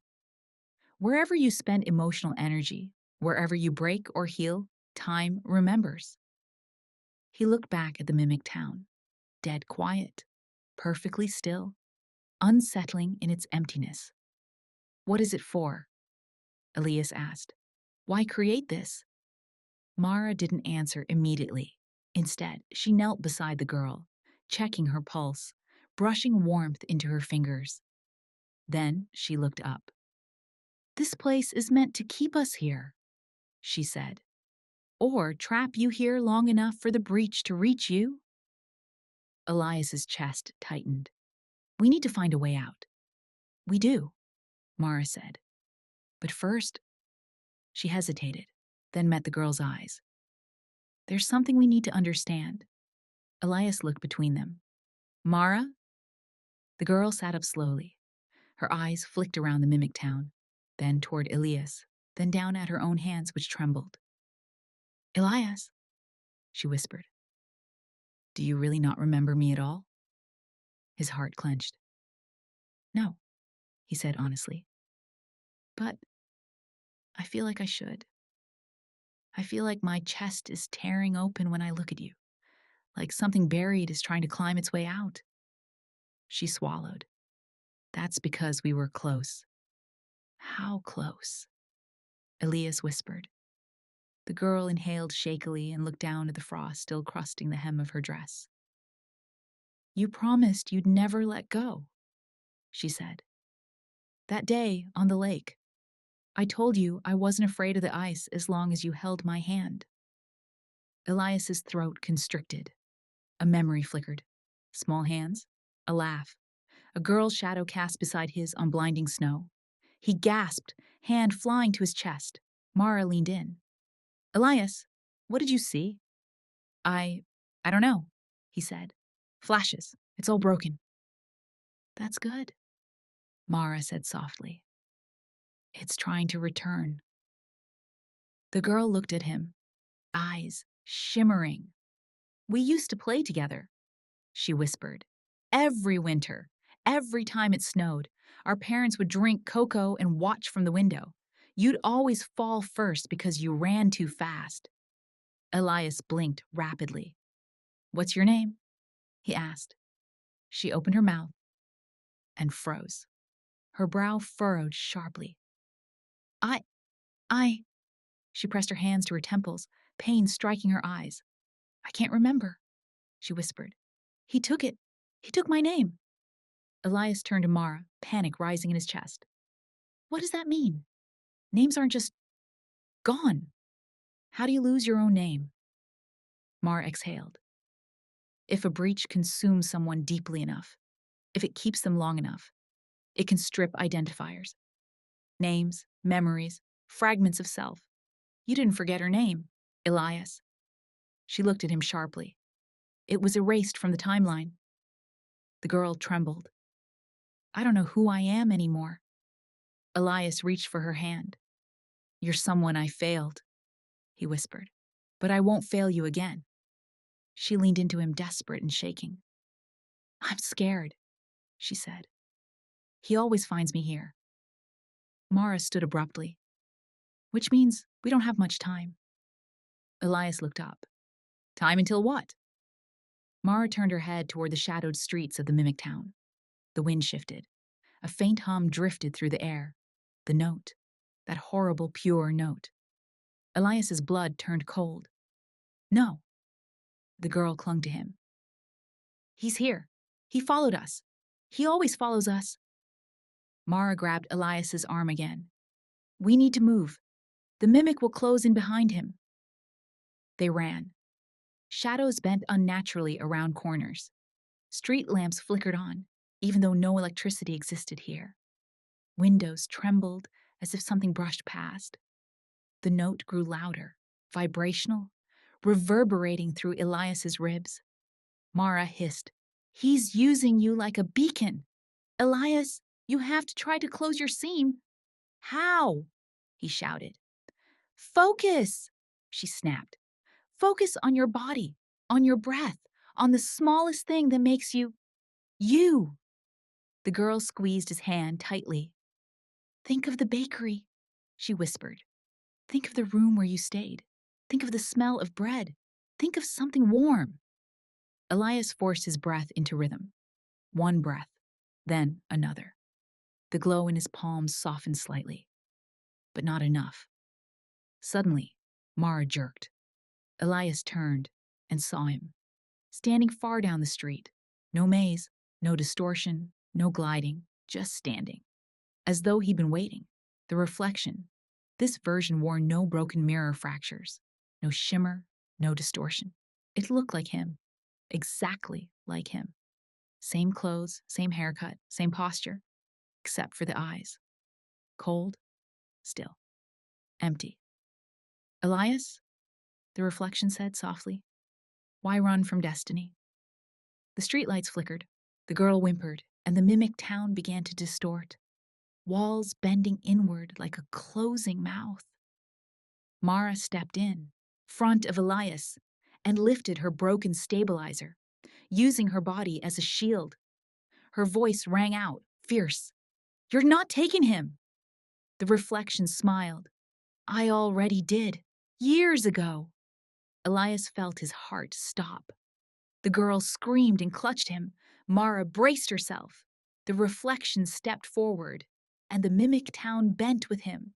Wherever you spend emotional energy, wherever you break or heal, time remembers. He looked back at the mimic town, dead quiet, perfectly still, unsettling in its emptiness. What is it for? Elias asked. Why create this? Mara didn't answer immediately. Instead, she knelt beside the girl, checking her pulse, brushing warmth into her fingers. Then she looked up. This place is meant to keep us here, she said. Or trap you here long enough for the breach to reach you. Elias's chest tightened. We need to find a way out. We do, Mara said. But first, she hesitated, then met the girl's eyes. There's something we need to understand. Elias looked between them. Mara? The girl sat up slowly. Her eyes flicked around the mimic town, then toward Elias, then down at her own hands, which trembled. Elias, she whispered. Do you really not remember me at all? His heart clenched. No, he said honestly. But I feel like I should. I feel like my chest is tearing open when I look at you, like something buried is trying to climb its way out. She swallowed. That's because we were close. How close? Elias whispered. The girl inhaled shakily and looked down at the frost still crusting the hem of her dress. You promised you'd never let go, she said. That day on the lake, I told you I wasn't afraid of the ice as long as you held my hand. Elias's throat constricted. A memory flickered. Small hands, a laugh, a girl's shadow cast beside his on blinding snow. He gasped, hand flying to his chest. Mara leaned in. Elias, what did you see? I don't know, he said. Flashes. It's all broken. That's good, Mara said softly. It's trying to return. The girl looked at him, eyes shimmering. We used to play together, she whispered. Every winter, every time it snowed, our parents would drink cocoa and watch from the window. You'd always fall first because you ran too fast. Elias blinked rapidly. What's your name? He asked. She opened her mouth and froze. Her brow furrowed sharply. I, she pressed her hands to her temples, pain striking her eyes. I can't remember, she whispered. He took it. He took my name. Elias turned to Mara, panic rising in his chest. What does that mean? Names aren't just gone. How do you lose your own name? Mara exhaled. If a breach consumes someone deeply enough, if it keeps them long enough, it can strip identifiers. Names, memories, fragments of self. You didn't forget her name, Elias. She looked at him sharply. It was erased from the timeline. The girl trembled. I don't know who I am anymore. Elias reached for her hand. You're someone I failed, he whispered. But I won't fail you again. She leaned into him, desperate and shaking. I'm scared, she said. He always finds me here. Mara stood abruptly. Which means we don't have much time. Elias looked up. Time until what? Mara turned her head toward the shadowed streets of the mimic town. The wind shifted. A faint hum drifted through the air. The note. That horrible, pure note. Elias's blood turned cold. No. The girl clung to him. He's here. He followed us. He always follows us. Mara grabbed Elias's arm again. We need to move. The mimic will close in behind him. They ran. Shadows bent unnaturally around corners. Street lamps flickered on, even though no electricity existed here. Windows trembled as if something brushed past. The note grew louder, vibrational, reverberating through Elias's ribs. Mara hissed, He's using you like a beacon. Elias, you have to try to close your seam. How? He shouted. Focus, she snapped. Focus on your body, on your breath, on the smallest thing that makes you, you. The girl squeezed his hand tightly. Think of the bakery, she whispered. Think of the room where you stayed. Think of the smell of bread. Think of something warm. Elias forced his breath into rhythm. One breath, then another. The glow in his palms softened slightly, but not enough. Suddenly, Mara jerked. Elias turned and saw him, standing far down the street. No maze, no distortion, no gliding, just standing. As though he'd been waiting. The reflection. This version wore no broken mirror fractures, no shimmer, no distortion. It looked like him, exactly like him. Same clothes, same haircut, same posture, except for the eyes. Cold, still, empty. Elias, the reflection said softly, why run from destiny? The streetlights flickered, the girl whimpered, and the mimic town began to distort, walls bending inward like a closing mouth. Mara stepped in, front of Elias, and lifted her broken stabilizer, using her body as a shield. Her voice rang out, fierce. You're not taking him! The reflection smiled. I already did, years ago. Elias felt his heart stop. The girl screamed and clutched him. Mara braced herself. The reflection stepped forward, and the mimic town bent with him.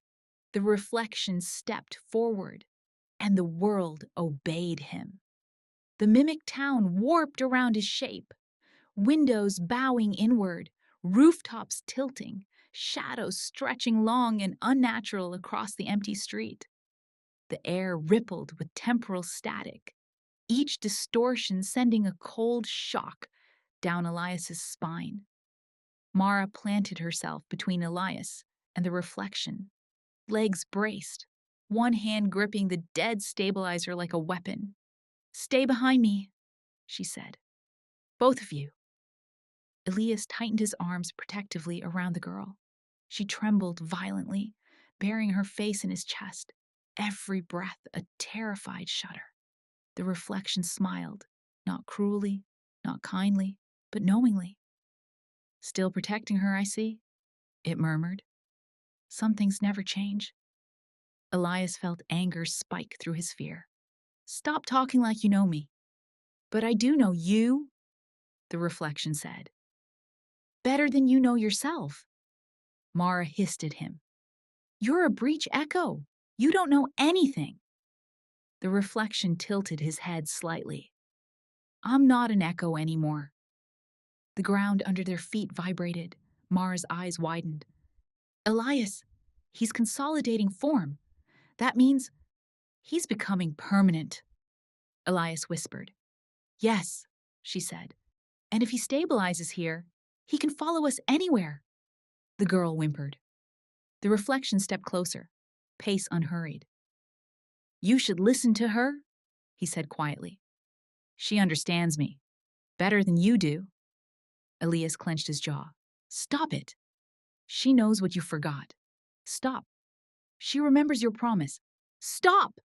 The reflection stepped forward, and the world obeyed him. The mimic town warped around his shape, windows bowing inward, rooftops tilting, shadows stretching long and unnatural across the empty street. The air rippled with temporal static, each distortion sending a cold shock down Elias's spine. Mara planted herself between Elias and the reflection, legs braced, one hand gripping the dead stabilizer like a weapon. Stay behind me, she said. Both of you. Elias tightened his arms protectively around the girl. She trembled violently, burying her face in his chest, every breath a terrified shudder. The reflection smiled, not cruelly, not kindly, but knowingly. Still protecting her, I see, it murmured. Some things never change. Elias felt anger spike through his fear. Stop talking like you know me. But I do know you, the reflection said. Better than you know yourself. Mara hissed at him. You're a breach echo. You don't know anything. The reflection tilted his head slightly. I'm not an echo anymore. The ground under their feet vibrated. Mara's eyes widened. Elias, he's consolidating form. That means he's becoming permanent, Elias whispered. Yes, she said. And if he stabilizes here, he can follow us anywhere. The girl whimpered. The reflection stepped closer, pace unhurried. You should listen to her, he said quietly. She understands me. Better than you do. Elias clenched his jaw. Stop it. She knows what you forgot. Stop. She remembers your promise. Stop!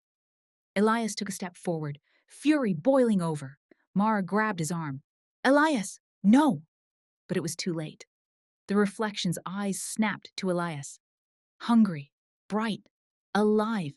Elias took a step forward, fury boiling over. Mara grabbed his arm. Elias, no! But it was too late. The reflection's eyes snapped to Elias. Hungry, bright, alive,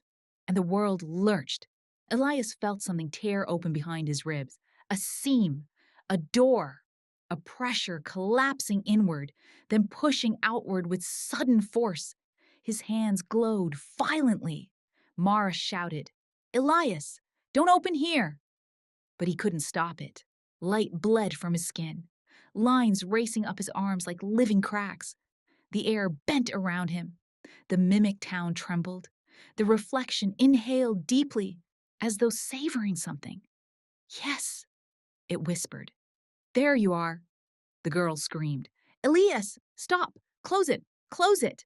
and the world lurched. Elias felt something tear open behind his ribs. A seam, a door, a pressure collapsing inward, then pushing outward with sudden force. His hands glowed violently. Mara shouted, Elias, don't open here! But he couldn't stop it. Light bled from his skin, lines racing up his arms like living cracks. The air bent around him. The mimic town trembled. The reflection inhaled deeply, as though savoring something. Yes, it whispered. There you are, the girl screamed. Elias, stop! Close it! Close it!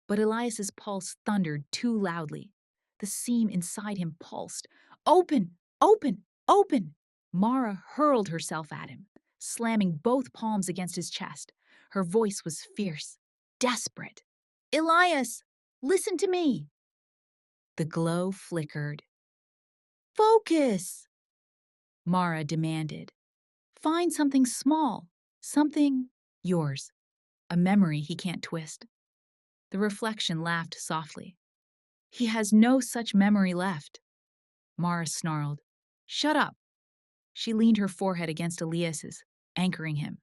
But Elias's pulse thundered too loudly. The seam inside him pulsed. Open! Open! Open! Mara hurled herself at him, slamming both palms against his chest. Her voice was fierce, desperate. Elias, listen to me! The glow flickered, Focus! Mara demanded. Find something small, something yours, a memory he can't twist. The reflection laughed softly. He has no such memory left. Mara snarled. Shut up. She leaned her forehead against Elias's, anchoring him.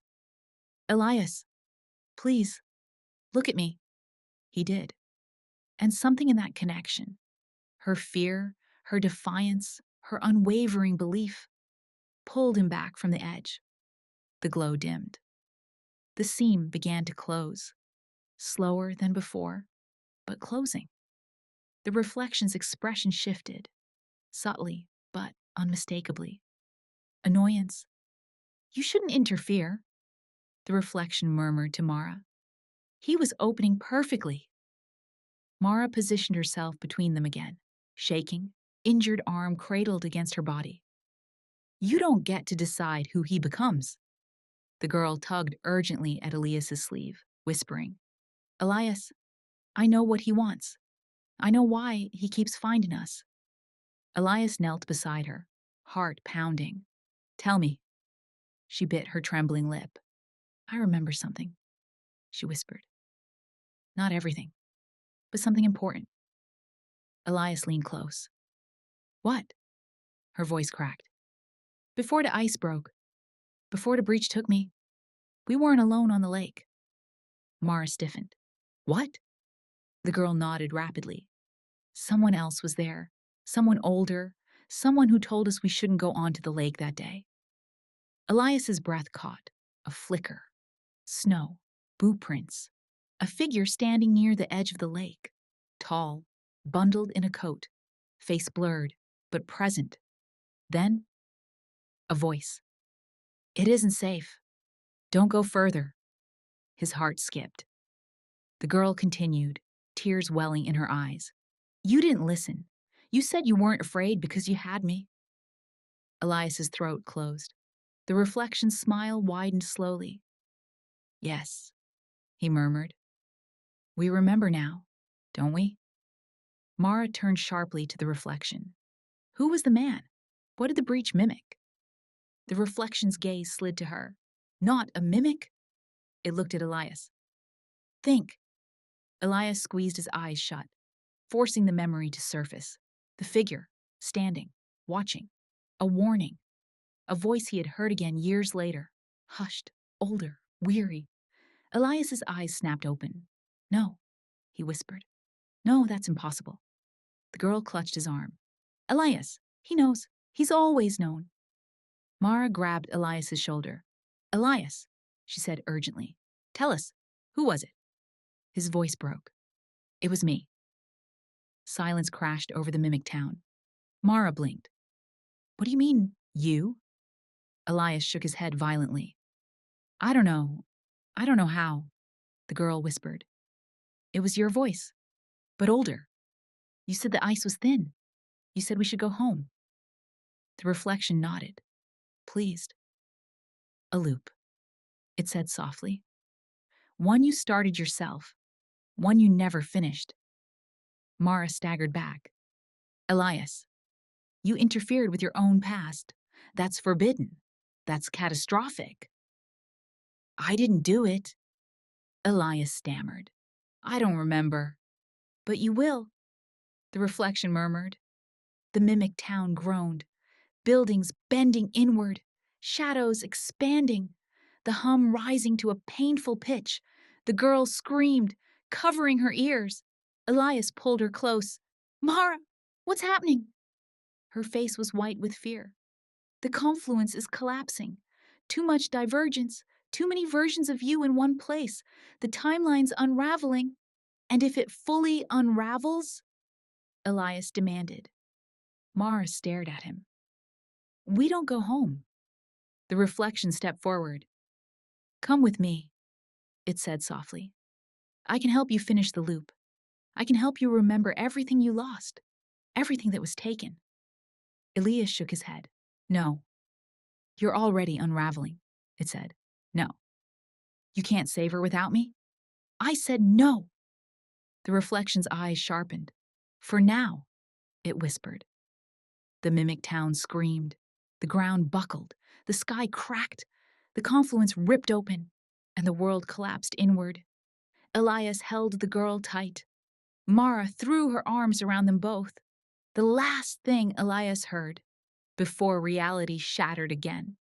Elias, please, look at me. He did. And something in that connection, her fear, her defiance, her unwavering belief, pulled him back from the edge. The glow dimmed. The seam began to close, slower than before, but closing. The reflection's expression shifted, subtly but unmistakably. Annoyance. You shouldn't interfere, the reflection murmured to Mara. He was opening perfectly. Mara positioned herself between them again, shaking, injured arm cradled against her body. You don't get to decide who he becomes. The girl tugged urgently at Elias's sleeve, whispering, Elias, I know what he wants. I know why he keeps finding us. Elias knelt beside her, heart pounding. Tell me. She bit her trembling lip. I remember something, she whispered. Not everything, but something important. Elias leaned close. What? Her voice cracked. Before the ice broke, before the breach took me, we weren't alone on the lake. Mara stiffened. What? The girl nodded rapidly. Someone else was there, someone older, someone who told us we shouldn't go onto the lake that day. Elias's breath caught, a flicker. Snow, boot prints, a figure standing near the edge of the lake, tall, bundled in a coat, face blurred, but present. Then, a voice. It isn't safe. Don't go further. His heart skipped. The girl continued, tears welling in her eyes. You didn't listen. You said you weren't afraid because you had me. Elias's throat closed. The reflection's smile widened slowly. Yes, he murmured. We remember now, don't we? Mara turned sharply to the reflection. Who was the man? What did the breach mimic? The reflection's gaze slid to her. Not a mimic? It looked at Elias. Think. Elias squeezed his eyes shut, forcing the memory to surface. The figure, standing, watching. A warning. A voice he had heard again years later. Hushed, older, weary. Elias's eyes snapped open. No, he whispered. No, that's impossible. The girl clutched his arm. Elias, he knows. He's always known. Mara grabbed Elias's shoulder. Elias, she said urgently. Tell us, who was it? His voice broke. It was me. Silence crashed over the mimic town. Mara blinked. What do you mean, you? Elias shook his head violently. I don't know. I don't know how, the girl whispered. It was your voice, but older. You said the ice was thin. You said we should go home. The reflection nodded, pleased. A loop, it said softly. One you started yourself, one you never finished. Mara staggered back. Elias, you interfered with your own past. That's forbidden. That's catastrophic. I didn't do it. Elias stammered. I don't remember. But you will, the reflection murmured. The mimic town groaned, buildings bending inward, shadows expanding, the hum rising to a painful pitch. The girl screamed, covering her ears. Elias pulled her close. Mara, what's happening? Her face was white with fear. The confluence is collapsing. Too much divergence, too many versions of you in one place. The timeline's unraveling. And if it fully unravels? Elias demanded. Mara stared at him. We don't go home. The reflection stepped forward. Come with me, it said softly. I can help you finish the loop. I can help you remember everything you lost, everything that was taken. Elias shook his head. No. You're already unraveling, it said. No. You can't save her without me? I said no. The reflection's eyes sharpened. For now, it whispered. The mimic town screamed. The ground buckled. The sky cracked. The confluence ripped open, and the world collapsed inward. Elias held the girl tight. Mara threw her arms around them both. The last thing Elias heard, before reality shattered again,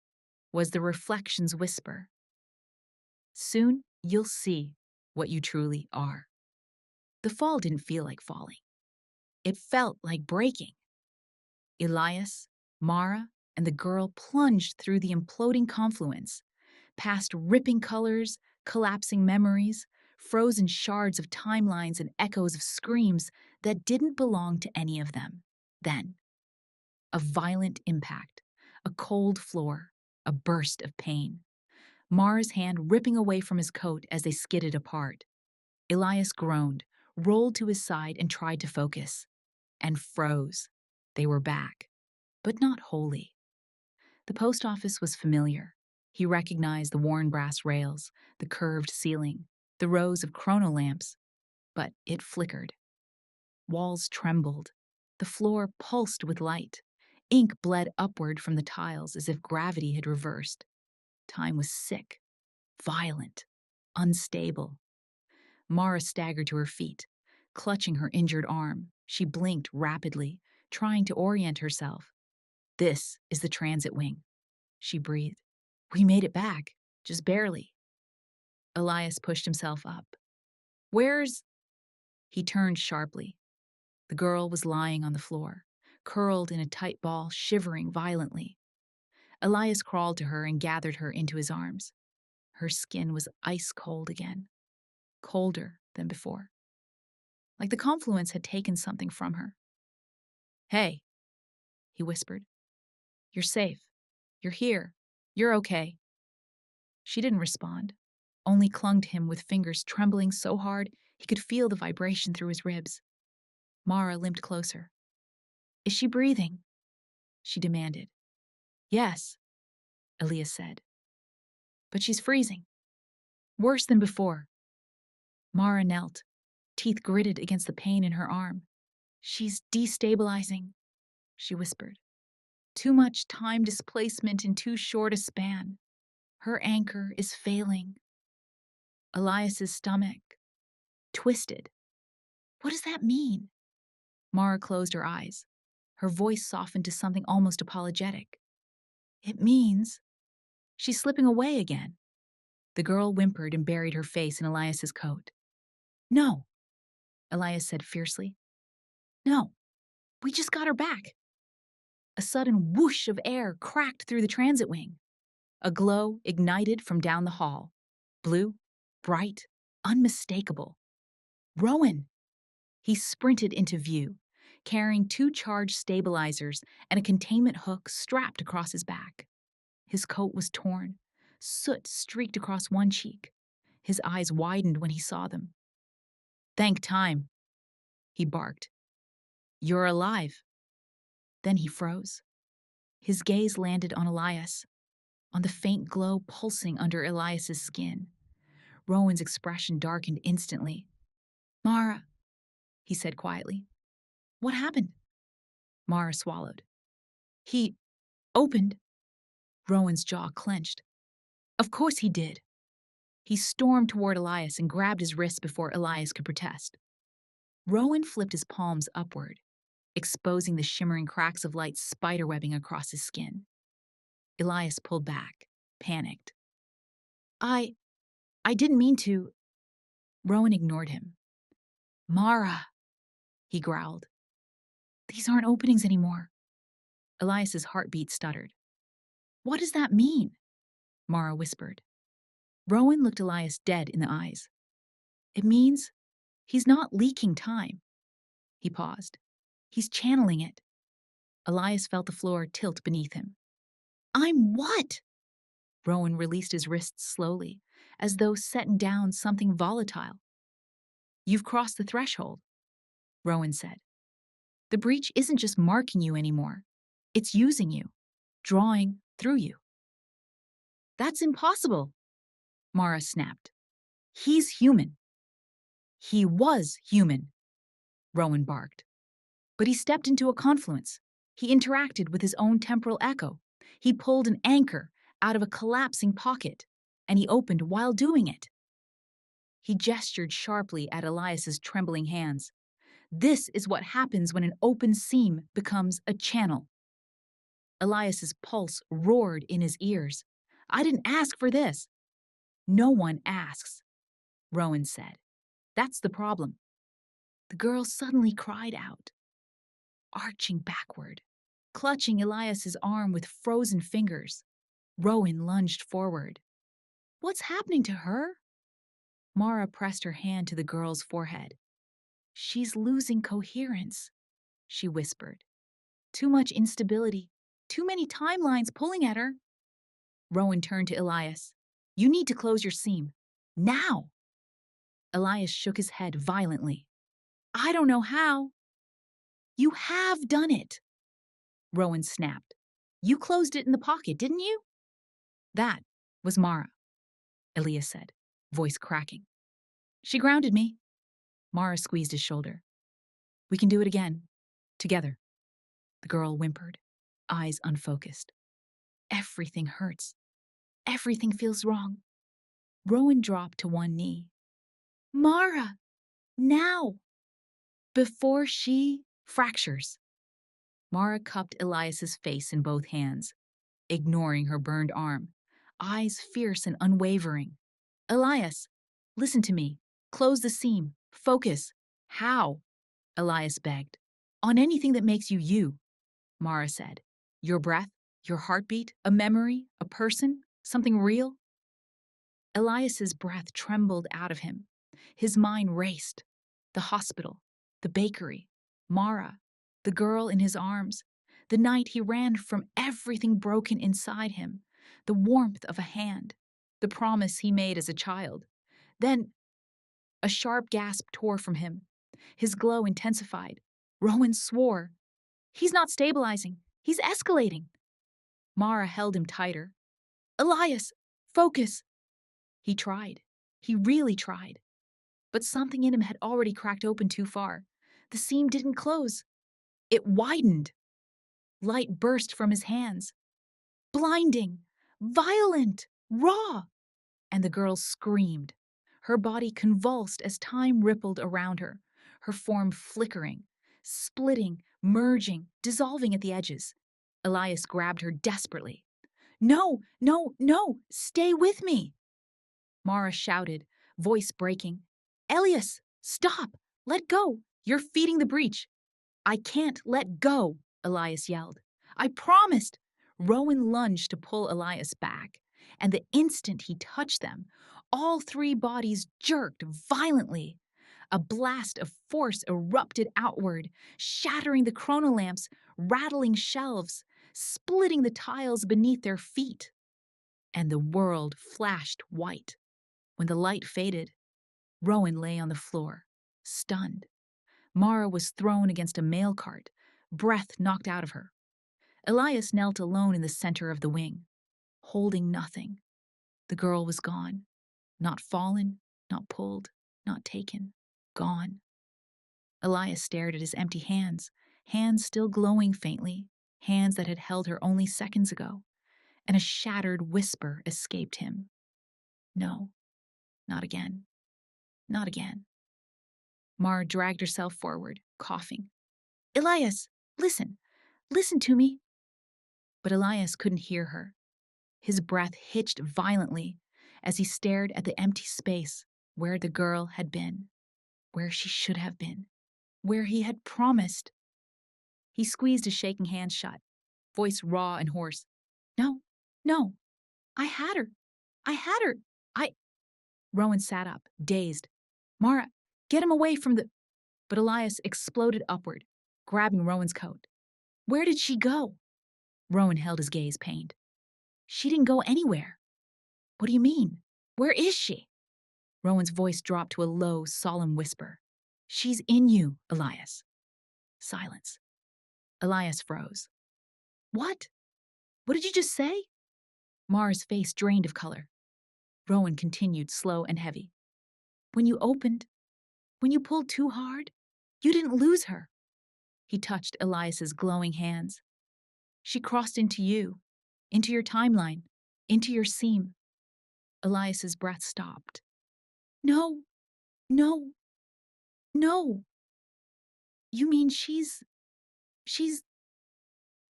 was the reflection's whisper. Soon you'll see what you truly are. The fall didn't feel like falling. It felt like breaking. Elias, Mara, and the girl plunged through the imploding confluence, past ripping colors, collapsing memories, frozen shards of timelines and echoes of screams that didn't belong to any of them. Then, a violent impact, a cold floor, a burst of pain. Mara's hand ripping away from his coat as they skidded apart. Elias groaned, rolled to his side and tried to focus, and froze. They were back, but not wholly. The post office was familiar. He recognized the worn brass rails, the curved ceiling, the rows of chrono lamps, but it flickered. Walls trembled. The floor pulsed with light. Ink bled upward from the tiles as if gravity had reversed. Time was sick, violent, unstable. Mara staggered to her feet, clutching her injured arm. She blinked rapidly, trying to orient herself. This is the transit wing, she breathed. We made it back, just barely. Elias pushed himself up. Where's... He turned sharply. The girl was lying on the floor, curled in a tight ball, shivering violently. Elias crawled to her and gathered her into his arms. Her skin was ice cold again, colder than before, like the confluence had taken something from her. Hey, he whispered. You're safe. You're here. You're okay. She didn't respond, only clung to him with fingers trembling so hard he could feel the vibration through his ribs. Mara limped closer. Is she breathing? She demanded. Yes, Elias said. But she's freezing. Worse than before. Mara knelt, teeth gritted against the pain in her arm. She's destabilizing, she whispered. Too much time displacement in too short a span. Her anchor is failing. Elias's stomach twisted. What does that mean? Mara closed her eyes. Her voice softened to something almost apologetic. It means she's slipping away again. The girl whimpered and buried her face in Elias's coat. No, Elias said fiercely. No, we just got her back. A sudden whoosh of air cracked through the transit wing. A glow ignited from down the hall. Blue, bright, unmistakable. Rowan! He sprinted into view, carrying 2 charged stabilizers and a containment hook strapped across his back. His coat was torn. Soot streaked across one cheek. His eyes widened when he saw them. Thank time, he barked. You're alive. Then he froze. His gaze landed on Elias, on the faint glow pulsing under Elias's skin. Rowan's expression darkened instantly. Mara, he said quietly. What happened? Mara swallowed. He opened. Rowan's jaw clenched. Of course he did. He stormed toward Elias and grabbed his wrist before Elias could protest. Rowan flipped his palms upward, exposing the shimmering cracks of light spiderwebbing across his skin. Elias pulled back, panicked. I didn't mean to. Rowan ignored him. Mara, he growled. These aren't openings anymore. Elias's heartbeat stuttered. What does that mean? Mara whispered. Rowan looked Elias dead in the eyes. It means he's not leaking time. He paused. He's channeling it. Elias felt the floor tilt beneath him. I'm what? Rowan released his wrists slowly, as though setting down something volatile. You've crossed the threshold, Rowan said. The breach isn't just marking you anymore. It's using you, drawing through you. That's impossible, Mara snapped. He's human. He was human, Rowan barked. But he stepped into a confluence. He interacted with his own temporal echo. He pulled an anchor out of a collapsing pocket, and he opened while doing it. He gestured sharply at Elias's trembling hands. This is what happens when an open seam becomes a channel. Elias's pulse roared in his ears. I didn't ask for this. No one asks, Rowan said. That's the problem. The girl suddenly cried out, arching backward, clutching Elias's arm with frozen fingers. Rowan lunged forward. What's happening to her? Mara pressed her hand to the girl's forehead. She's losing coherence, she whispered. Too much instability, too many timelines pulling at her. Rowan turned to Elias. You need to close your seam. Now! Elias shook his head violently. I don't know how. You have done it, Rowan snapped. You closed it in the pocket, didn't you? That was Mara, Elias said, voice cracking. She grounded me. Mara squeezed his shoulder. We can do it again. Together. The girl whimpered, eyes unfocused. Everything hurts. Everything feels wrong. Rowan dropped to one knee. Mara! Now! Before she fractures. Mara cupped Elias's face in both hands, ignoring her burned arm, eyes fierce and unwavering. Elias, listen to me. Close the seam. Focus. How? Elias begged. On anything that makes you you, Mara said. Your breath, your heartbeat, a memory, a person, something real. Elias's breath trembled out of him. His mind raced. The hospital, the bakery, Mara, the girl in his arms, the night he ran from everything broken inside him, the warmth of a hand, the promise he made as a child. Then a sharp gasp tore from him. His glow intensified. Rowan swore. He's not stabilizing. He's escalating. Mara held him tighter. Elias, focus. He tried. He really tried. But something in him had already cracked open too far. The seam didn't close. It widened. Light burst from his hands. Blinding, violent, raw. And the girl screamed. Her body convulsed as time rippled around her, her form flickering, splitting, merging, dissolving at the edges. Elias grabbed her desperately. No, no, no, stay with me. Mara shouted, voice breaking. Elias, stop! Let go! You're feeding the breach. I can't let go, Elias yelled. I promised! Rowan lunged to pull Elias back, and the instant he touched them, all three bodies jerked violently. A blast of force erupted outward, shattering the chronolamps, rattling shelves, splitting the tiles beneath their feet. And the world flashed white. When the light faded, Rowan lay on the floor, stunned. Mara was thrown against a mail cart, breath knocked out of her. Elias knelt alone in the center of the wing, holding nothing. The girl was gone. Not fallen, not pulled, not taken. Gone. Elias stared at his empty hands, hands still glowing faintly, hands that had held her only seconds ago, and a shattered whisper escaped him. No, not again. Not again. Mara dragged herself forward, coughing. Elias, listen. Listen to me. But Elias couldn't hear her. His breath hitched violently as he stared at the empty space where the girl had been, where she should have been, where he had promised. He squeezed his shaking hands shut, voice raw and hoarse. No, no. I had her. I had her. Rowan sat up, dazed. Mara, get him away from the... But Elias exploded upward, grabbing Rowan's coat. Where did she go? Rowan held his gaze, pained. She didn't go anywhere. What do you mean? Where is she? Rowan's voice dropped to a low, solemn whisper. She's in you, Elias. Silence. Elias froze. What? What did you just say? Mara's face drained of color. Rowan continued, slow and heavy. When you opened, when you pulled too hard, you didn't lose her. He touched Elias's glowing hands. She crossed into you, into your timeline, into your seam. Elias's breath stopped. No, no, no. You mean she's.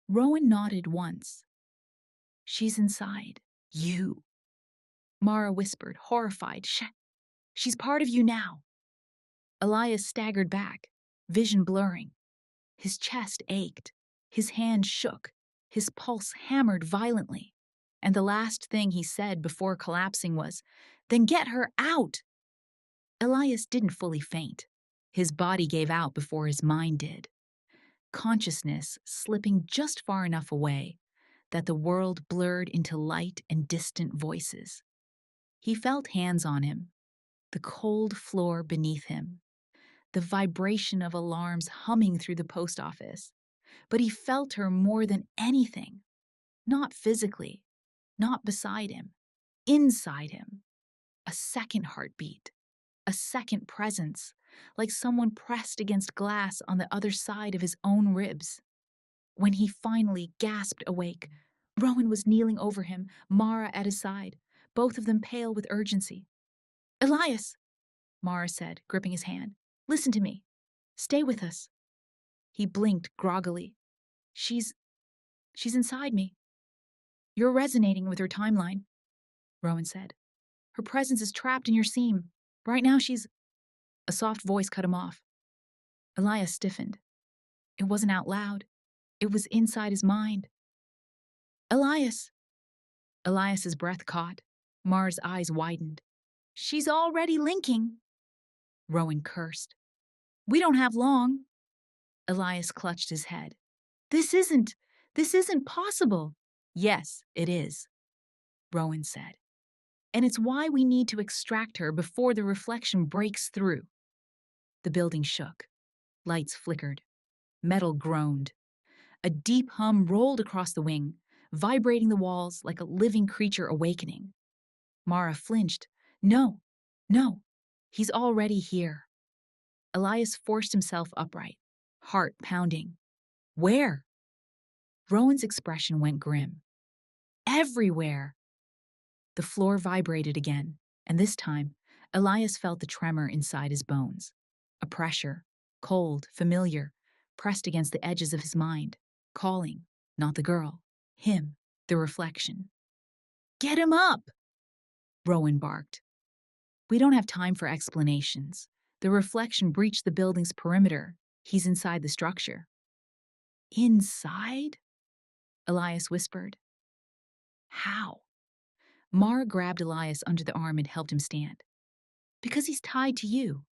Rowan nodded once. She's inside. You. Mara whispered, horrified. She's part of you now. Elias staggered back, vision blurring. His chest ached. His hand shook. His pulse hammered violently. And the last thing he said before collapsing was, "Then get her out!" Elias didn't fully faint. His body gave out before his mind did, consciousness slipping just far enough away that the world blurred into light and distant voices. He felt hands on him, the cold floor beneath him, the vibration of alarms humming through the post office. But he felt her more than anything, not physically, not beside him, inside him. A second heartbeat, a second presence, like someone pressed against glass on the other side of his own ribs. When he finally gasped awake, Rowan was kneeling over him, Mara at his side, both of them pale with urgency. "Elias," Mara said, gripping his hand, "listen to me. Stay with us." He blinked groggily. She's inside me." "You're resonating with her timeline," Rowan said. "Her presence is trapped in your seam. Right now she's—" A soft voice cut him off. Elias stiffened. It wasn't out loud. It was inside his mind. "Elias!" Elias's breath caught. Mara's eyes widened. "She's already linking," Rowan cursed. "We don't have long." Elias clutched his head. This isn't possible." "Yes, it is," Rowan said. "And it's why we need to extract her before the reflection breaks through." The building shook. Lights flickered. Metal groaned. A deep hum rolled across the wing, vibrating the walls like a living creature awakening. Mara flinched. No, no, he's already here." Elias forced himself upright, heart pounding. "Where?" Rowan's expression went grim. "Everywhere." The floor vibrated again, and this time, Elias felt the tremor inside his bones. A pressure, cold, familiar, pressed against the edges of his mind, calling, not the girl, him, the reflection. "Get him up!" Rowan barked. "We don't have time for explanations. The reflection breached the building's perimeter. He's inside the structure." "Inside?" Elias whispered. "How?" Mara grabbed Elias under the arm and helped him stand. "Because he's tied to you.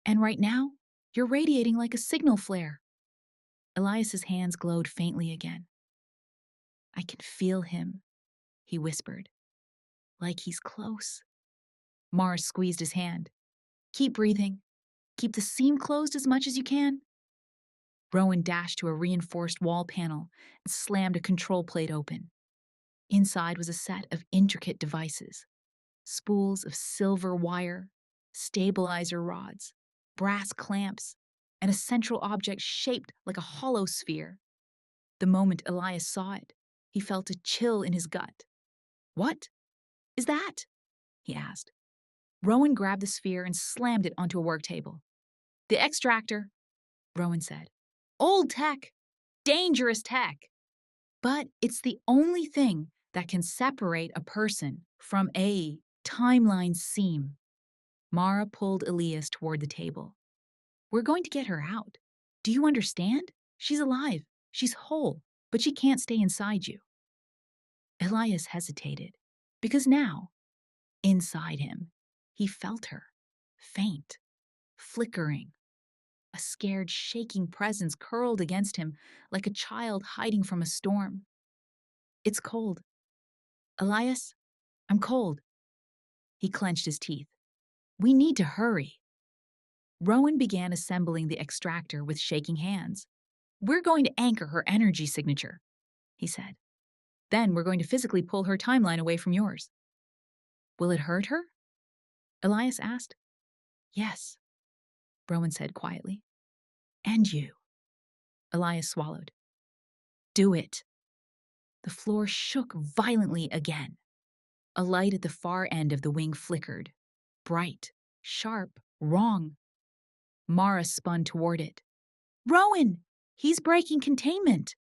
And right now, you're radiating like a signal flare." Elias's hands glowed faintly again. "I can feel him," he whispered. "Like he's close." Mara squeezed his hand. "Keep breathing. Keep the seam closed as much as you can." Rowan dashed to a reinforced wall panel and slammed a control plate open. Inside was a set of intricate devices. Spools of silver wire, stabilizer rods, brass clamps, and a central object shaped like a hollow sphere. The moment Elias saw it, he felt a chill in his gut. "What is that?" he asked. Rowan grabbed the sphere and slammed it onto a work table. "The extractor," Rowan said. "Old tech, dangerous tech. But it's the only thing that can separate a person from a timeline seam." Mara pulled Elias toward the table. "We're going to get her out. Do you understand? She's alive. She's whole, but she can't stay inside you." Elias hesitated, because now, inside him, he felt her, faint, flickering. A scared, shaking presence curled against him like a child hiding from a storm. "It's cold. Elias, I'm cold." He clenched his teeth. "We need to hurry." Rowan began assembling the extractor with shaking hands. "We're going to anchor her energy signature," he said. "Then we're going to physically pull her timeline away from yours." "Will it hurt her?" Elias asked. "Yes," Rowan said quietly. "And you." Elias swallowed. "Do it," The floor shook violently again. A light at the far end of the wing flickered. Bright, sharp, wrong. Mara spun toward it. Rowan! He's breaking containment!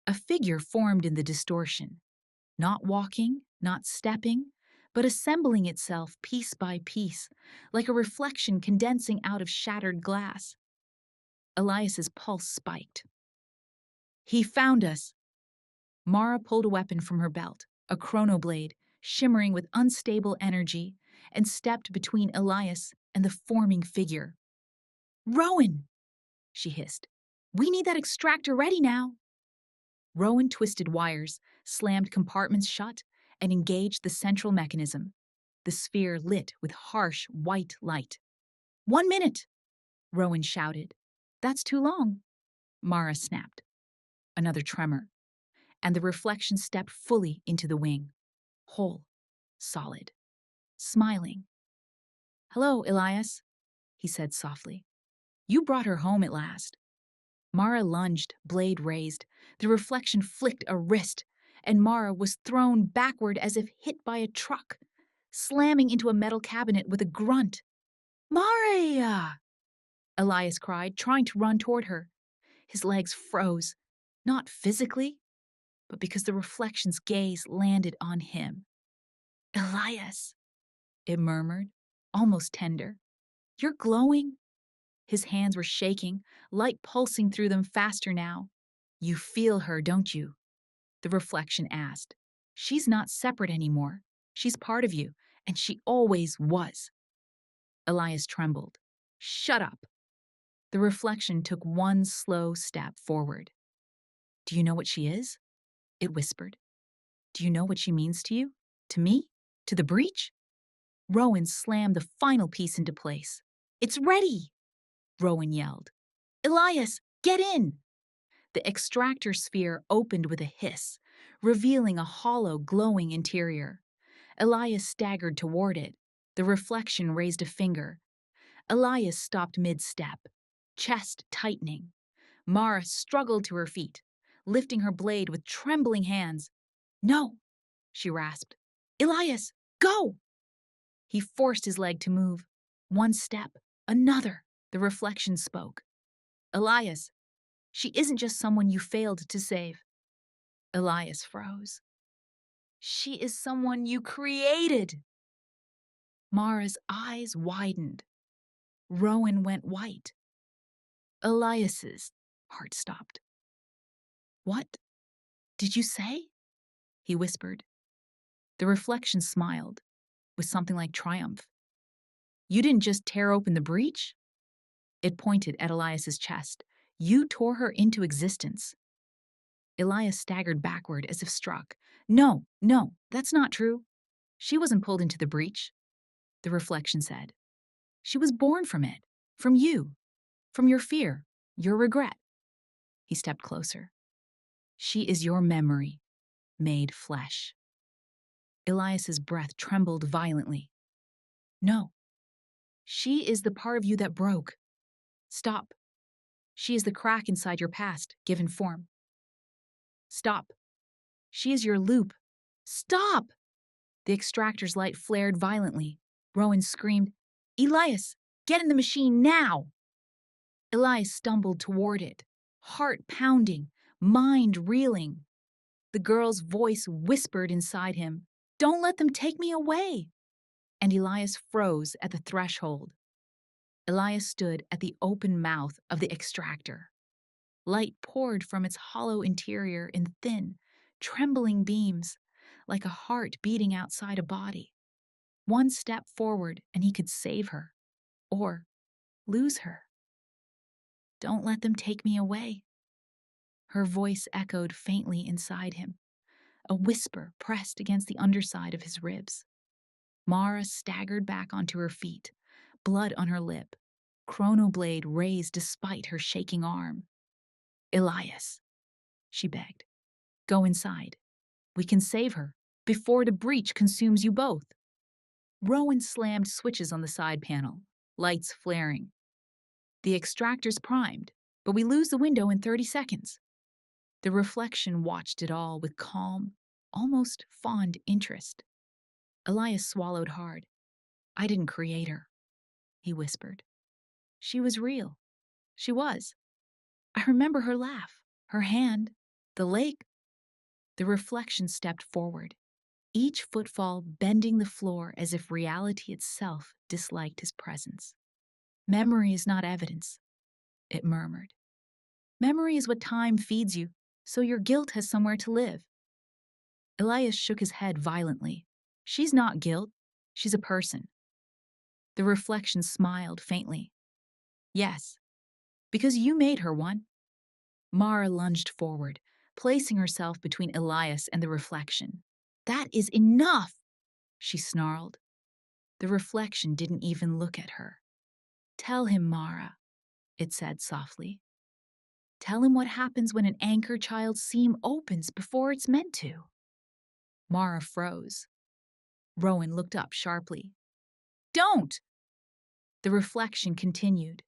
A figure formed in the distortion. Not walking, not stepping, but assembling itself piece by piece, like a reflection condensing out of shattered glass. Elias's pulse spiked. He found us! Mara pulled a weapon from her belt, a chronoblade, shimmering with unstable energy, and stepped between Elias and the forming figure. Rowan! She hissed. We need that extractor ready now! Rowan twisted wires, slammed compartments shut, and engaged the central mechanism. The sphere lit with harsh white light. 1 minute! Rowan shouted. That's too long, Mara snapped. Another tremor, and the reflection stepped fully into the wing. Whole, solid, smiling. Hello, Elias, he said softly. You brought her home at last. Mara lunged, blade raised. The reflection flicked a wrist, and Mara was thrown backward as if hit by a truck, slamming into a metal cabinet with a grunt. Maria! Elias cried, trying to run toward her. His legs froze, not physically, but because the reflection's gaze landed on him. Elias, it murmured, almost tender. You're glowing. His hands were shaking, light pulsing through them faster now. You feel her, don't you? The reflection asked. She's not separate anymore. She's part of you, and she always was. Elias trembled. Shut up. The reflection took one slow step forward. Do you know what she is? It whispered. Do you know what she means to you? To me? To the breach? Rowan slammed the final piece into place. It's ready! Rowan yelled. Elias, get in! The extractor sphere opened with a hiss, revealing a hollow, glowing interior. Elias staggered toward it. The reflection raised a finger. Elias stopped mid-step, chest tightening. Mara struggled to her feet, lifting her blade with trembling hands. No, she rasped. Elias, go! He forced his leg to move. One step, another, the reflection spoke. Elias, she isn't just someone you failed to save. Elias froze. She is someone you created. Mara's eyes widened. Rowan went white. Elias's heart stopped. What did you say? He whispered. The reflection smiled, with something like triumph. You didn't just tear open the breach? It pointed at Elias's chest. You tore her into existence. Elias staggered backward as if struck. No, that's not true. She wasn't pulled into the breach, the reflection said. She was born from it, from you, from your fear, your regret. He stepped closer. She is your memory, made flesh. Elias's breath trembled violently. No. She is the part of you that broke. Stop. She is the crack inside your past, given form. Stop. She is your loop. Stop! The extractor's light flared violently. Rowan screamed, Elias, get in the machine now! Elias stumbled toward it, heart pounding, mind reeling. The girl's voice whispered inside him, Don't let them take me away! And Elias froze at the threshold. Elias stood at the open mouth of the extractor. Light poured from its hollow interior in thin, trembling beams, like a heart beating outside a body. One step forward and he could save her, or lose her. Don't let them take me away. Her voice echoed faintly inside him, a whisper pressed against the underside of his ribs. Mara staggered back onto her feet, blood on her lip, chronoblade raised despite her shaking arm. Elias, she begged, go inside. We can save her before the breach consumes you both. Rowan slammed switches on the side panel, lights flaring. The extractor's primed, but we lose the window in 30 seconds. The reflection watched it all with calm, almost fond interest. Elias swallowed hard. I didn't create her, he whispered. She was real. She was. I remember her laugh, her hand, the lake. The reflection stepped forward, each footfall bending the floor as if reality itself disliked his presence. Memory is not evidence, it murmured. Memory is what time feeds you, so your guilt has somewhere to live. Elias shook his head violently. She's not guilt, she's a person. The reflection smiled faintly. Yes, because you made her one. Mara lunged forward, placing herself between Elias and the reflection. That is enough, she snarled. The reflection didn't even look at her. Tell him, Mara, it said softly. Tell him what happens when an anchor child's seam opens before it's meant to. Mara froze. Rowan looked up sharply. Don't! The reflection continued.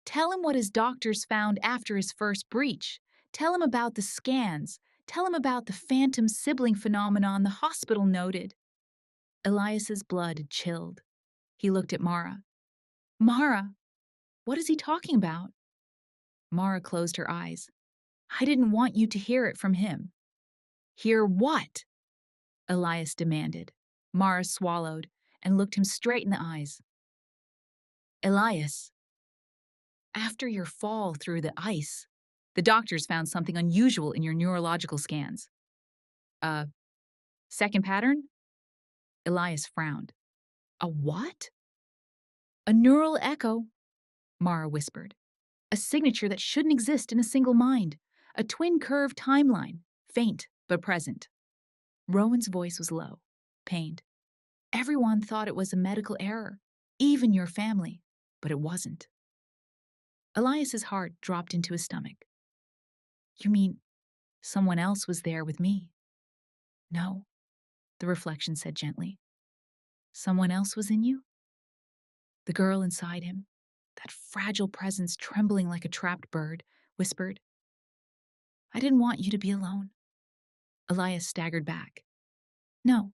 Tell him what his doctors found after his first breach. Tell him about the scans. Tell him about the phantom sibling phenomenon the hospital noted. Elias's blood chilled. He looked at Mara. Mara, what is he talking about? Mara closed her eyes. I didn't want you to hear it from him. Hear what? Elias demanded. Mara swallowed and looked him straight in the eyes. Elias, after your fall through the ice, the doctors found something unusual in your neurological scans. Second pattern? Elias frowned. A what? A neural echo, Mara whispered. A signature that shouldn't exist in a single mind. A twin curve timeline, faint but present. Rowan's voice was low, pained. Everyone thought it was a medical error, even your family, but it wasn't. Elias's heart dropped into his stomach. You mean someone else was there with me? No, the reflection said gently. Someone else was in you? The girl inside him, that fragile presence trembling like a trapped bird, whispered, I didn't want you to be alone. Elias staggered back. No,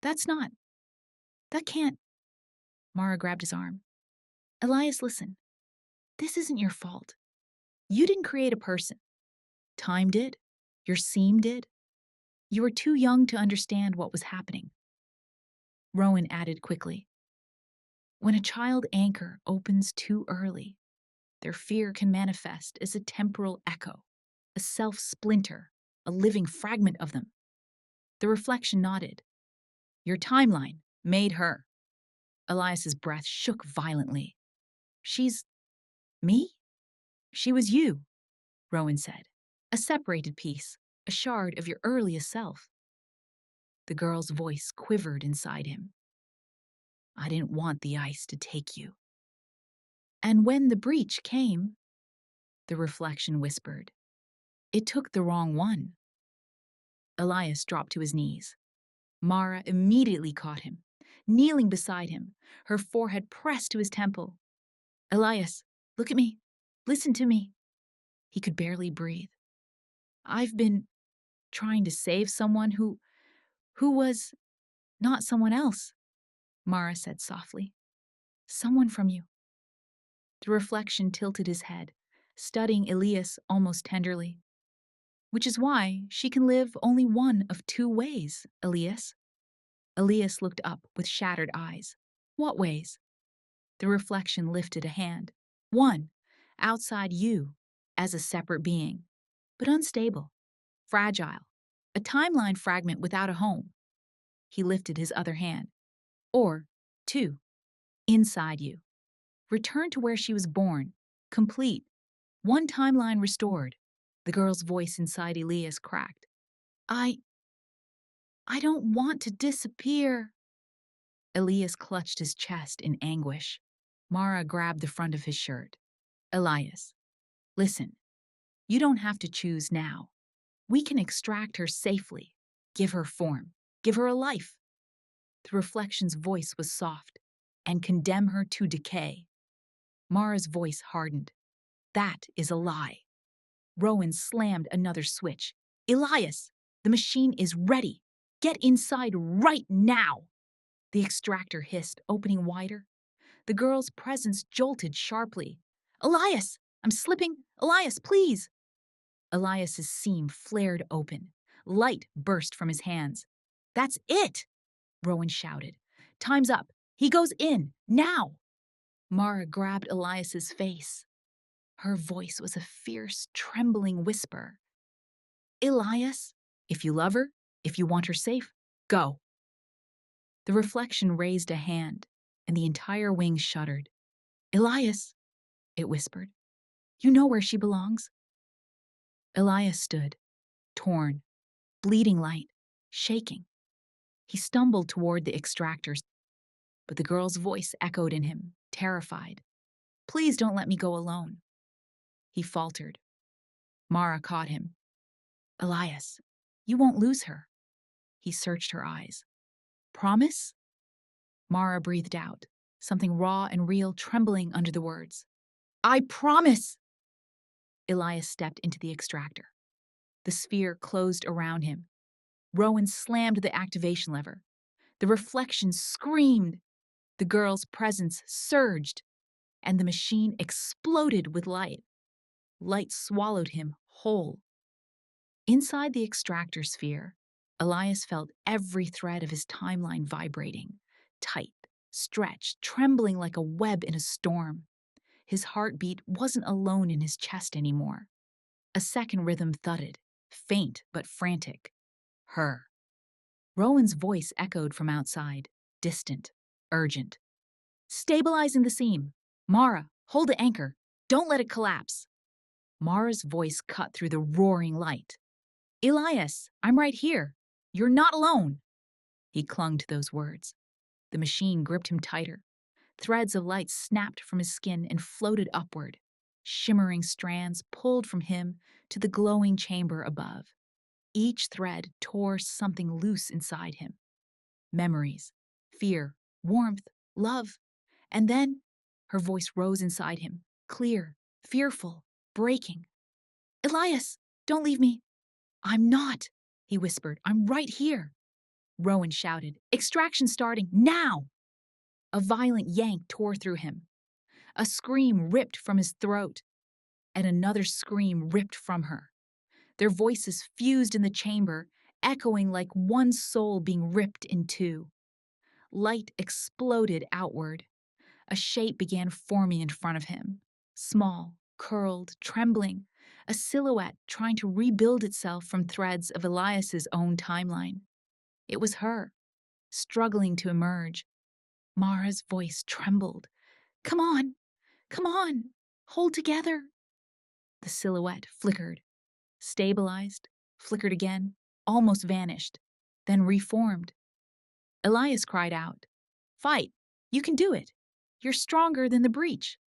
that's not. That can't. Mara grabbed his arm. Elias, listen. This isn't your fault. You didn't create a person. Time did. Your seam did. You were too young to understand what was happening. Rowan added quickly. When a child anchor opens too early, their fear can manifest as a temporal echo, a self-splinter, a living fragment of them. The reflection nodded. Your timeline made her. Elias's breath shook violently. She's me? She was you, Rowan said. A separated piece, a shard of your earliest self. The girl's voice quivered inside him. I didn't want the ice to take you. And when the breach came, the reflection whispered, it took the wrong one. Elias dropped to his knees. Mara immediately caught him, kneeling beside him, her forehead pressed to his temple. Elias, look at me. Listen to me. He could barely breathe. I've been trying to save someone who was not someone else, Mara said softly. Someone from you. The reflection tilted his head, studying Elias almost tenderly. Which is why she can live only one of two ways, Elias. Elias looked up with shattered eyes. What ways? The reflection lifted a hand. One, outside you, as a separate being, but unstable, fragile, a timeline fragment without a home. He lifted his other hand. Or, two, inside you. Return to where she was born, complete, one timeline restored. The girl's voice inside Elias cracked. I don't want to disappear. Elias clutched his chest in anguish. Mara grabbed the front of his shirt. Elias, listen, you don't have to choose now. We can extract her safely, give her form, give her a life. The reflection's voice was soft, and condemn her to decay. Mara's voice hardened. That is a lie. Rowan slammed another switch. Elias, the machine is ready. Get inside right now. The extractor hissed, opening wider. The girl's presence jolted sharply. Elias, I'm slipping. Elias, please. Elias's seam flared open. Light burst from his hands. That's it, Rowan shouted. Time's up. He goes in, now. Mara grabbed Elias's face. Her voice was a fierce, trembling whisper. Elias, if you love her, if you want her safe, go. The reflection raised a hand, and the entire wing shuddered. Elias, it whispered, you know where she belongs. Elias stood, torn, bleeding light, shaking. He stumbled toward the extractors, but the girl's voice echoed in him, terrified. Please don't let me go alone. He faltered. Mara caught him. Elias, you won't lose her. He searched her eyes. Promise? Mara breathed out, something raw and real trembling under the words. I promise! Elias stepped into the extractor. The sphere closed around him. Rowan slammed the activation lever. The reflection screamed. The girl's presence surged, and the machine exploded with light. Light swallowed him whole. Inside the extractor sphere, Elias felt every thread of his timeline vibrating, tight, stretched, trembling like a web in a storm. His heartbeat wasn't alone in his chest anymore. A second rhythm thudded, faint but frantic. Her. Rowan's voice echoed from outside, distant, urgent. Stabilizing the seam. Mara, hold the anchor. Don't let it collapse. Mara's voice cut through the roaring light. Elias, I'm right here. You're not alone. He clung to those words. The machine gripped him tighter. Threads of light snapped from his skin and floated upward. Shimmering strands pulled from him to the glowing chamber above. Each thread tore something loose inside him. Memories, fear, warmth, love. And then her voice rose inside him, clear, fearful, breaking. Elias, don't leave me. I'm not, he whispered. I'm right here. Rowan shouted, extraction starting now. A violent yank tore through him. A scream ripped from his throat, and another scream ripped from her. Their voices fused in the chamber, echoing like one soul being ripped in two. Light exploded outward. A shape began forming in front of him, small, curled, trembling, a silhouette trying to rebuild itself from threads of Elias's own timeline. It was her, struggling to emerge. Mara's voice trembled. Come on, hold together. The silhouette flickered, stabilized, flickered again, almost vanished, then reformed. Elias cried out, Fight, you can do it. You're stronger than the breach.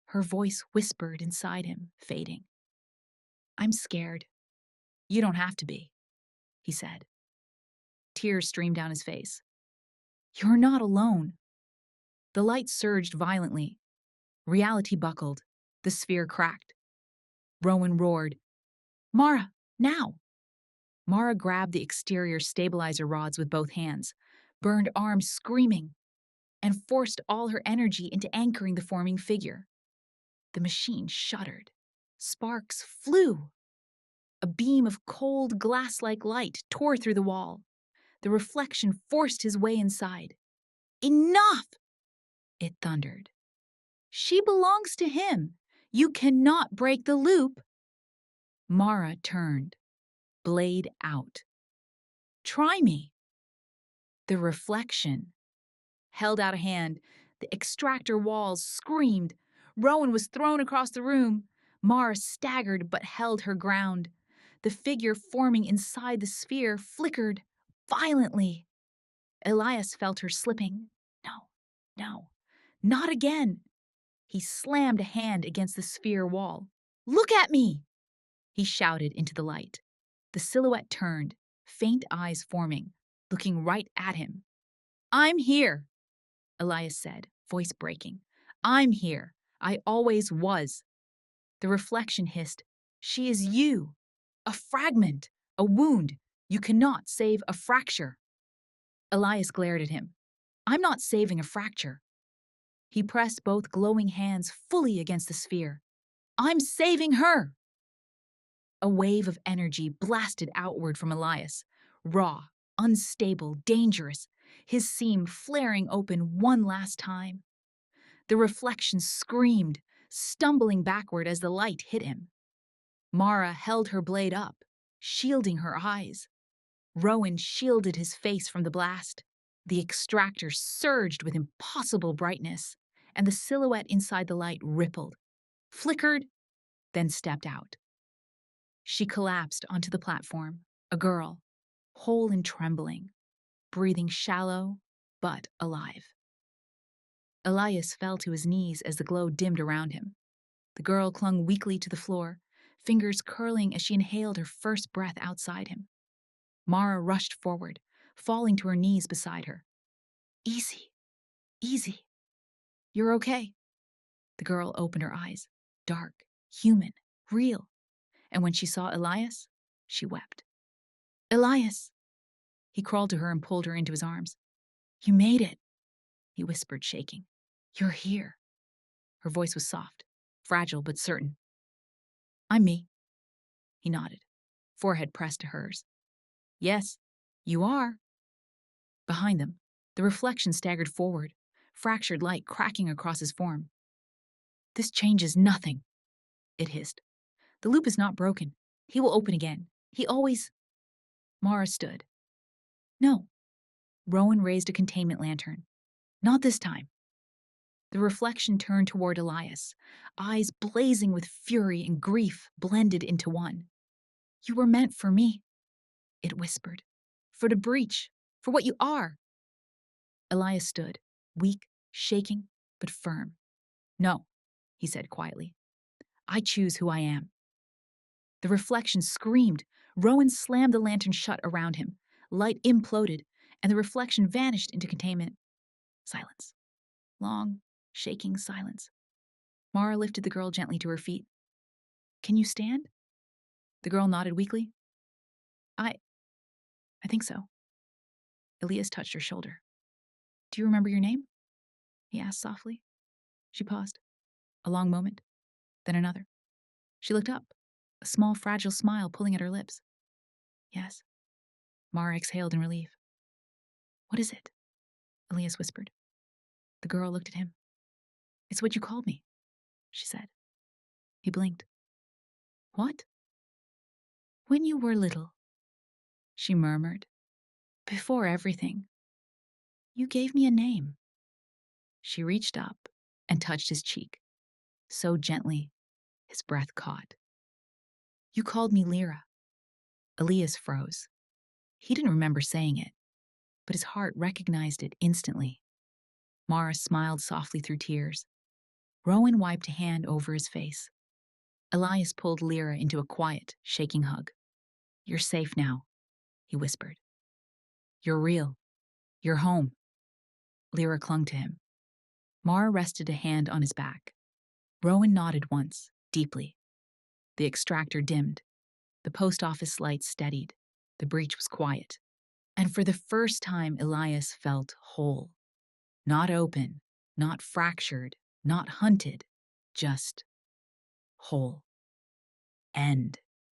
Her voice whispered inside him, fading. I'm scared. You don't have to be, he said. Tears streamed down his face. You're not alone. The light surged violently. Reality buckled. The sphere cracked. Rowan roared, Mara, now! Mara grabbed the exterior stabilizer rods with both hands, burned arms screaming, and forced all her energy into anchoring the forming figure. The machine shuddered. Sparks flew. A beam of cold, glass-like light tore through the wall. The reflection forced his way inside. Enough! It thundered. She belongs to him. You cannot break the loop. Mara turned, blade out. Try me. The reflection held out a hand. The extractor walls screamed. Rowan was thrown across the room. Mara staggered but held her ground. The figure forming inside the sphere flickered violently. Elias felt her slipping. No, not again. He slammed a hand against the sphere wall. Look at me! He shouted into the light. The silhouette turned, faint eyes forming, looking right at him. I'm here, Elias said, voice breaking. I'm here. I always was. The reflection hissed, She is you. A fragment, a wound. You cannot save a fracture. Elias glared at him. I'm not saving a fracture. He pressed both glowing hands fully against the sphere. I'm saving her! A wave of energy blasted outward from Elias, raw, unstable, dangerous, his seam flaring open one last time. The reflection screamed, stumbling backward as the light hit him. Mara held her blade up, shielding her eyes. Rowan shielded his face from the blast. The extractor surged with impossible brightness, and the silhouette inside the light rippled, flickered, then stepped out. She collapsed onto the platform, a girl, whole and trembling, breathing shallow but alive. Elias fell to his knees as the glow dimmed around him. The girl clung weakly to the floor, fingers curling as she inhaled her first breath outside him. Mara rushed forward, falling to her knees beside her. Easy, easy. You're okay. The girl opened her eyes, dark, human, real. And when she saw Elias, she wept. Elias! He crawled to her and pulled her into his arms. You made it, he whispered, shaking. You're here. Her voice was soft, fragile but certain. I'm me. He nodded, forehead pressed to hers. Yes, you are. Behind them, the reflection staggered forward, fractured light cracking across his form. This changes nothing, it hissed. The loop is not broken. He will open again. He always... Mara stood. No. Rowan raised a containment lantern. Not this time. The reflection turned toward Elias, eyes blazing with fury and grief blended into one. You were meant for me, it whispered. For the breach, for what you are. Elias stood, weak, shaking, but firm. No, he said quietly. I choose who I am. The reflection screamed. Rowan slammed the lantern shut around him. Light imploded, and the reflection vanished into containment. Silence. Long, shaking silence. Mara lifted the girl gently to her feet. Can you stand? The girl nodded weakly. I think so. Elias touched her shoulder. Do you remember your name? He asked softly. She paused. A long moment, then another. She looked up, a small, fragile smile pulling at her lips. Yes. Mara exhaled in relief. What is it? Elias whispered. The girl looked at him. It's what you called me, she said. He blinked. What? When you were little, she murmured. Before everything. You gave me a name. She reached up and touched his cheek, so gently his breath caught. You called me Lyra. Elias froze. He didn't remember saying it, but his heart recognized it instantly. Mara smiled softly through tears. Rowan wiped a hand over his face. Elias pulled Lyra into a quiet, shaking hug. You're safe now, he whispered. You're real. You're home. Lyra clung to him. Mara rested a hand on his back. Rowan nodded once, deeply. The extractor dimmed. The post office lights steadied. The breach was quiet. And for the first time, Elias felt whole. Not open, not fractured, not hunted, just whole. End.